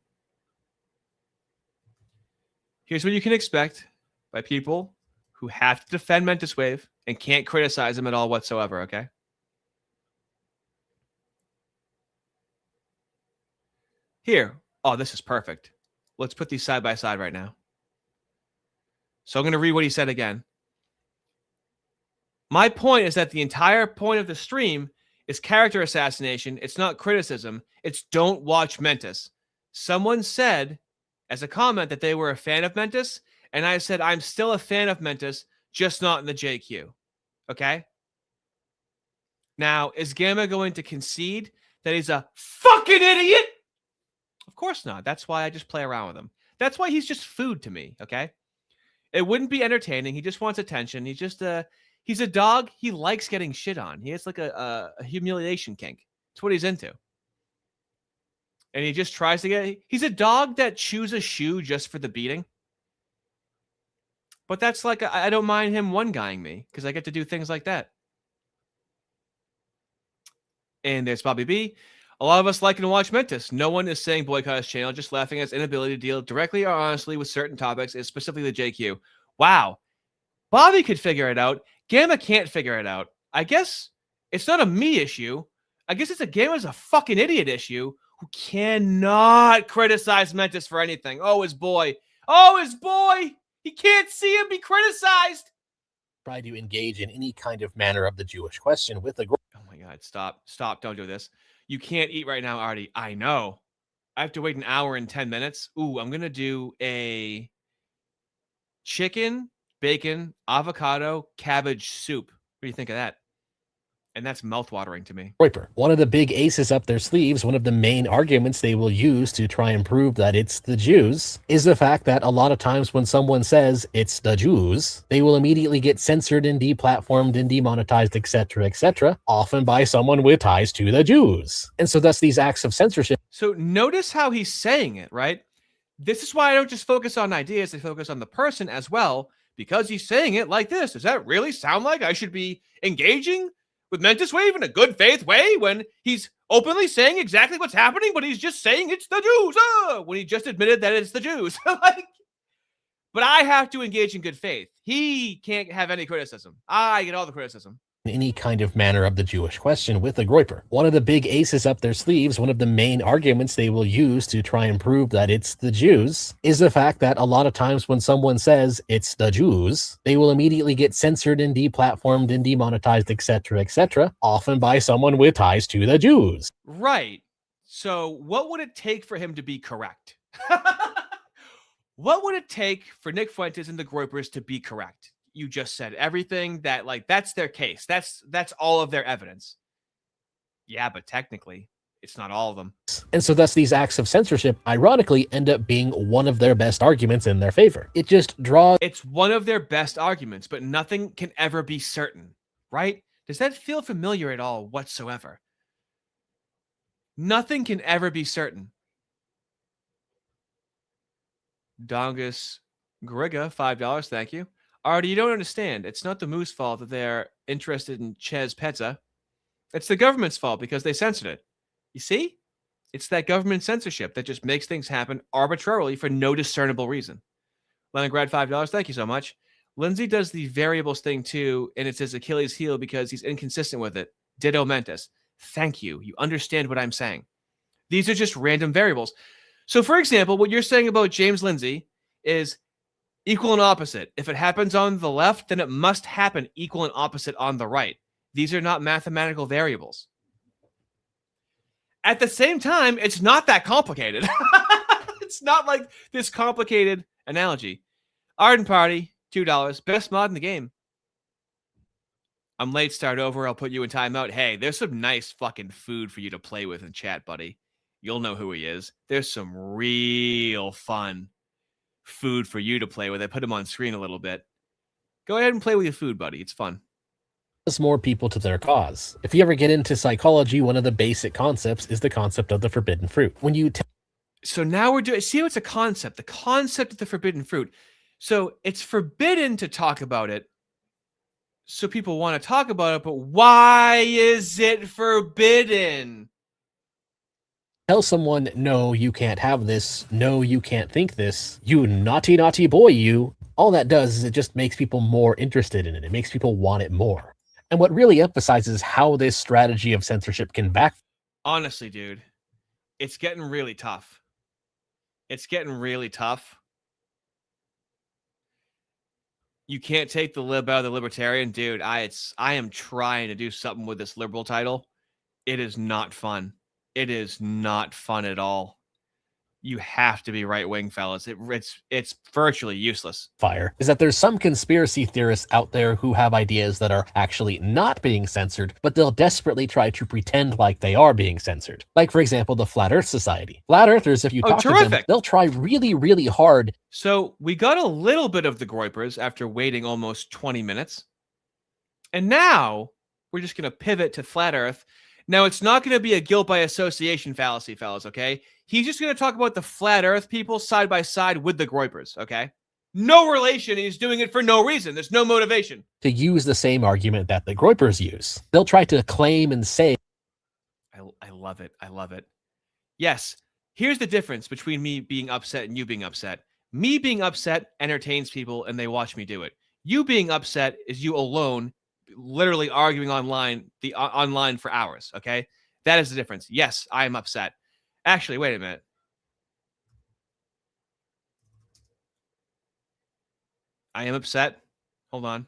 Here's what you can expect by people who have to defend MentisWave and can't criticize him at all whatsoever, okay? Here. Oh, this is perfect. Let's put these side by side right now. So I'm going to read what he said again. My point is that the entire point of the stream is character assassination. It's not criticism. It's don't watch Mentis. Someone said as a comment that they were a fan of Mentis, and I said I'm still a fan of Mentis, just not in the JQ. Okay? Now, is Gamma going to concede that he's a fucking idiot? Of course not. That's why I just play around with him. That's why he's just food to me, okay? It wouldn't be entertaining. He just wants attention. He's just he's a dog. He likes getting shit on. He has like a humiliation kink. It's what he's into. And he just tries to get... He's a dog that chews a shoe just for the beating. But that's like... I don't mind him one-guying me because I get to do things like that. And there's Bobby B. A lot of us like and watch Mentis. No one is saying boycott his channel, just laughing at his inability to deal directly or honestly with certain topics, specifically the JQ. Wow. Bobby could figure it out. Gamma can't figure it out. I guess it's not a me issue. I guess it's a Gamma's a fucking idiot issue who cannot criticize Mentis for anything. Oh, his boy. Oh, his boy. He can't see him be criticized. Try to engage in any kind of manner of the Jewish question with a... Oh my God, stop. Stop. Don't do this. You can't eat right now, Artie. I know. I have to wait an hour and 10 minutes. Ooh, I'm going to do a chicken, bacon, avocado, cabbage soup. What do you think of that? And that's mouthwatering to me. One of the big aces up their sleeves, one of the main arguments they will use to try and prove that it's the Jews, is the fact that a lot of times when someone says it's the Jews, they will immediately get censored and deplatformed and demonetized, etc., often by someone with ties to the Jews. And so thus these acts of censorship... So notice how he's saying it, right? This is why I don't just focus on ideas, I focus on the person as well, because he's saying it like this. Does that really sound like I should be engaging with MentisWave in a good faith way when he's openly saying exactly what's happening, but he's just saying it's the Jews, when he just admitted that it's the Jews? Like, but I have to engage in good faith. He can't have any criticism. I get all the criticism. Any kind of manner of the Jewish question with a groiper. One of the big aces up their sleeves, one of the main arguments they will use to try and prove that it's the Jews, is the fact that a lot of times when someone says it's the Jews, they will immediately get censored and deplatformed and demonetized, etc., often by someone with ties to the Jews. Right. So what would it take for him to be correct? What would it take for Nick Fuentes and the Groipers to be correct? You just said everything that, like, that's their case. That's all of their evidence. Yeah, but technically, it's not all of them. And so thus these acts of censorship, ironically, end up being one of their best arguments in their favor. It just draws... It's one of their best arguments, but nothing can ever be certain, right? Does that feel familiar at all whatsoever? Nothing can ever be certain. Dongus Griga, $5, thank you. Artie, you don't understand. It's not the Moose fault that they're interested in Chez Pezza. It's the government's fault because they censored it. You see? It's that government censorship that just makes things happen arbitrarily for no discernible reason. Leningrad, $5. Thank you so much. Lindsay does the variables thing too, and it's his Achilles heel because he's inconsistent with it. Ditto Mentis. Thank you. You understand what I'm saying. These are just random variables. So, for example, what you're saying about James Lindsay is equal and opposite. If it happens on the left, then it must happen equal and opposite on the right. These are not mathematical variables. At the same time, it's not that complicated. It's not like this complicated analogy. Arden Party, $2. Best mod in the game. I'm late, start over. I'll put you in timeout. Hey, there's some nice fucking food for you to play with in chat, buddy. You'll know who he is. There's some real fun food for you to play with. I put him on screen a little bit. Go ahead and play with your food, buddy. It's fun. More people to their cause. If you ever get into psychology, one of the basic concepts is the concept of the forbidden fruit. When you so now we're doing, see what's a concept, the concept of the forbidden fruit. So it's forbidden to talk about it. So people want to talk about it, but why is it forbidden? tell someone, no, you can't have this, no, you can't think this, you naughty, naughty boy, you, all that does is it just makes people more interested in it. It makes people want it more. And what really emphasizes how this strategy of censorship can back. Honestly, dude, it's getting really tough. It's getting really tough. You can't take the lib out of the libertarian. Dude, I am trying to do something with this liberal title. It is not fun. It is not fun at all. You have to be right-wing, fellas. It's virtually useless. Fire is that there's some conspiracy theorists out there who have ideas that are actually not being censored, but they'll desperately try to pretend like they are being censored. Like, for example, the Flat Earth Society. Flat Earthers, if you talk to them, they'll try really, really hard. So we got a little bit of the Groypers after waiting almost 20 minutes. And now we're just going to pivot to Flat Earth. Now, it's not going to be a guilt by association fallacy, fellas, okay? He's just going to talk about the Flat Earth people side by side with the Groypers, okay? No relation. He's doing it for no reason. There's no motivation. To use the same argument that the Groypers use. They'll try to claim and say. I love it. I love it. Yes. Here's the difference between me being upset and you being upset. Me being upset entertains people and they watch me do it. You being upset is you alone literally arguing online for hours, okay? That is the difference. Yes, I am upset. Actually, wait a minute. I am upset. Hold on.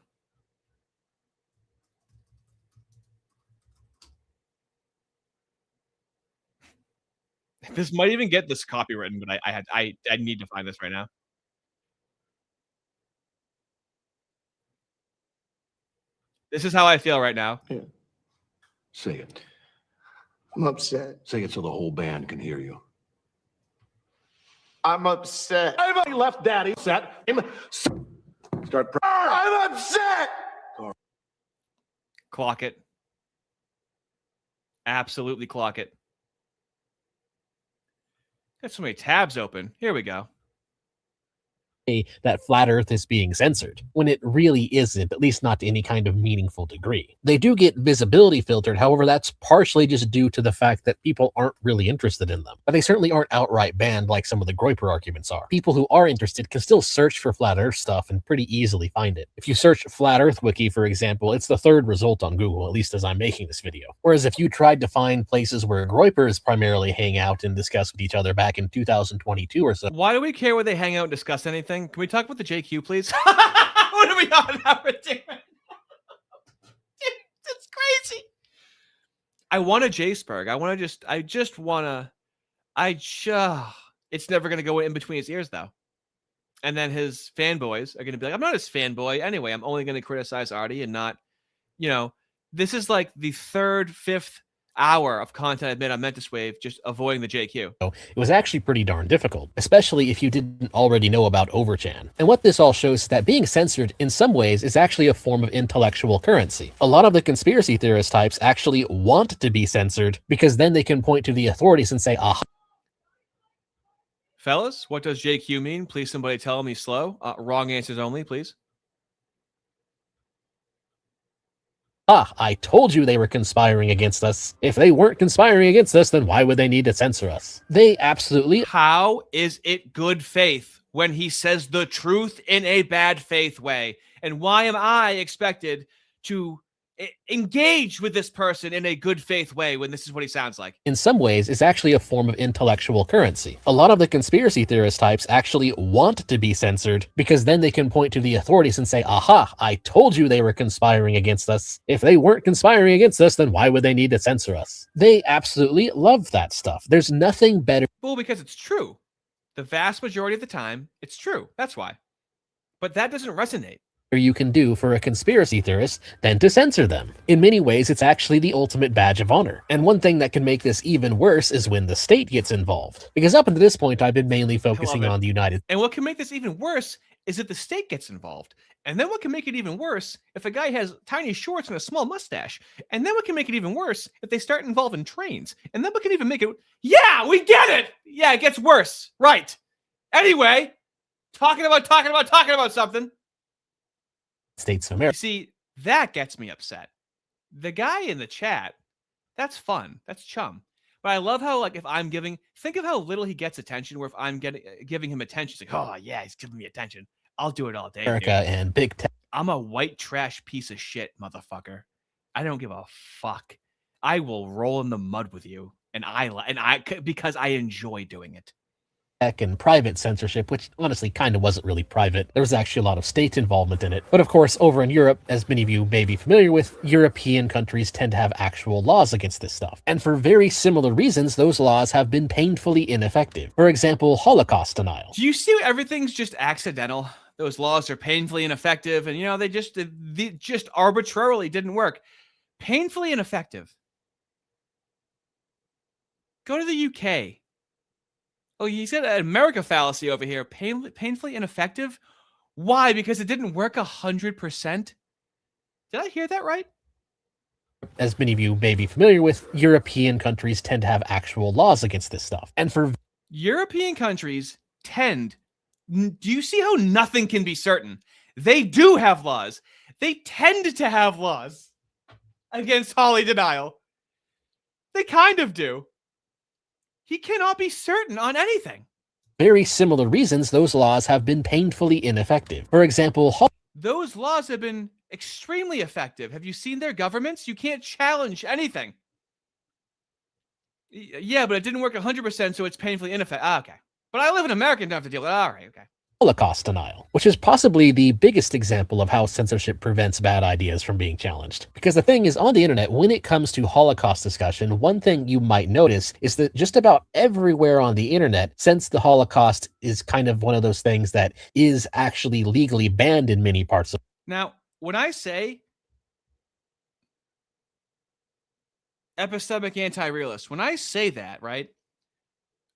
This might even get this copywritten, but I need to find this right now. This is how I feel right now. Yeah. Say it. I'm upset. Say it so the whole band can hear you. I'm upset. Everybody left daddy upset. Start. I'm upset. Clock it. Absolutely clock it. Got so many tabs open. Here we go. That Flat Earth is being censored, when it really isn't, at least not to any kind of meaningful degree. They do get visibility filtered, however, that's partially just due to the fact that people aren't really interested in them. But they certainly aren't outright banned like some of the Groyper arguments are. People who are interested can still search for Flat Earth stuff and pretty easily find it. If you search Flat Earth Wiki, for example, it's the third result on Google, at least as I'm making this video. Whereas if you tried to find places where Groypers primarily hang out and discuss with each other back in 2022 or so. Why do we care where they hang out and discuss anything? Can we talk about the JQ, please? What are we on now? It's crazy. I want a J-Spurg. It's never going to go in between his ears, though. And then his fanboys are going to be like, I'm not his fanboy anyway. I'm only going to criticize Artie and not, this is like the third, fifth hour of content I've made on MentisWave, just avoiding the JQ. It was actually pretty darn difficult, especially if you didn't already know about Overchan. And what this all shows is that being censored in some ways is actually a form of intellectual currency. A lot of the conspiracy theorist types actually want to be censored because then they can point to the authorities and say, aha. Fellas, what does JQ mean? Please somebody tell me slow. Wrong answers only, please. Ah, I told you they were conspiring against us. If they weren't conspiring against us, then why would they need to censor us? They absolutely... How is it good faith when he says the truth in a bad faith way? And why am I expected to engage with this person in a good faith way when this is what he sounds like? In some ways, is actually a form of intellectual currency. A lot of the conspiracy theorist types actually want to be censored because then they can point to the authorities and say, aha, I told you they were conspiring against us. If they weren't conspiring against us, then why would they need to censor us? They absolutely love that stuff. There's nothing better. Well, because it's true. The vast majority of the time, it's true. That's why. But that doesn't resonate. You can do for a conspiracy theorist than to censor them. In many ways, it's actually the ultimate badge of honor. And one thing that can make this even worse is when the state gets involved. Because up until this point, I've been mainly focusing on the United States. And what can make this even worse is if the state gets involved. And then what can make it even worse if a guy has tiny shorts and a small mustache. And then what can make it even worse if they start involving trains. And then what can even make it... Yeah, we get it! Yeah, it gets worse. Right. Anyway, talking about something. States of America. You see, that gets me upset. The guy in the chat, that's fun. That's chum. But I love how, like, if I'm giving... Think of how little he gets attention, where if I'm giving him attention, it's like, oh, yeah, he's giving me attention. I'll do it all day. America dude. And big tech. I'm a white trash piece of shit, motherfucker. I don't give a fuck. I will roll in the mud with you, and because I enjoy doing it. And private censorship, which honestly kind of wasn't really private. There was actually a lot of state involvement in it. But of course, over in Europe, as many of you may be familiar with, European countries tend to have actual laws against this stuff. And for very similar reasons, those laws have been painfully ineffective. For example, Holocaust denial. Do you see everything's just accidental? Those laws are painfully ineffective, and, you know, they just arbitrarily didn't work. Painfully ineffective. Go to the UK. Oh, you said an America fallacy over here. Painfully ineffective? Why? Because it didn't work 100%? Did I hear that right? As many of you may be familiar with, European countries tend to have actual laws against this stuff. And for European countries tend... Do you see how nothing can be certain? They do have laws. They tend to have laws against Holly denial. They kind of do. He cannot be certain on anything. Very similar reasons, those laws have been painfully ineffective. For example, those laws have been extremely effective. Have you seen their governments? You can't challenge anything. Yeah, but it didn't work 100%, so it's painfully ineffective. Okay. But I live in America and don't have to deal with it. All right, okay. Holocaust denial, which is possibly the biggest example of how censorship prevents bad ideas from being challenged. Because the thing is, on the internet, when it comes to Holocaust discussion, one thing you might notice is that just about everywhere on the internet, since the Holocaust is kind of one of those things that is actually legally banned in many parts of... Now, when I say epistemic anti-realist, when I say that, right,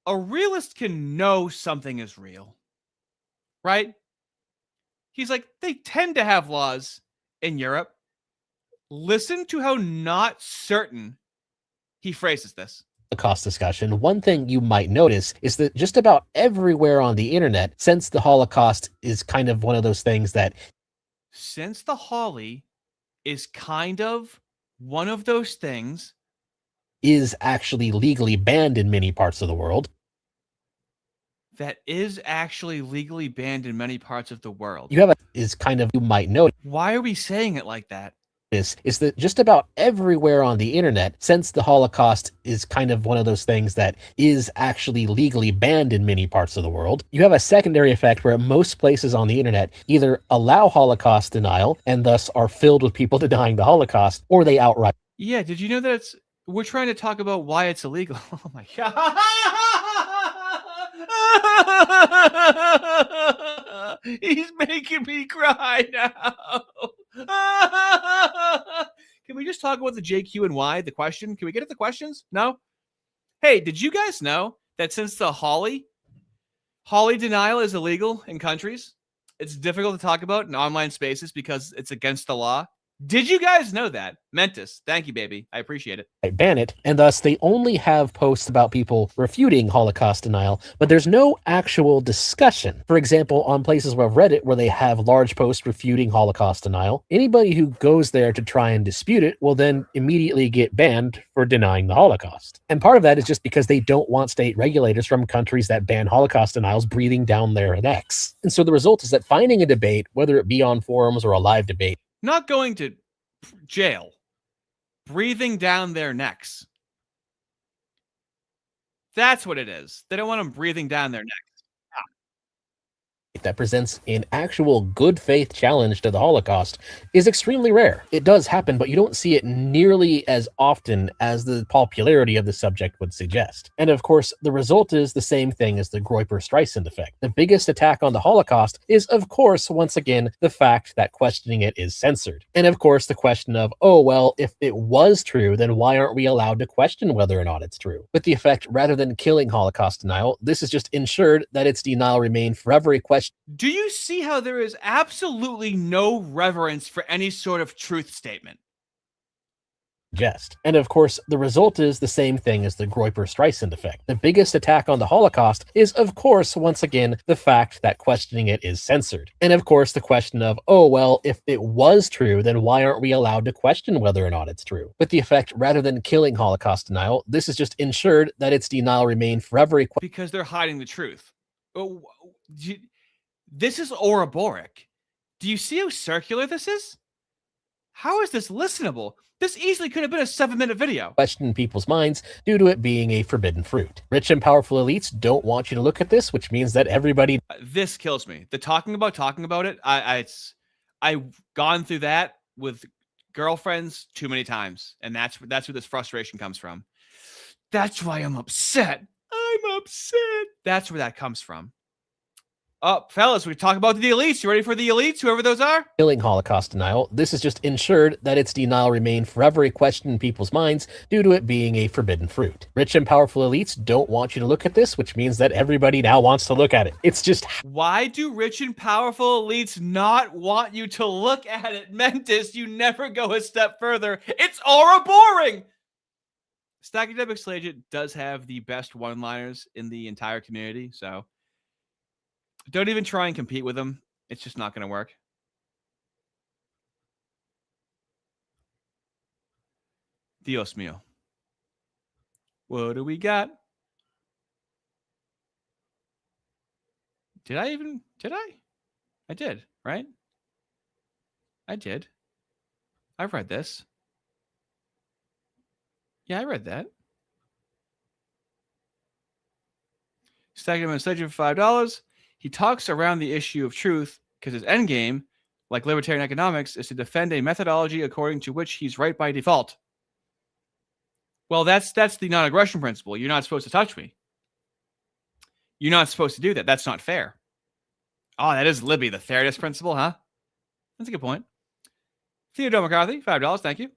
a realist can know something is real. Right? He's like, they tend to have laws in Europe. Listen to how not certain he phrases this. Holocaust discussion, one thing you might notice is that just about everywhere on the internet, since the Holocaust is kind of one of those things that... Since the Holly is kind of one of those things... is actually legally banned in many parts of the world. That is actually legally banned in many parts of the world. You have is kind of, you might notice. Why are we saying it like that? Is that just about everywhere on the internet, since the Holocaust is kind of one of those things that is actually legally banned in many parts of the world, you have a secondary effect where most places on the internet either allow Holocaust denial and thus are filled with people denying the Holocaust, or they outright... Yeah, did you know that we're trying to talk about why it's illegal? Oh my God. He's making me cry now. Can we just talk about the JQ and why? The question? Can we get at the questions? No? Hey, did you guys know that since the Holly denial is illegal in countries, it's difficult to talk about in online spaces because it's against the law? Did you guys know that? Mentis, thank you, baby. I appreciate it. Ban it, and thus they only have posts about people refuting Holocaust denial, but there's no actual discussion. For example, on places like Reddit, where they have large posts refuting Holocaust denial, anybody who goes there to try and dispute it will then immediately get banned for denying the Holocaust. And part of that is just because they don't want state regulators from countries that ban Holocaust denials breathing down their necks. And so the result is that finding a debate, whether it be on forums or a live debate, Not going to jail, breathing down their necks. That's what it is. They don't want them breathing down their necks. that presents an actual good faith challenge to the Holocaust is extremely rare. It does happen, but you don't see it nearly as often as the popularity of the subject would suggest. And of course, the result is the same thing as the Groyper-Streisand effect. The biggest attack on the Holocaust is, of course, once again, the fact that questioning it is censored. And of course, the question of, oh, well, if it was true, then why aren't we allowed to question whether or not it's true? With the effect, rather than killing Holocaust denial, this is just ensured that its denial remain forever a question. Do you see how there is absolutely no reverence for any sort of truth statement? Jest. And of course, the result is the same thing as the Groyper-Streisand effect. The biggest attack on the Holocaust is, of course, once again, the fact that questioning it is censored. And of course, the question of, oh, well, if it was true, then why aren't we allowed to question whether or not it's true? With the effect, rather than killing Holocaust denial, this is just ensured that its denial remain forever because they're hiding the truth. Oh, this is Ouroboros. Do you see how circular this is? How is this listenable? This easily could have been a 7-minute video. Question people's minds due to it being a forbidden fruit. Rich and powerful elites don't want you to look at this, which means that everybody. This kills me. The talking about it. I've gone through that with girlfriends too many times, and that's where this frustration comes from. That's why I'm upset. I'm upset. That's where that comes from. Fellas, we talk about the elites. You ready for the elites, whoever those are? Killing Holocaust denial, this is just ensured that its denial remain forever a question in people's minds due to it being a forbidden fruit. Rich and powerful elites don't want you to look at this, which means that everybody now wants to look at it. It's just... Why do rich and powerful elites not want you to look at it? Mentis, you never go a step further. It's boring. Stagnation Agent does have the best one-liners in the entire community, so... Don't even try and compete with them. It's just not going to work. Dios mío. What do we got? Did I? I did, right? I did. I've read this. Yeah, I read that. Stagnation Agent for $5. He talks around the issue of truth because his endgame, like libertarian economics, is to defend a methodology according to which he's right by default. Well, that's the non-aggression principle. You're not supposed to touch me. You're not supposed to do that. That's not fair. Oh, that is Libby, the fairness principle, huh? That's a good point. Theodore McCarthy, $5. Thank you.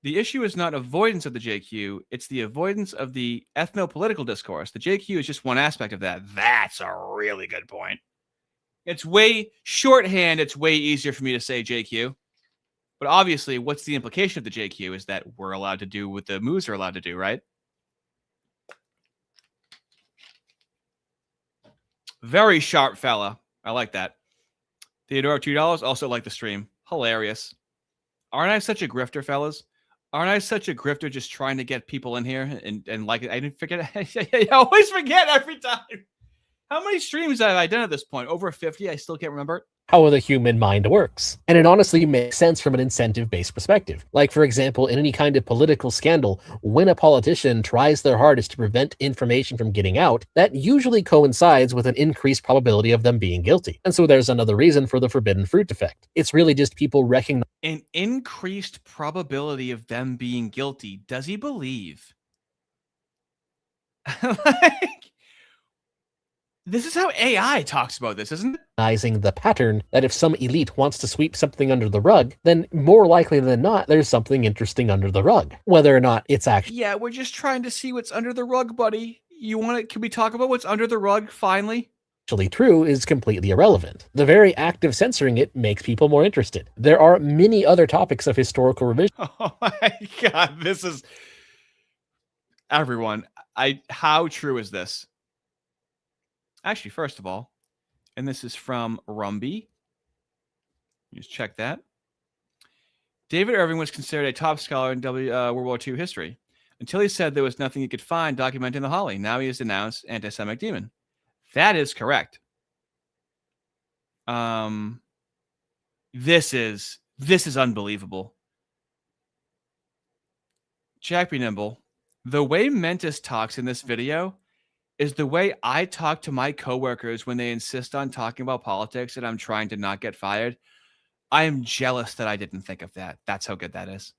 The issue is not avoidance of the JQ, it's the avoidance of the ethno-political discourse. The JQ is just one aspect of that. That's a really good point. It's way shorthand, it's way easier for me to say JQ. But obviously, what's the implication of the JQ is that we're allowed to do what the moves are allowed to do, right? Very sharp fella. I like that. Theodore, $2. Also like the stream. Hilarious. Aren't I such a grifter, fellas? Aren't I such a grifter just trying to get people in here and like it? I didn't forget. I always forget every time. How many streams have I done at this point? Over 50? I still can't remember. How the human mind works. And it honestly makes sense from an incentive-based perspective. Like, for example, in any kind of political scandal, when a politician tries their hardest to prevent information from getting out, that usually coincides with an increased probability of them being guilty. And so there's another reason for the forbidden fruit effect. It's really just people recognizing an increased probability of them being guilty. Does he believe? Like, this is how AI talks about this, isn't it? The pattern that if some elite wants to sweep something under the rug, then more likely than not, there's something interesting under the rug. Whether or not it's actually... Yeah, we're just trying to see what's under the rug, buddy. You want it? Can we talk about what's under the rug, finally? actually true is completely irrelevant. The very act of censoring it makes people more interested. There are many other topics of historical revision. Oh my God, this is everyone. How true is this? Actually, first of all, and this is from Rumby. Just check that. David Irving was considered a top scholar in World War II history until he said there was nothing he could find documenting the Holly. Now he is denounced anti-Semitic demon. That is correct. This is unbelievable. Jack B. Nimble, the way Mentis talks in this video is the way I talk to my coworkers when they insist on talking about politics and I'm trying to not get fired. I am jealous that I didn't think of that. That's how good that is.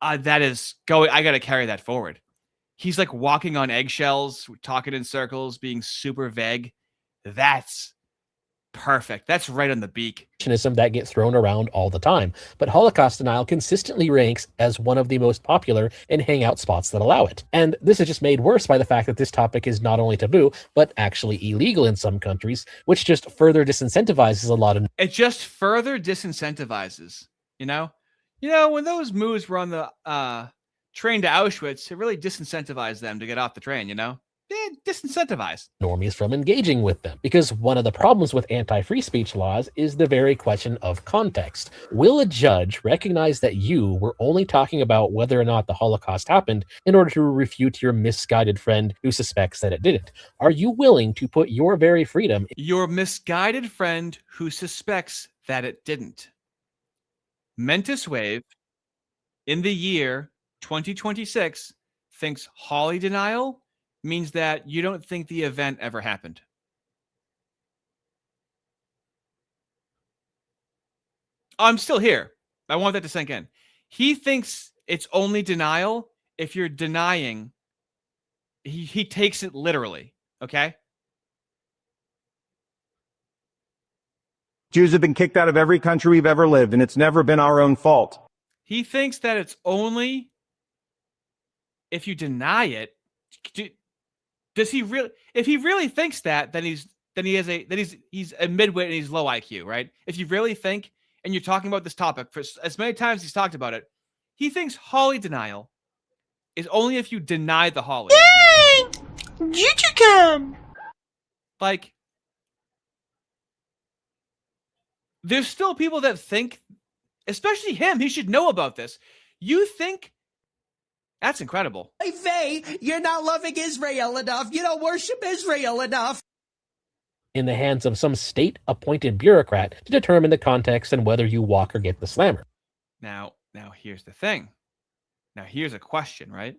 That is going. I got to carry that forward. He's like walking on eggshells, talking in circles, being super vague. That's perfect. That's right on the beak. That get thrown around all the time, but Holocaust denial consistently ranks as one of the most popular and hangout spots that allow it. And this is just made worse by the fact that this topic is not only taboo, but actually illegal in some countries, which just further disincentivizes a lot of. It just further disincentivizes, you know, when those moves were on the train to Auschwitz, it really disincentivized them to get off the train, disincentivized normies from engaging with them, because one of the problems with anti-free speech laws is the very question of context. Will a judge recognize that you were only talking about whether or not the Holocaust happened in order to refute your misguided friend who suspects that it didn't? Are you willing to put your very freedom, your misguided friend who suspects that it didn't? MentisWave in the year 2026 thinks Holly denial means that you don't think the event ever happened. I'm still here. I want that to sink in. He thinks it's only denial if you're denying. He takes it literally, okay? Jews have been kicked out of every country we've ever lived, and it's never been our own fault. He thinks that it's only if you deny it. Does he really? If he really thinks that, then he's a midwit and he's low IQ, right? If you really think, and you're talking about this topic for as many times he's talked about it, he thinks Holly denial is only if you deny the Holly. Dang! Did you come? Like, there's still people that think, especially him, he should know about this. You think? That's incredible. Hey, Faye, you're not loving Israel enough. You don't worship Israel enough. In the hands of some state-appointed bureaucrat to determine the context and whether you walk or get the slammer. Now here's the thing. Now here's a question, right?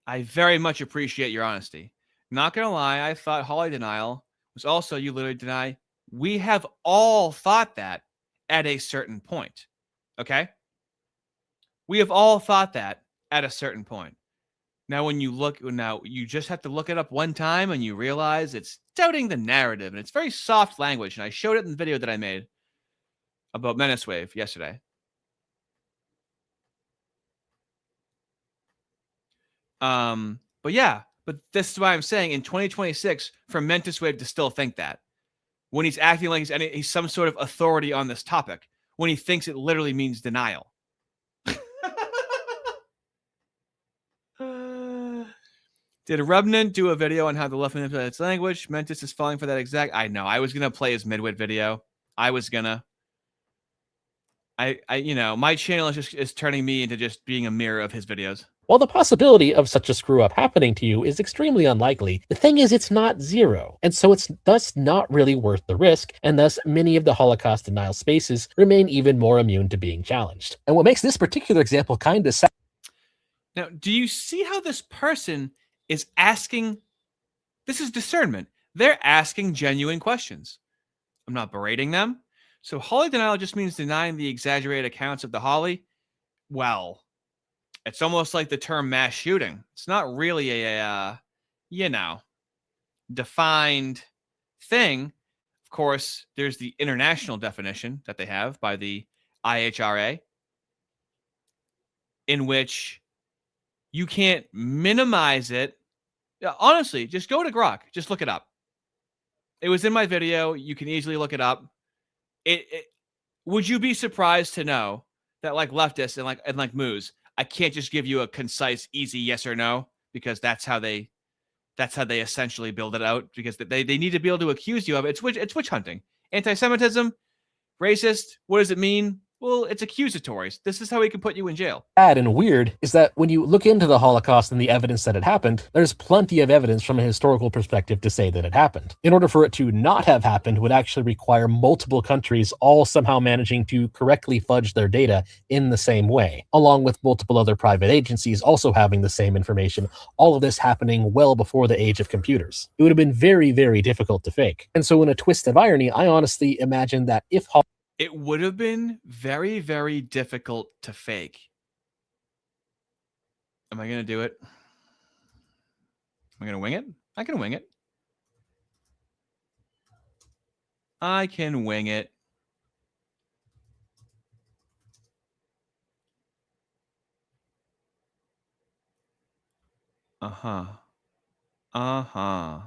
I very much appreciate your honesty. Not gonna lie, I thought Holly denial was also you literally deny. We have all thought that at a certain point. Okay? We have all thought that at a certain point. Now, when you look, you just have to look it up one time and you realize it's doubting the narrative and it's very soft language. And I showed it in the video that I made about MentisWave yesterday. But this is why I'm saying in 2026 for MentisWave to still think that when he's acting like he's some sort of authority on this topic, when he thinks it literally means denial. Did Revenant do a video on how the left manipulates language? Mentis is falling for that exact. I know. I was gonna play his midwit video. My channel is turning me into just being a mirror of his videos. While the possibility of such a screw up happening to you is extremely unlikely, the thing is it's not zero, and so it's thus not really worth the risk, and thus many of the Holocaust denial spaces remain even more immune to being challenged. And what makes this particular example kind of sad. Now, do you see how this person is asking? This is discernment. They're asking genuine questions. I'm not berating them. So Holly denial just means denying the exaggerated accounts of the Holly. Well, it's almost like the term mass shooting. It's not really a defined thing. Of course, there's the international definition that they have by the IHRA, in which you can't minimize it. Honestly, just go to Grok. Just look it up. It was in my video. You can easily look it up. Would you be surprised to know that like leftists and like moos, I can't just give you a concise, easy yes or no, because that's how they essentially build it out, because they need to be able to accuse you of it. It's witch hunting. Anti-Semitism, racist, what does it mean? Well, it's accusatory. This is how we can put you in jail. Bad and weird is that when you look into the Holocaust and the evidence that it happened, there's plenty of evidence from a historical perspective to say that it happened. In order for it to not have happened would actually require multiple countries all somehow managing to correctly fudge their data in the same way, along with multiple other private agencies also having the same information, all of this happening well before the age of computers. It would have been very, very difficult to fake. And so in a twist of irony, I honestly imagine that if it would have been very, very difficult to fake. Am I going to do it? Am I going to wing it? I can wing it. I can wing it. Uh-huh. Uh-huh.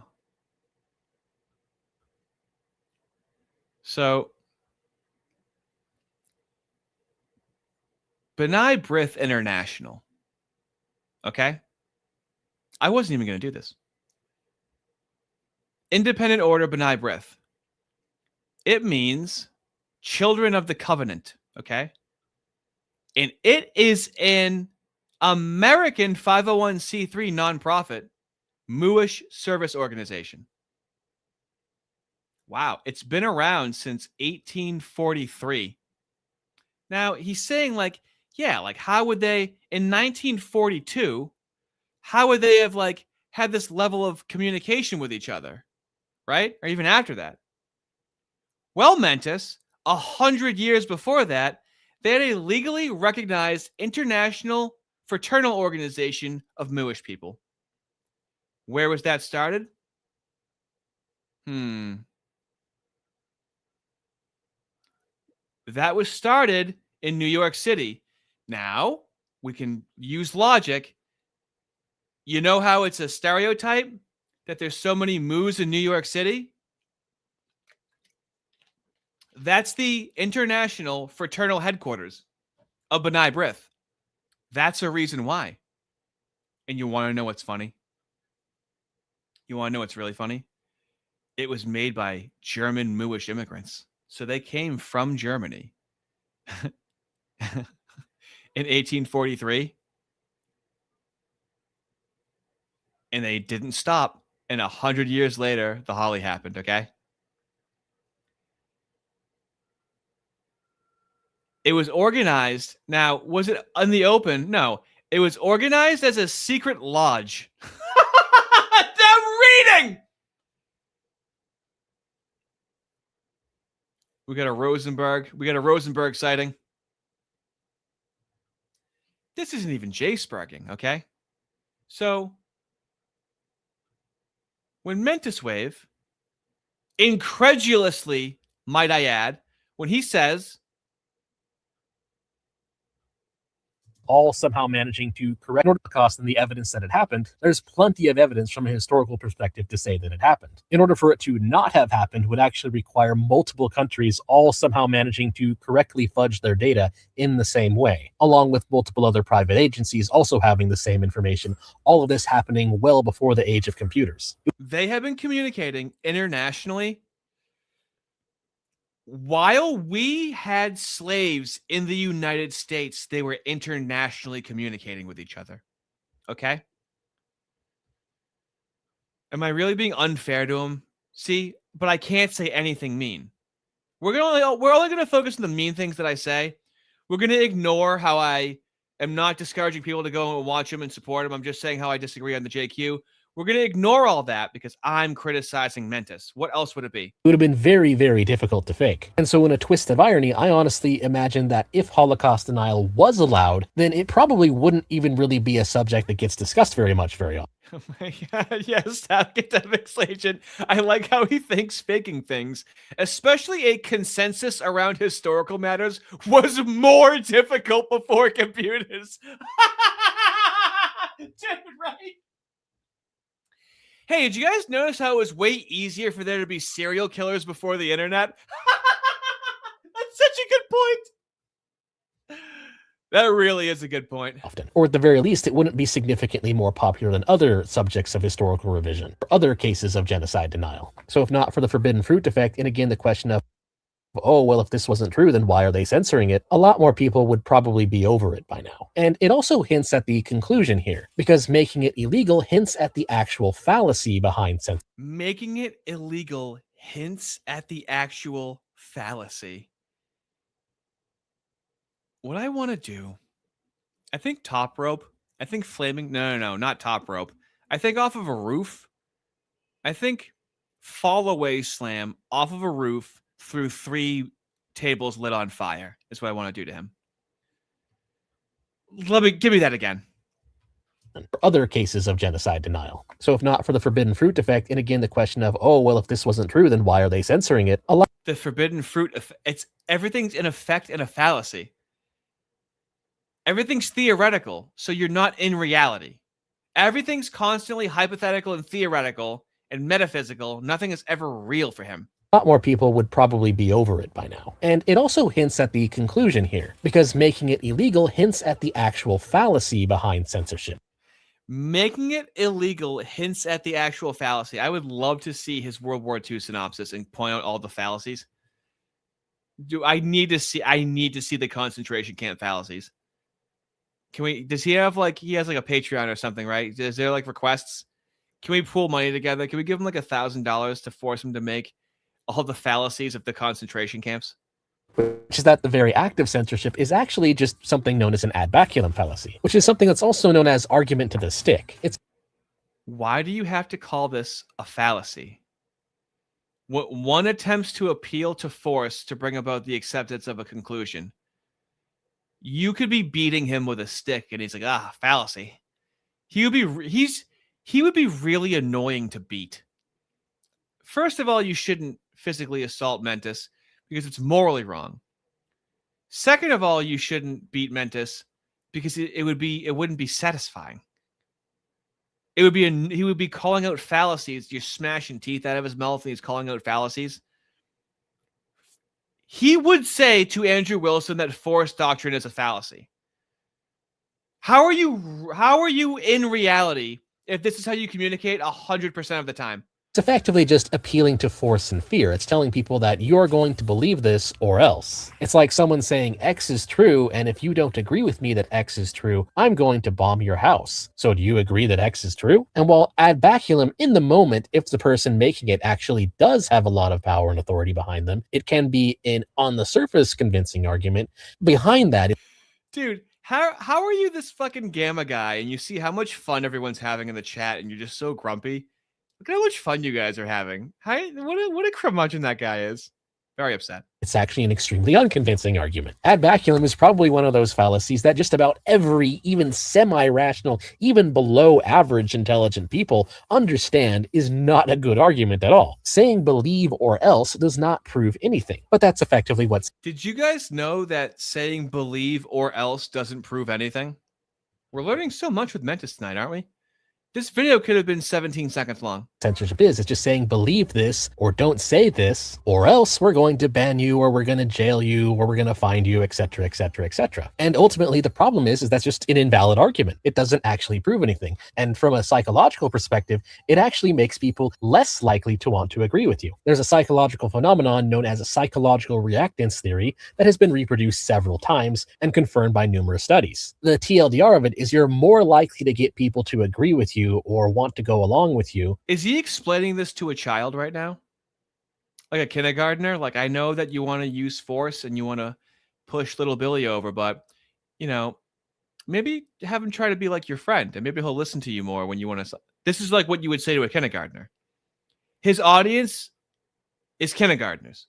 So, B'nai B'rith International. Okay? I wasn't even going to do this. Independent Order B'nai B'rith. It means Children of the Covenant. Okay? And it is an American 501c3 nonprofit Muish service organization. Wow. It's been around since 1843. Now, he's saying like, yeah, like how would they, in 1942, how would they have like had this level of communication with each other, right? Or even after that? Well, Mentis, 100 years before that, they had a legally recognized international fraternal organization of Muish people. Where was that started? That was started in New York City. Now, we can use logic. You know how it's a stereotype that there's so many moos in New York City? That's the international fraternal headquarters of B'nai B'rith. That's a reason why. And you want to know what's funny? You want to know what's really funny? It was made by German Muish immigrants. So they came from Germany in 1843. And they didn't stop. And 100 years later, the Holly happened, okay? It was organized. Now, was it in the open? No. It was organized as a secret lodge. They're reading! We got a Rosenberg sighting. This isn't even J-sparking, okay? So, when MentisWave, incredulously, might I add, when he says, all somehow managing to correct the Holocaust and the evidence that it happened, there's plenty of evidence from a historical perspective to say that it happened. In order for it to not have happened would actually require multiple countries all somehow managing to correctly fudge their data in the same way, along with multiple other private agencies also having the same information, all of this happening well before the age of computers. They have been communicating internationally while we had slaves in the United States. They were internationally communicating with each other. Okay? Am I really being unfair to them? See, but I can't say anything mean. We're only going to focus on the mean things that I say. We're going to ignore how I am not discouraging people to go and watch them and support them. I'm just saying how I disagree on the JQ. We're going to ignore all that because I'm criticizing Mentis. What else would it be? It would have been very, very difficult to fake. And so in a twist of irony, I honestly imagine that if Holocaust denial was allowed, then it probably wouldn't even really be a subject that gets discussed very much very often. Oh my God. Yes, academic agent. I like how he thinks faking things, especially a consensus around historical matters, was more difficult before computers. Dude, right? Hey, did you guys notice how it was way easier for there to be serial killers before the internet? That's such a good point. That really is a good point. Often. Or at the very least, it wouldn't be significantly more popular than other subjects of historical revision, or other cases of genocide denial. So if not for the forbidden fruit effect, and again the question of, oh, well, if this wasn't true, then why are they censoring it? A lot more people would probably be over it by now. And it also hints at the conclusion here, because making it illegal hints at the actual fallacy behind censorship. Making it illegal hints at the actual fallacy. What I want to do, I think top rope. I think flaming. No, not top rope. I think off of a roof. I think fall away slam off of a roof through 3 tables lit on fire is what I want to do to him. Give me that again. For other cases of genocide denial. So if not for the forbidden fruit effect, and again the question of, oh, well, if this wasn't true, then why are they censoring it? The forbidden fruit, everything's in effect in a fallacy. Everything's theoretical, so you're not in reality. Everything's constantly hypothetical and theoretical and metaphysical. Nothing is ever real for him. A lot more people would probably be over it by now. And it also hints at the conclusion here, because making it illegal hints at the actual fallacy behind censorship. Making it illegal hints at the actual fallacy. I would love to see his World War II synopsis and point out all the fallacies. I need to see the concentration camp fallacies. Does he have he has a Patreon or something, right? Is there requests? Can we pool money together? Can we give him $1,000 to force him to make all the fallacies of the concentration camps? Which is that the very act of censorship is actually just something known as an ad baculum fallacy, which is something that's also known as argument to the stick. Why do you have to call this a fallacy? What one attempts to appeal to force to bring about the acceptance of a conclusion. You could be beating him with a stick, and he's like, fallacy. He would be really annoying to beat. First of all, you shouldn't physically assault Mentis because it's morally wrong. Second of all, you shouldn't beat Mentis because it wouldn't be satisfying. He would be calling out fallacies. You're smashing teeth out of his mouth, and he's calling out fallacies. He would say to Andrew Wilson that force doctrine is a fallacy. How are you in reality if this is how you communicate 100% of the time? It's effectively just appealing to force and fear. It's telling people that you're going to believe this or else. It's like someone saying X is true, and if you don't agree with me that X is true, I'm going to bomb your house. So do you agree that X is true? And while ad baculum in the moment, if the person making it actually does have a lot of power and authority behind them, it can be an on the surface convincing argument. Behind that, dude, how are you this fucking gamma guy and you see how much fun everyone's having in the chat and you're just so grumpy? Look at how much fun you guys are having. What a curmudgeon that guy is. Very upset. It's actually an extremely unconvincing argument. Ad baculum is probably one of those fallacies that just about every, even semi-rational, even below average intelligent people understand is not a good argument at all. Saying believe or else does not prove anything, but that's effectively what's... Did you guys know that saying believe or else doesn't prove anything? We're learning so much with Mentis tonight, aren't we? This video could have been 17 seconds long. Censorship is. It's just saying believe this or don't say this or else we're going to ban you or we're going to jail you or we're going to find you, etc., etc., etc. And ultimately the problem is that's just an invalid argument. It doesn't actually prove anything. And from a psychological perspective, it actually makes people less likely to want to agree with you. There's a psychological phenomenon known as a psychological reactance theory that has been reproduced several times and confirmed by numerous studies. The TLDR of it is you're more likely to get people to agree with you or want to go along with you. Is he explaining this to a child right now? Like a kindergartner? Like, I know that you want to use force and you want to push little Billy over, but, maybe have him try to be like your friend and maybe he'll listen to you more when you want to. This is like what you would say to a kindergartner. His audience is kindergartners.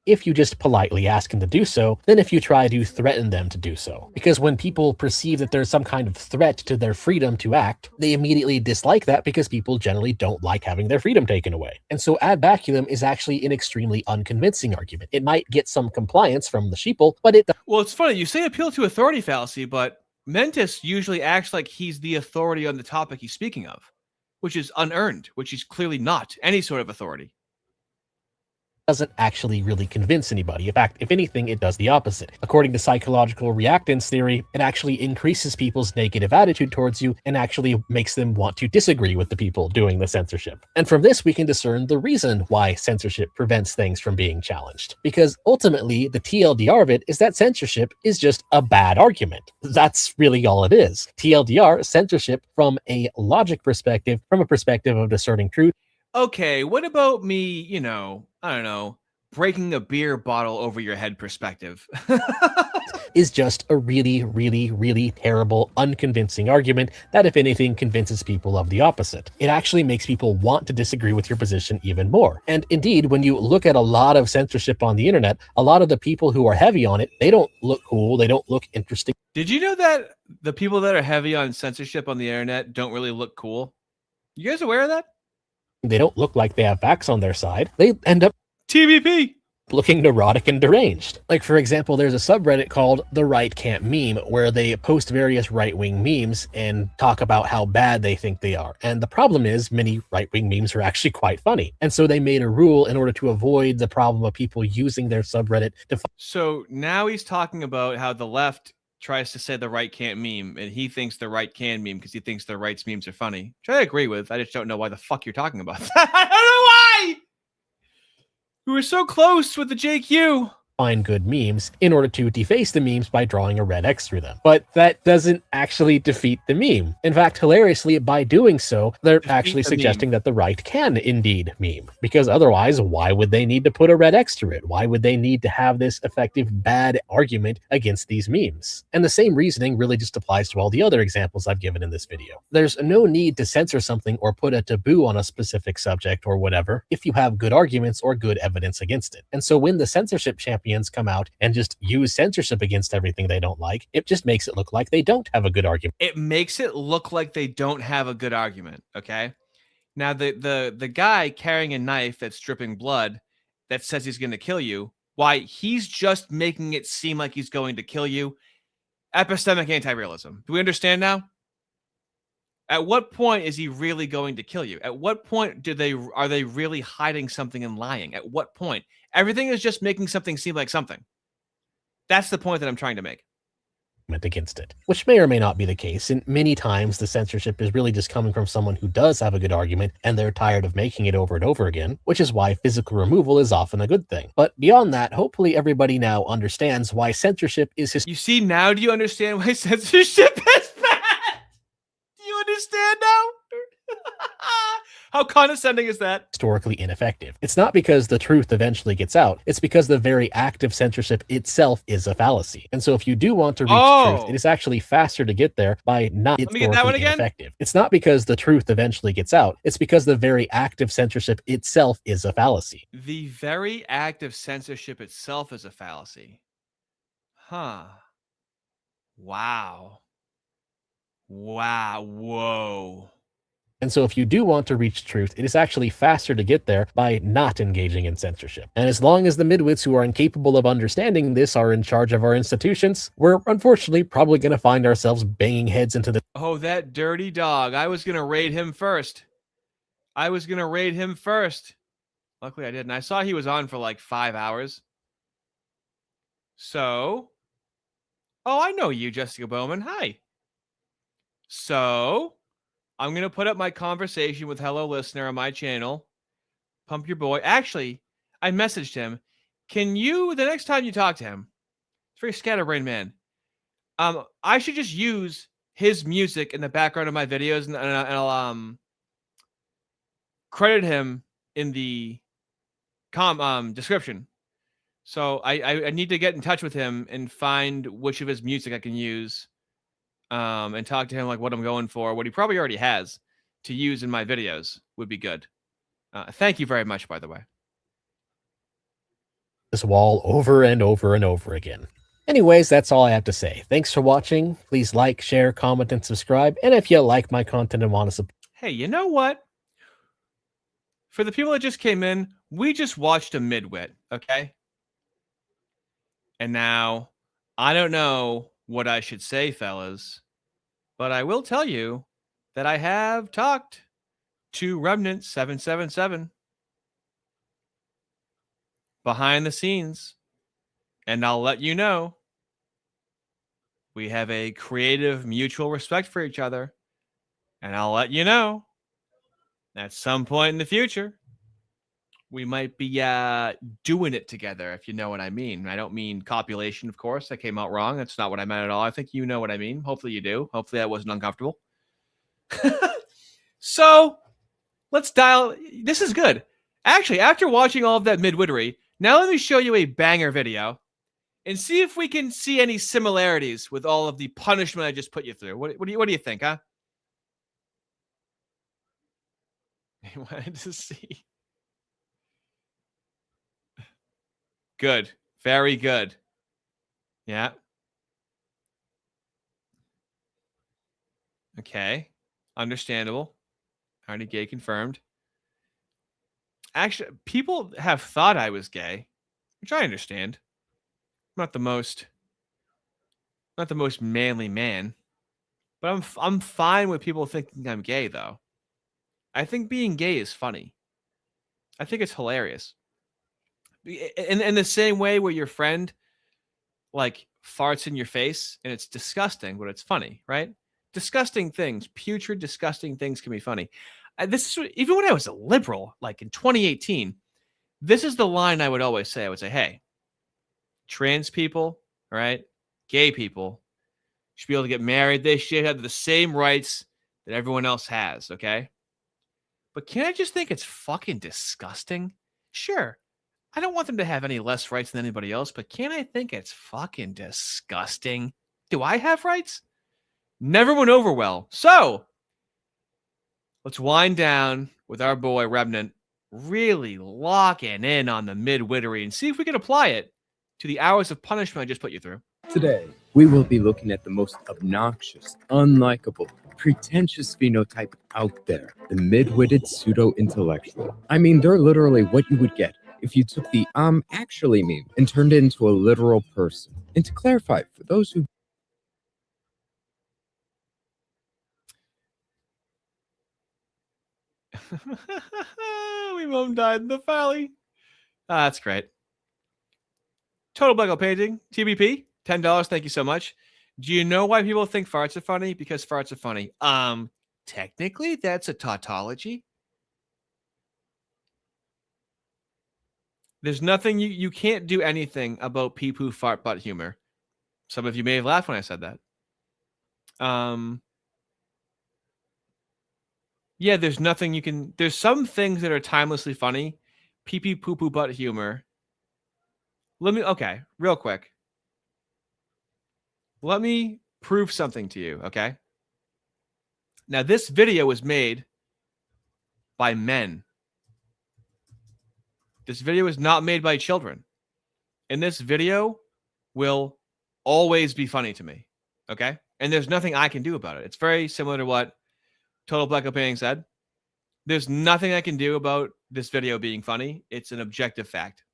If you just politely ask them to do so, than if you try to threaten them to do so. Because when people perceive that there's some kind of threat to their freedom to act, they immediately dislike that because people generally don't like having their freedom taken away. And so ad baculum is actually an extremely unconvincing argument. It might get some compliance from the sheeple, but it... Well, it's funny. You say appeal to authority fallacy, but Mentis usually acts like he's the authority on the topic he's speaking of. which is unearned, which is clearly not any sort of authority. Doesn't actually really convince anybody. In fact, if anything, it does the opposite. According to psychological reactance theory, it actually increases people's negative attitude towards you and actually makes them want to disagree with the people doing the censorship. And from this, we can discern the reason why censorship prevents things from being challenged. Because ultimately, the TLDR of it is that censorship is just a bad argument. That's really all it is. TLDR, censorship, from a logic perspective, from a perspective of discerning truth. Okay, what about me, you know, I don't know, breaking a beer bottle over your head perspective? Is just a really, really, really terrible, unconvincing argument that, if anything, convinces people of the opposite. It actually makes people want to disagree with your position even more. And indeed, when you look at a lot of censorship on the internet, a lot of the people who are heavy on it, they don't look cool, they don't look interesting. Did you know that the people that are heavy on censorship on the internet don't really look cool? You guys aware of that? They don't look like they have facts on their side. They end up TVP looking neurotic and deranged. Like, for example, there's a subreddit called The Right Can't Meme, where they post various right-wing memes and talk about how bad they think they are. And the problem is, many right-wing memes are actually quite funny. And so they made a rule in order to avoid the problem of people using their subreddit to... So now he's talking about how the left tries to say the right can't meme, and he thinks the right can meme because he thinks the right's memes are funny. Which I agree with. I just don't know why the fuck you're talking about that. I don't know why! We were so close with the JQ. Find good memes in order to deface the memes by drawing a red X through them. But that doesn't actually defeat the meme. In fact, hilariously, by doing so, they're actually suggesting that the right can indeed meme. Because otherwise, why would they need to put a red X through it? Why would they need to have this effective bad argument against these memes? And the same reasoning really just applies to all the other examples I've given in this video. There's no need to censor something or put a taboo on a specific subject or whatever if you have good arguments or good evidence against it. And so when the censorship champions come out and just use censorship against everything they don't like, it just makes it look like they don't have a good argument. It makes it look like they don't have a good argument, okay? Now, the guy carrying a knife that's dripping blood that says he's going to kill you, why, he's just making it seem like he's going to kill you. Epistemic anti-realism. Do we understand now? At what point is he really going to kill you? At what point are they really hiding something and lying? At what point? Everything is just making something seem like something. That's the point that I'm trying to make. Against it, which may or may not be the case, and many times the censorship is really just coming from someone who does have a good argument and they're tired of making it over and over again, which is why physical removal is often a good thing. But beyond that, hopefully everybody now understands why censorship is You see, now do you understand why censorship is bad? Do you understand now? How condescending is that? Historically ineffective. It's not because the truth eventually gets out, it's because the very act of censorship itself is a fallacy. And so if you do want to reach truth, it is actually faster to get there by not historically ineffective. It's not because the truth eventually gets out, it's because the very act of censorship itself is a fallacy. The very act of censorship itself is a fallacy. Huh. Wow. Wow. Whoa. And so if you do want to reach truth, it is actually faster to get there by not engaging in censorship. And as long as the midwits who are incapable of understanding this are in charge of our institutions, we're unfortunately probably going to find ourselves banging heads into the... Oh, that dirty dog. I was going to raid him first. Luckily, I didn't. I saw he was on for like 5 hours. So... Oh, I know you, Jessica Bowman. Hi. So... I'm going to put up my conversation with Hello Listener on my channel. Pump your boy. Actually, I messaged him. Can you, the next time you talk to him, it's very scatterbrained man. I should just use his music in the background of my videos and I'll credit him in the description. So I need to get in touch with him and find which of his music I can use. And talk to him like what I'm going for, what he probably already has to use in my videos would be good. Thank you very much, by the way. This wall over and over and over again. Anyways, that's all I have to say. Thanks for watching. Please like, share, comment, and subscribe. And if you like my content and want to support... Hey, you know what? For the people that just came in, we just watched a midwit, okay? And now, I don't know what I should say, fellas. But I will tell you that I have talked to Remnant 777 behind the scenes, and I'll let you know we have a creative mutual respect for each other, and I'll let you know at some point in the future we might be doing it together, if you know what I mean. I don't mean copulation, of course. That came out wrong. That's not what I meant at all. I think you know what I mean. Hopefully you do. Hopefully that wasn't uncomfortable. So let's dial. This is good. Actually, after watching all of that midwittery, now let me show you a banger video and see if we can see any similarities with all of the punishment I just put you through. What do you think, huh? I wanted to see. Good. Very good. Yeah. Okay. Understandable. Already gay confirmed. Actually, people have thought I was gay, which I understand. I'm not the most manly man, but I'm fine with people thinking I'm gay, though. I think being gay is funny. I think it's hilarious. In the same way where your friend like farts in your face and it's disgusting, but it's funny, right? Disgusting things, putrid, disgusting things can be funny. This is even when I was a liberal, like in 2018. This is the line I would always say. I would say, "Hey, trans people, right? Gay people should be able to get married. They should have the same rights that everyone else has, okay? But can I just think it's fucking disgusting? Sure, I don't want them to have any less rights than anybody else, but can I think it's fucking disgusting? Do I have rights? Never went over well. So let's wind down with our boy Remnant really locking in on the midwittery and see if we can apply it to the hours of punishment I just put you through. Today, we will be looking at the most obnoxious, unlikable, pretentious phenotype out there, the mid-witted pseudo-intellectual. I mean, they're literally what you would get if you took the actually meme and turned it into a literal person. And to clarify, for those who we mom died in the valley. That's great. Total Blackout Painting, TBP, $10. Thank you so much. Do you know why people think farts are funny? Because farts are funny. Technically, that's a tautology. There's nothing you can't do anything about pee poo fart butt humor. Some of you may have laughed when I said that. Yeah, there's nothing you can. There's some things that are timelessly funny. Pee pee poo poo butt humor. Okay, real quick. Let me prove something to you, okay? Now, this video was made by men. This video is not made by children. And this video will always be funny to me, okay? And there's nothing I can do about it. It's very similar to what Total Blackout Painting said. There's nothing I can do about this video being funny. It's an objective fact.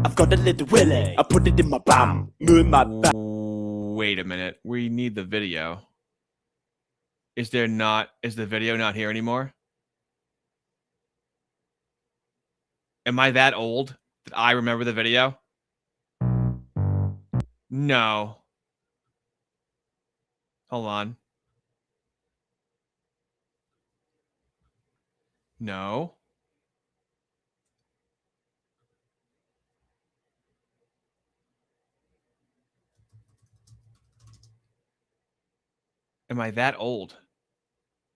I've got a little willy. I put it in my bum. Move my back. Wait a minute. We need the video. Is the video not here anymore? Am I that old that I remember the video? No. Hold on. No. Am I that old?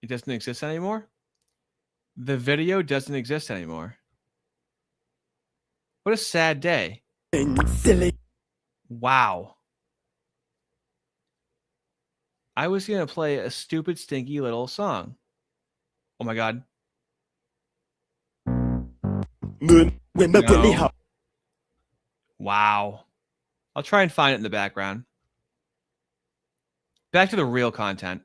It doesn't exist anymore? The video doesn't exist anymore. What a sad day. Silly. Wow. I was going to play a stupid, stinky little song. Oh my God. No. Wow. I'll try and find it in the background. Back to the real content.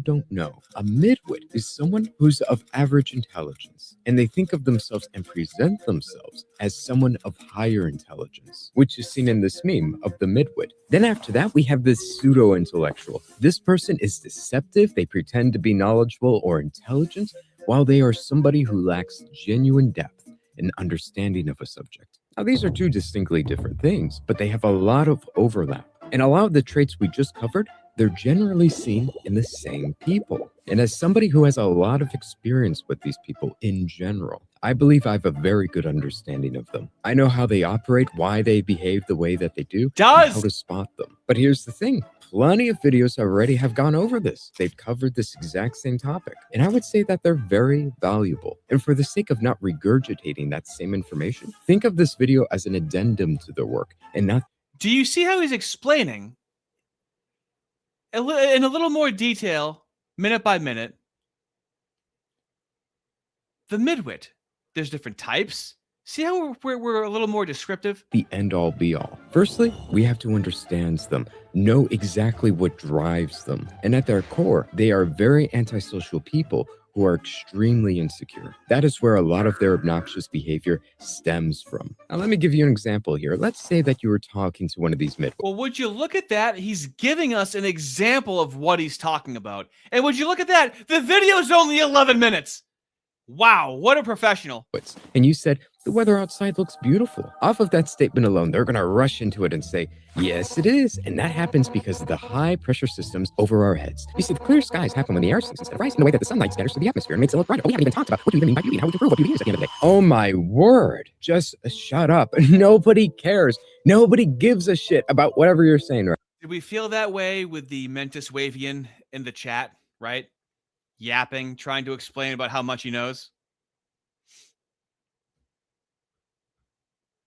don't know, a midwit is someone who's of average intelligence, and they think of themselves and present themselves as someone of higher intelligence, which is seen in this meme of the midwit. Then after that, we have this pseudo-intellectual. This person is deceptive, they pretend to be knowledgeable or intelligent, while they are somebody who lacks genuine depth and understanding of a subject. Now, these are two distinctly different things, but they have a lot of overlap. And a lot of the traits we just covered, they're generally seen in the same people. And as somebody who has a lot of experience with these people in general, I believe I have a very good understanding of them. I know how they operate, why they behave the way that they do, and how to spot them. But here's the thing. Plenty of videos already have gone over this. They've covered this exact same topic. And I would say that they're very valuable. And for the sake of not regurgitating that same information, think of this video as an addendum to their work and not. Do you see how he's explaining in a little more detail, minute by minute, the midwit? There's different types. See how we're a little more descriptive? The end-all be-all. Firstly, we have to understand them, know exactly what drives them. And at their core, they are very antisocial people who are extremely insecure. That is where a lot of their obnoxious behavior stems from. Now, let me give you an example here. Let's say that you were talking to one of these midwits. Well, would you look at that? He's giving us an example of what he's talking about. And would you look at that? The video's only 11 minutes. Wow, what a professional. And you said, the weather outside looks beautiful. Off of that statement alone, they're going to rush into it and say, yes, it is. And that happens because of the high pressure systems over our heads. You see, the clear skies happen when the air sinks instead of rising in the way that the sunlight scatters through the atmosphere and makes it look brighter. We haven't even talked about what do you even mean by beauty and how we can prove what beauty is at the end of the day. Oh my word. Just shut up. Nobody cares. Nobody gives a shit about whatever you're saying, right? Did we feel that way with the MentisWavean in the chat, right? Yapping, trying to explain about how much he knows.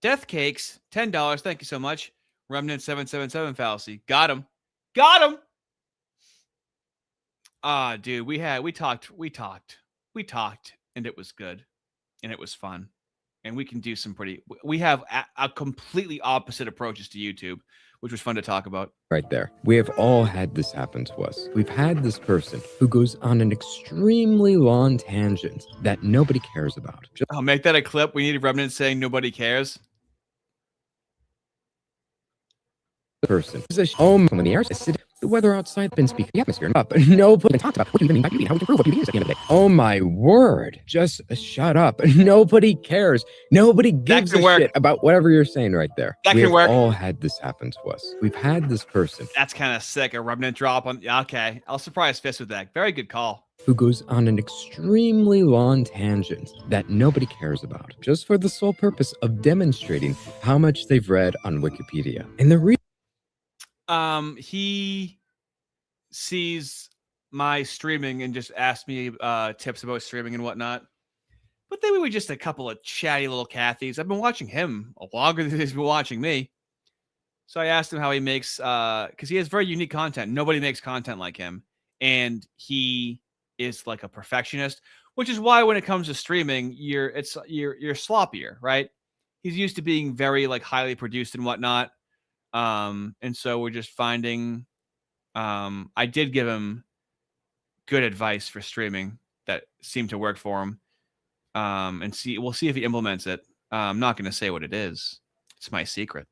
Death Cakes, $10. Thank you so much. Remnant 777 fallacy. Got him. Got him. Ah, dude, we talked, and it was good. And it was fun. And we can do some we have a completely opposite approaches to YouTube, which was fun to talk about. Right there. We have all had this happen to us. We've had this person who goes on an extremely long tangent that nobody cares about. I'll make that a clip. We need a Remnant saying nobody cares. The person. When the air is the weather outside been speaking the atmosphere up. Nobody talked about what do you even mean by beauty and how we can prove what beauty is at the end of the day. Oh my word. Just shut up. Nobody cares. Nobody gives a shit about whatever you're saying right there. That can work. We've all had this happen to us. We've had this person. That's kind of sick. A Remnant drop on. Okay. I'll surprise Fist with that. Very good call. Who goes on an extremely long tangent that nobody cares about, just for the sole purpose of demonstrating how much they've read on Wikipedia. And the reason he sees my streaming and just asked me tips about streaming and whatnot. But then we were just a couple of chatty little Cathys. I've been watching him longer than he's been watching me. So I asked him how he makes, because he has very unique content. Nobody makes content like him. And he is like a perfectionist, which is why when it comes to streaming, you're sloppier, right? He's used to being very like highly produced and whatnot. And so we're just finding, I did give him good advice for streaming that seemed to work for him. And we'll see if he implements it. I'm not going to say what it is. It's my secret.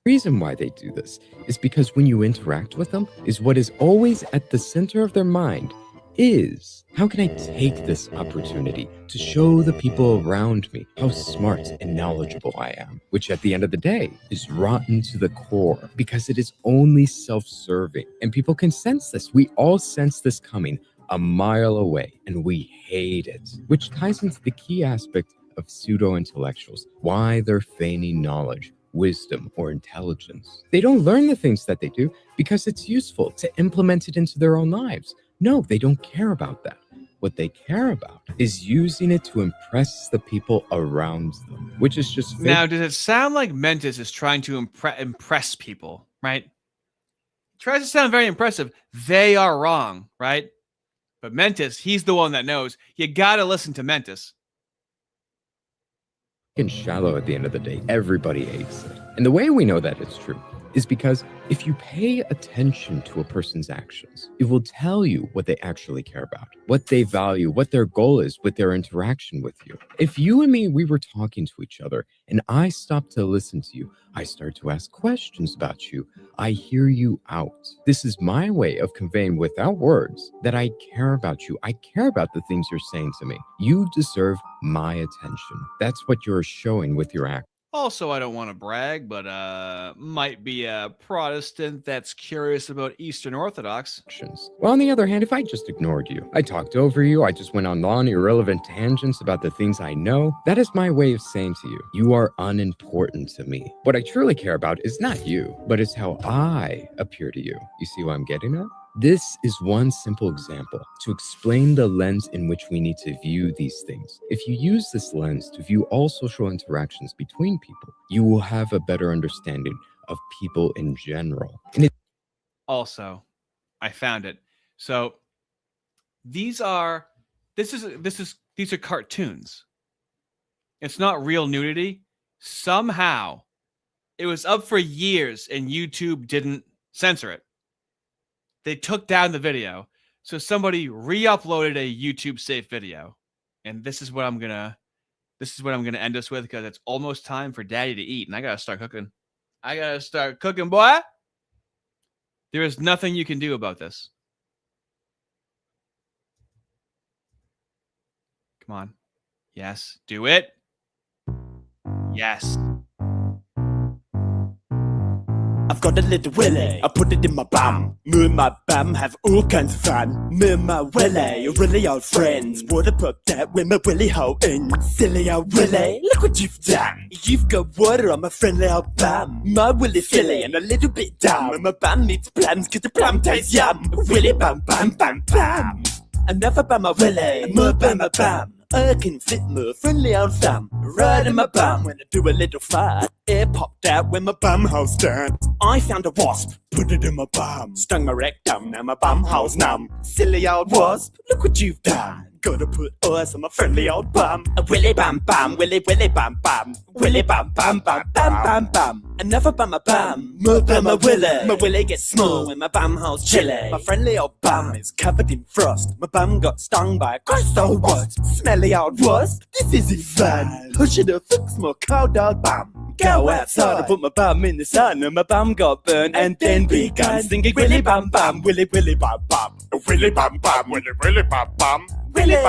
The reason why they do this is because when you interact with them is what is always at the center of their mind is, how can I take this opportunity to show the people around me how smart and knowledgeable I am? Which at the end of the day is rotten to the core because it is only self-serving. And people can sense this. We all sense this coming a mile away and we hate it. Which ties into the key aspect of pseudo-intellectuals, why they're feigning knowledge, wisdom, or intelligence. They don't learn the things that they do because it's useful to implement it into their own lives. No, they don't care about that. What they care about is using it to impress the people around them, which is just fake. Now, does it sound like Mentis is trying to impress people, right? Tries to sound very impressive. They are wrong, right? But Mentis, he's the one that knows. You got to listen to Mentis. And shallow at the end of the day. Everybody hates it. And the way we know that it's true is because if you pay attention to a person's actions, it will tell you what they actually care about, what they value, what their goal is with their interaction with you. If you and me, we were talking to each other and I stopped to listen to you, I start to ask questions about you, I hear you out. This is my way of conveying without words that I care about you. I care about the things you're saying to me. You deserve my attention. That's what you're showing with your act. Also, I don't want to brag, but might be a Protestant that's curious about Eastern Orthodox. Well, on the other hand, if I just ignored you, I talked over you, I just went on long, irrelevant tangents about the things I know, that is my way of saying to you, you are unimportant to me. What I truly care about is not you, but it's how I appear to you. You see what I'm getting at? This is one simple example to explain the lens in which we need to view these things. If you use this lens to view all social interactions between people, you will have a better understanding of people in general. And Also, I found it. So these are cartoons. It's not real nudity. Somehow it was up for years and YouTube didn't censor it. They took down the video. So somebody re-uploaded a YouTube safe video. And this is what I'm gonna end us with, because it's almost time for Daddy to eat and I gotta start cooking. Boy. There is nothing you can do about this. Come on. Yes, do it. Yes. I've got a little willy, I put it in my bum. Me and my bum have all kinds of fun. Me and my willy are really old friends. Wanna put that with my willy hole in. Silly old willy, look what you've done. You've got water on my friendly old bum. My willy's silly and a little bit dumb. And my bum needs plums cause the plum tastes yum. Willy bum bum bum bum. Another bum my willy, more bum my bum. I can fit my friendly old thumb right in my bum. When I do a little fart, it popped out when my bum hole's done. I found a wasp, put it in my bum. Stung my rectum, now my bum hole's numb. Silly old wasp, look what you've done. Gotta put oils on my friendly old bum. A willy bum bum, willy bum bum. Willy bum bum bum bum bum bum. Another bum my bum, more bum my willy. My willy gets small when my bum hole's chilly. My friendly old bum is covered in frost. My bum got stung by a gross old wasp. Smelly old wasp, this isn't fun. I should have fixed my cold old bum. Go outside and put my bum in the sun, and my bum got burned and then begun singing willy bum bum, willy bum bum. Willy bum bum, willy bum bum.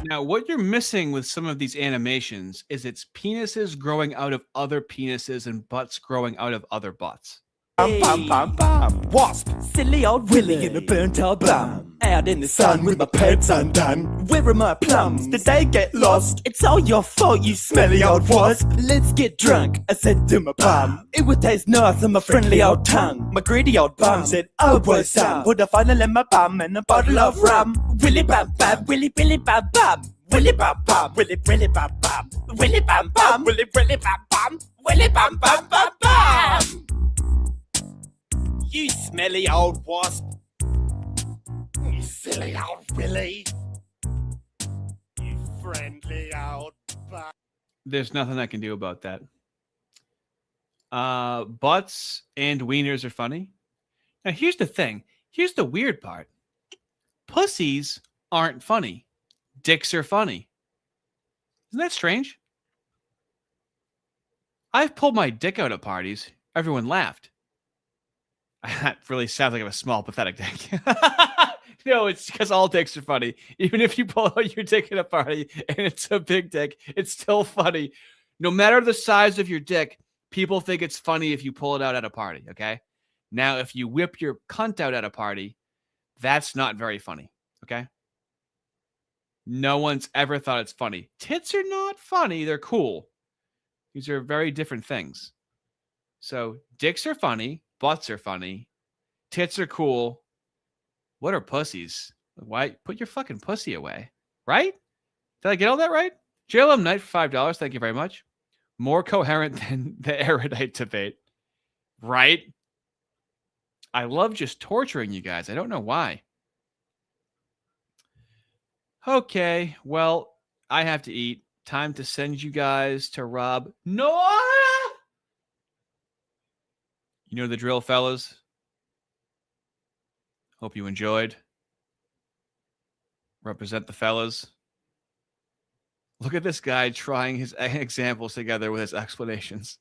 Now, what you're missing with some of these animations is it's penises growing out of other penises and butts growing out of other butts. Bum bum bum bum. Wasp, silly old willy in a burnt old bum. Out in the sun with my pants undone. Where are my plums? Did they get lost? It's all your fault, you smelly old wasp. Let's get drunk, I said to my bum. It would taste nice on my friendly old tongue. My greedy old bum said, oh boy son, put a funnel in my bum and a bottle of rum. Willy bum bum, willy bum bum. Willy bum bum, willy bum bum. Willy bum bum, willy bum bum. Willy bum bum bum bum. You smelly old wasp. You silly old Willy. You friendly old bum. There's nothing I can do about that. Butts and wieners are funny. Now, here's the thing. Here's the weird part. Pussies aren't funny. Dicks are funny. Isn't that strange? I've pulled my dick out at parties. Everyone laughed. That really sounds like a small, pathetic dick. No, it's because all dicks are funny. Even if you pull out your dick at a party and it's a big dick, it's still funny. No matter the size of your dick, people think it's funny if you pull it out at a party, okay? Now, if you whip your cunt out at a party, that's not very funny, okay? No one's ever thought it's funny. Tits are not funny. They're cool. These are very different things. So dicks are funny. Butts are funny. Tits are cool. What are pussies? Why? Put your fucking pussy away. Right? Did I get all that right? JLM Knight for $5. Thank you very much. More coherent than the erudite debate. Right? I love just torturing you guys. I don't know why. Okay, well, I have to eat. Time to send you guys to Rob. No! You know the drill, fellas. Hope you enjoyed. Represent the fellas. Look at this guy trying his examples together with his explanations.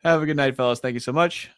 Have a good night, fellas. Thank you so much.